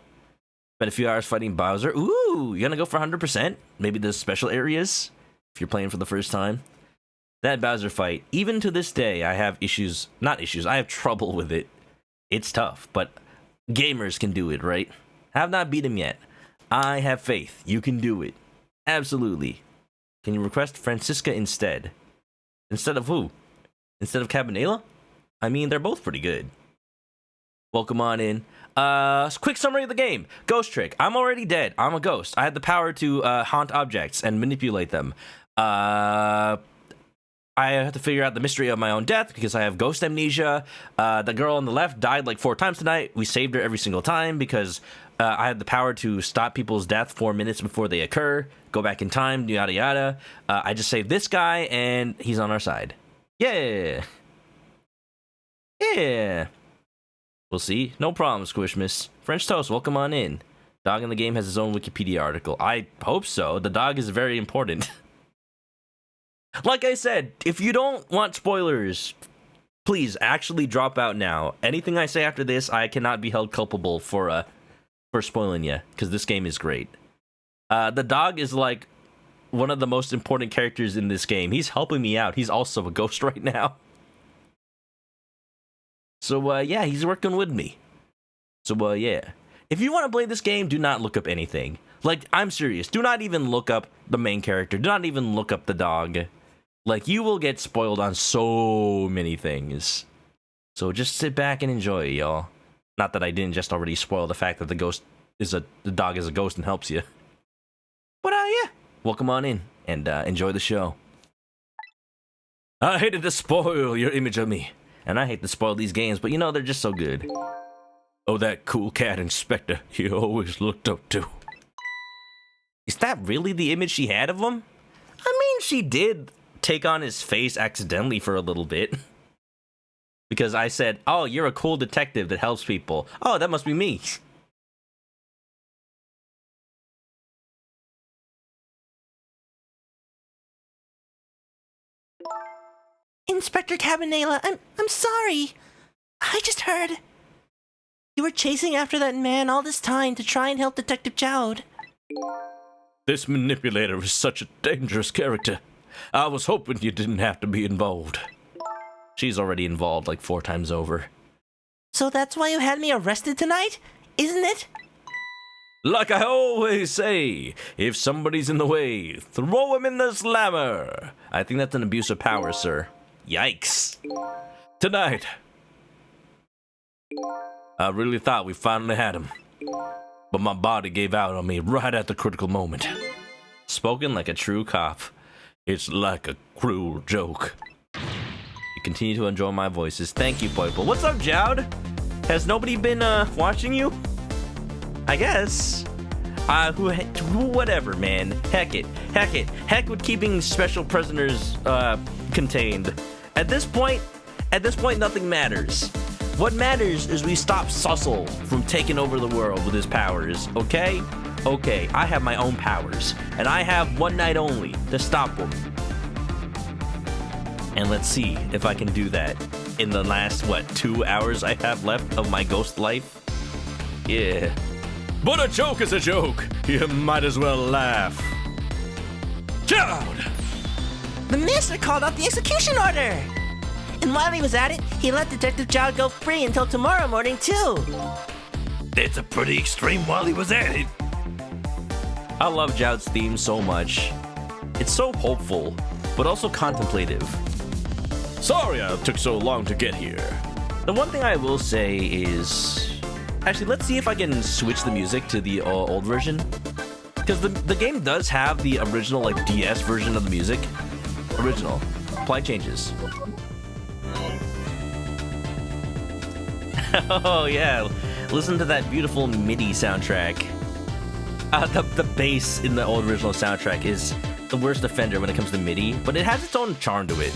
Spend a few hours fighting Bowser. Ooh, you gonna go for 100%? Maybe the special areas? If you're playing for the first time. That Bowser fight, even to this day, I have issues. Not issues, I have trouble with it. It's tough, but gamers can do it, right? Have not beat him yet. I have faith. You can do it. Absolutely. Can you request Francisca instead? Instead of who? Instead of Cabanela? I mean, they're both pretty good. Welcome on in. Quick summary of the game. Ghost Trick. I'm already dead. I'm a ghost. I have the power to haunt objects and manipulate them. I have to figure out the mystery of my own death because I have ghost amnesia. The girl on the left died like 4 times tonight. We saved her every single time because I have the power to stop people's death 4 minutes before they occur. Go back in time, yada yada. I just saved this guy and he's on our side. Yeah. Yeah. We'll see. No problem, Squishmas. French Toast, welcome on in. Dog in the game has his own Wikipedia article. I hope so. The dog is very important. Like I said, if you don't want spoilers, please actually drop out now. Anything I say after this, I cannot be held culpable for spoiling you, because this game is great. The dog is like one of the most important characters in this game. He's helping me out. He's also a ghost right now. So, yeah, he's working with me. So, yeah. If you want to play this game, do not look up anything. Like, I'm serious. Do not even look up the main character. Do not even look up the dog. Like, you will get spoiled on so many things. So just sit back and enjoy it, y'all. Not that I didn't just already spoil the fact that the dog is a ghost and helps you. But, yeah. Welcome on in and enjoy the show. I hated to spoil your image of me. And I hate to spoil these games, but you know, they're just so good. Oh, that cool cat inspector you always looked up to. Is that really the image she had of him? I mean, she did take on his face accidentally for a little bit. Because I said, oh, you're a cool detective that helps people. Oh, that must be me. Inspector Cabanela, I'm sorry. I just heard you were chasing after that man all this time to try and help Detective Jowd. This manipulator is such a dangerous character. I was hoping you didn't have to be involved. She's already involved like 4 times over. So that's why you had me arrested tonight, isn't it? Like I always say, if somebody's in the way, throw him in the slammer. I think that's an abuse of power, sir. Yikes. Tonight, I really thought we finally had him. But my body gave out on me right at the critical moment. Spoken like a true cop. It's like a cruel joke. You continue to enjoy my voices. Thank you, Poiple. What's up, Jowd? Has nobody been watching you? I guess. Whatever, man. Heck it. Heck with keeping special prisoners contained. At this point, nothing matters. What matters is we stop Sussel from taking over the world with his powers, okay? Okay, I have my own powers, and I have one night only to stop him. And let's see if I can do that in the last, 2 hours I have left of my ghost life? Yeah. But a joke is a joke. You might as well laugh. Jowd! The minister called out the execution order! And while he was at it, he let Detective Jowd go free until tomorrow morning, too. That's a pretty extreme while he was at it. I love Jowd's theme so much. It's so hopeful, but also contemplative. Sorry I took so long to get here. The one thing I will say is... Actually, let's see if I can switch the music to the old version. Because the game does have the original, DS version of the music. Original. Apply changes. Oh, yeah. Listen to that beautiful MIDI soundtrack. The bass in the old original soundtrack is the worst offender when it comes to MIDI, but it has its own charm to it.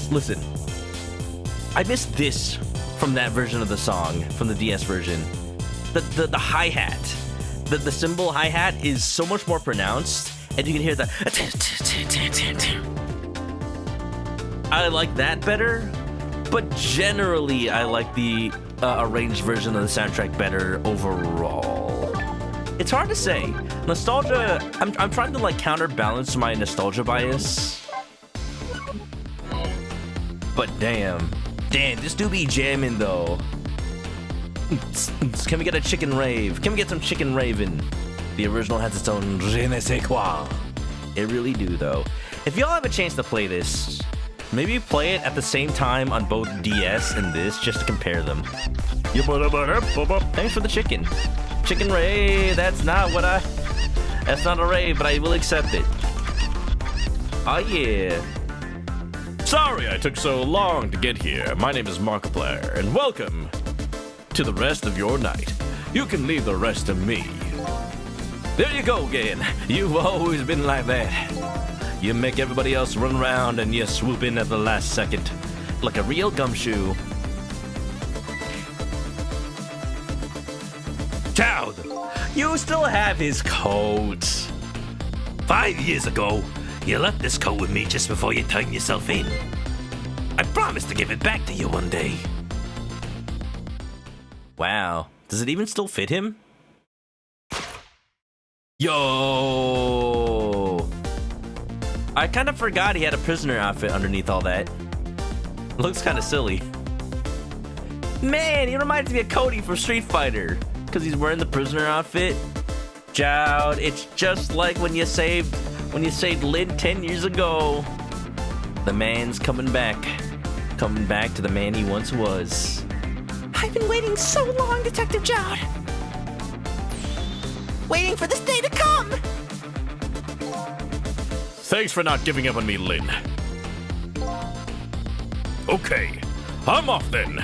Listen. I missed this from that version of the song, from the DS version. The hi-hat. The cymbal hi-hat is so much more pronounced, and you can hear the... I like that better, but generally I like the arranged version of the soundtrack better overall. It's hard to say. Nostalgia... I'm trying to, counterbalance my nostalgia bias. But damn, this do be jamming though. Can we get a chicken rave? Can we get some chicken raving? The original has its own je ne sais quoi. It really do though. If y'all have a chance to play this, maybe play it at the same time on both DS and this just to compare them. Thanks for the chicken. Chicken rave, that's not a rave, but I will accept it. Oh yeah. Sorry I took so long to get here. My name is Markiplier, and welcome to the rest of your night. You can leave the rest to me. There you go again. You've always been like that. You make everybody else run around and you swoop in at the last second. Like a real gumshoe. Child, You still have his coat. 5 years ago, you left this coat with me just before you turned yourself in. I promised to give it back to you one day. Wow. Does it even still fit him? Yo! I kind of forgot he had a prisoner outfit underneath all that. Looks kind of silly. Man, he reminds me of Cody from Street Fighter. Because he's wearing the prisoner outfit. Jowd, it's just like when you saved Lynn 10 years ago. The man's coming back. Coming back to the man he once was. I've been waiting so long, Detective Jowd. Waiting for this day to come. Thanks for not giving up on me, Lynn. Okay, I'm off then.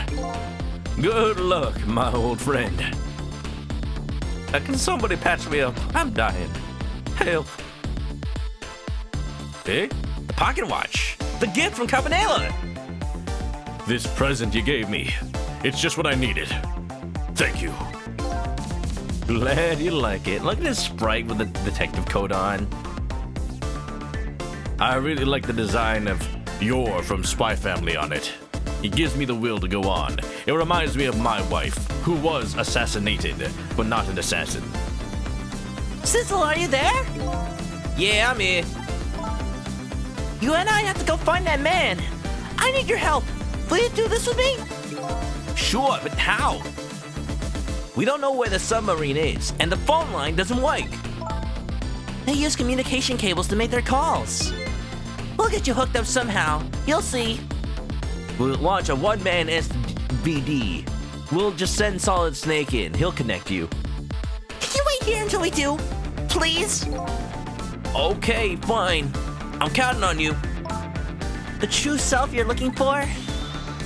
Good luck, my old friend. Can somebody patch me up? I'm dying. Help. Eh? The pocket watch. The gift from Cabanela. This present you gave me, it's just what I needed. Thank you. Glad you like it. Look at his sprite with the detective coat on. I really like the design of "You're from Spy Family" on it. It gives me the will to go on. It reminds me of my wife, who was assassinated, but not an assassin. Sissel, are you there? Yeah, I'm here. You and I have to go find that man. I need your help. Will you do this with me? Sure, but how? We don't know where the submarine is, and the phone line doesn't work. They use communication cables to make their calls. We'll get you hooked up somehow. You'll see. We'll launch a one-man SVD. We'll just send Solid Snake in. He'll connect you. Can you wait here until we do? Please? Okay, fine. I'm counting on you. The true self you're looking for?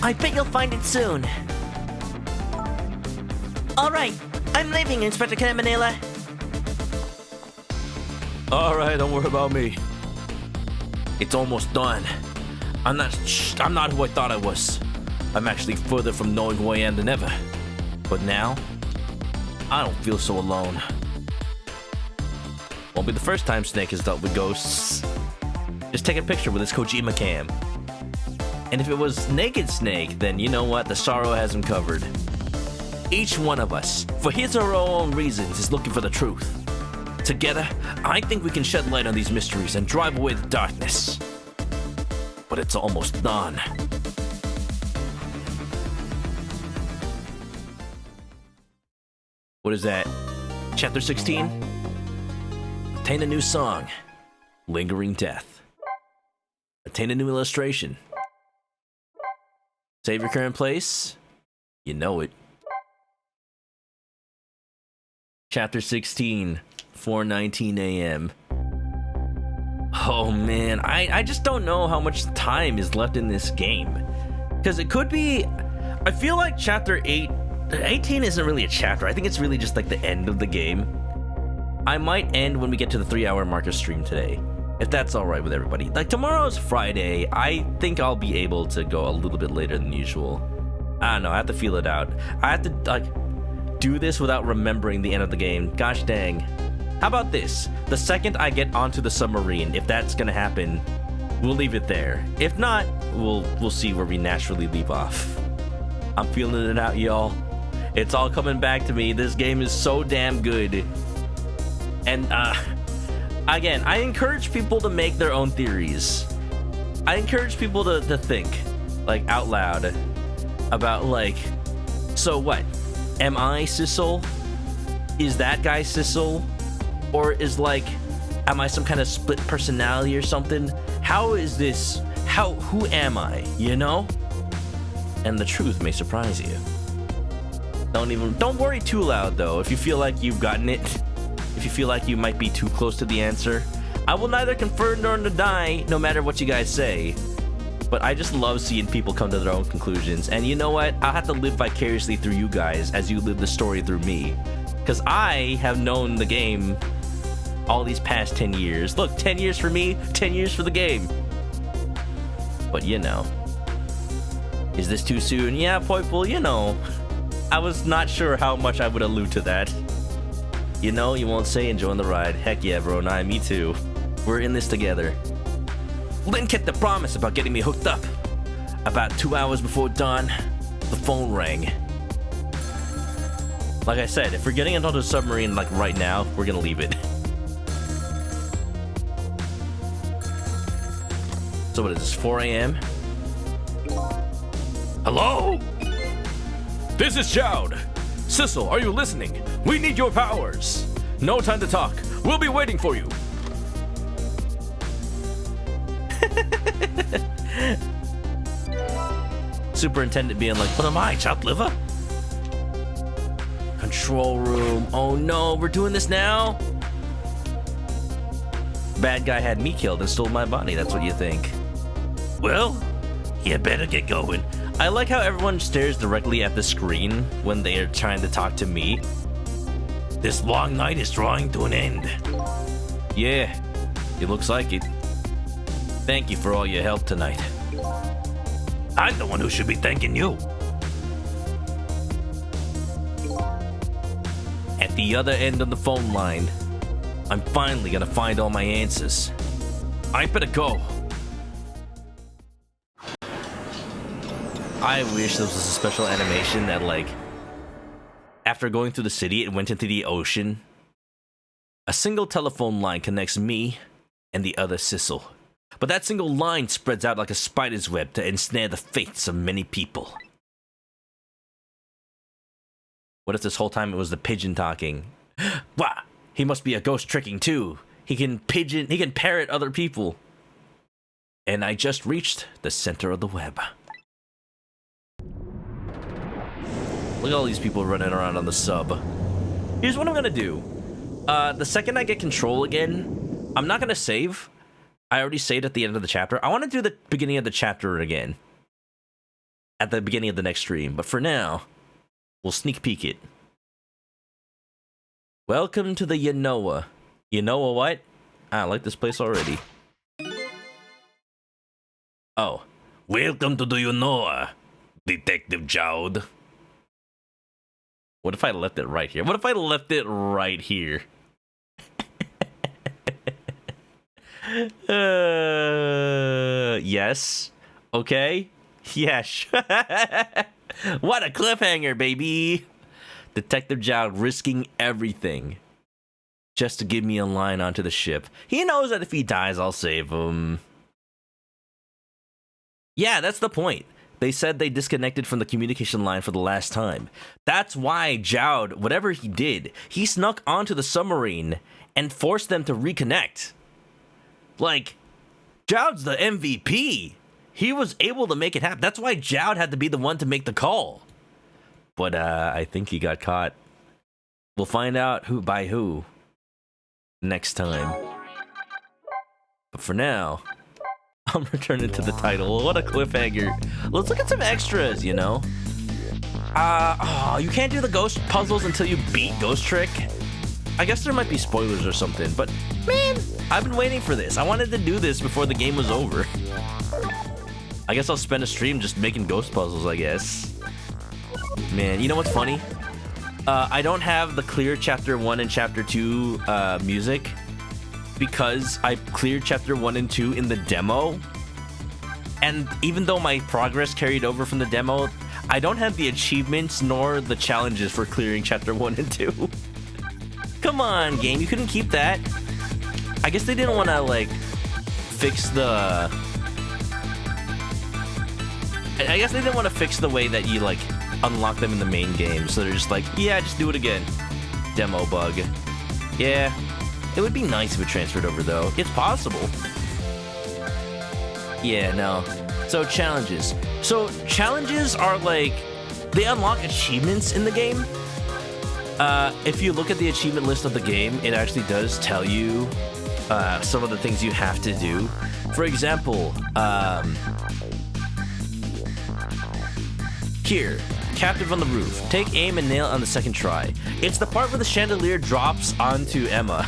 I bet you'll find it soon. All right, I'm leaving, Inspector Cabanela. All right, don't worry about me. It's almost done. I'm not who I thought I was. I'm actually further from knowing who I am than ever. But now, I don't feel so alone. Won't be the first time Snake has dealt with ghosts. Just take a picture with his Kojima cam. And if it was Naked Snake, then you know what? The sorrow has him covered. Each one of us, for his or her own reasons, is looking for the truth. Together, I think we can shed light on these mysteries and drive away the darkness. But it's almost done. What is that? Chapter 16? Obtain a new song. Lingering Death. Obtain a new illustration. Save your current place. You know it. Chapter 16. 4:19 a.m. Oh man, I just don't know how much time is left in this game. Because it could be... I feel like Chapter 18 isn't really a chapter. I think it's really just like the end of the game. I might end when we get to the 3-hour marker stream today. If that's alright with everybody. Like, tomorrow's Friday. I think I'll be able to go a little bit later than usual. I don't know, I have to feel it out. I have to, like, do this without remembering the end of the game. Gosh dang. How about this? The second I get onto the submarine, if that's gonna happen, we'll leave it there. If not, we'll see where we naturally leave off. I'm feeling it out, y'all. It's all coming back to me. This game is so damn good. And again, I encourage people to make their own theories. I encourage people to think, like, out loud about, like, so what? Am I Sissel? Is that guy Sissel? Or is, like, am I some kind of split personality or something? How is this? Who am I? You know? And the truth may surprise you. Don't worry too loud though. If you feel like you've gotten it, if you feel like you might be too close to the answer, I will neither confirm nor deny, no matter what you guys say. But I just love seeing people come to their own conclusions. And you know what? I'll have to live vicariously through you guys as you live the story through me. Because I have known the game all these past 10 years. Look, 10 years for me, 10 years for the game. But you know. Is this too soon? Yeah, Poiple, you know. I was not sure how much I would allude to that. You know, you won't say enjoying the ride. Heck yeah, bro, nah, me too. We're in this together. Lynn kept the promise about getting me hooked up. About 2 hours before dawn, the phone rang. Like I said, if we're getting into the submarine like right now, we're gonna leave it. So what is this, 4 a.m.? Hello? This is Jowd. Sissel, are you listening? We need your powers. No time to talk. We'll be waiting for you. Superintendent being like, what am I, chopped liver? Control room. Oh no, we're doing this now? Bad guy had me killed and stole my body, that's what you think. Well, you better get going. I like how everyone stares directly at the screen when they are trying to talk to me. This long night is drawing to an end. Yeah, it looks like it. Thank you for all your help tonight. I'm the one who should be thanking you. At the other end of the phone line, I'm finally gonna find all my answers. I better go. I wish this was a special animation that, like, after going through the city, it went into the ocean. A single telephone line connects me and the other Sissel. But that single line spreads out like a spider's web to ensnare the fates of many people. What if this whole time it was the pigeon talking? Wah! He must be a ghost tricking too. He can parrot other people. And I just reached the center of the web. Look at all these people running around on the sub. Here's what I'm gonna do. The second I get control again, I'm not gonna save. I already saved at the end of the chapter. I want to do the beginning of the chapter again. At the beginning of the next stream. But for now, we'll sneak peek it. Welcome to the Yanoa. Yanoa what? I like this place already. Oh. Welcome to the Yanoa, Detective Jowd. What if I left it right here? What if I left it right here? Yes. Okay. Yes. What a cliffhanger, baby. Detective Jowd risking everything just to give me a line onto the ship. He knows that if he dies, I'll save him. Yeah, that's the point. They said they disconnected from the communication line for the last time. That's why Jowd, whatever he did, he snuck onto the submarine and forced them to reconnect. Like, Jowd's the MVP. He was able to make it happen. That's why Jowd had to be the one to make the call. But I think he got caught. We'll find out who by who next time. But for now, I'm returning to the title. What a cliffhanger. Let's look at some extras, you know? You can't do the ghost puzzles until you beat Ghost Trick. I guess there might be spoilers or something, but man, I've been waiting for this. I wanted to do this before the game was over. I guess I'll spend a stream just making ghost puzzles, I guess. Man, you know what's funny? I don't have the clear chapter 1 and chapter 2 music because I cleared chapter 1 and 2 in the demo. And even though my progress carried over from the demo, I don't have the achievements nor the challenges for clearing chapter 1 and 2. Come on, game, you couldn't keep that. I guess they didn't want to, like, fix the... I guess they didn't want to fix the way that you, like, unlock them in the main game. So they're just like, yeah, just do it again. Demo bug. Yeah, it would be nice if it transferred over, though. It's possible. Yeah, no. So, challenges. So, challenges are, like, they unlock achievements in the game. If you look at the achievement list of the game, it actually does tell you some of the things you have to do. For example, here, captive on the roof. Take aim and nail on the second try. It's the part where the chandelier drops onto Emma.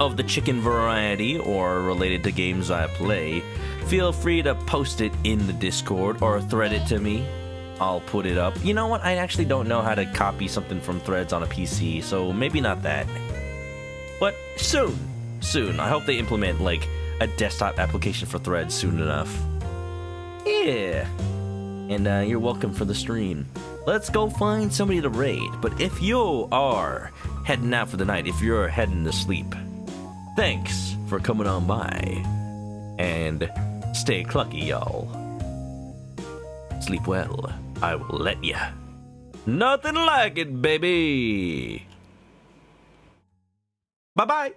of the chicken variety or related to games I play, feel free to post it in the Discord or thread it to me. I'll put it up. You know what? I actually don't know how to copy something from Threads on a PC, so maybe not that. But soon. I hope they implement, like, a desktop application for Threads soon enough. Yeah. And you're welcome for the stream. Let's go find somebody to raid. But if you are heading out for the night, if you're heading to sleep, thanks for coming on by. And stay clucky, y'all. Sleep well. I will let ya. Nothing like it, baby. Bye-bye.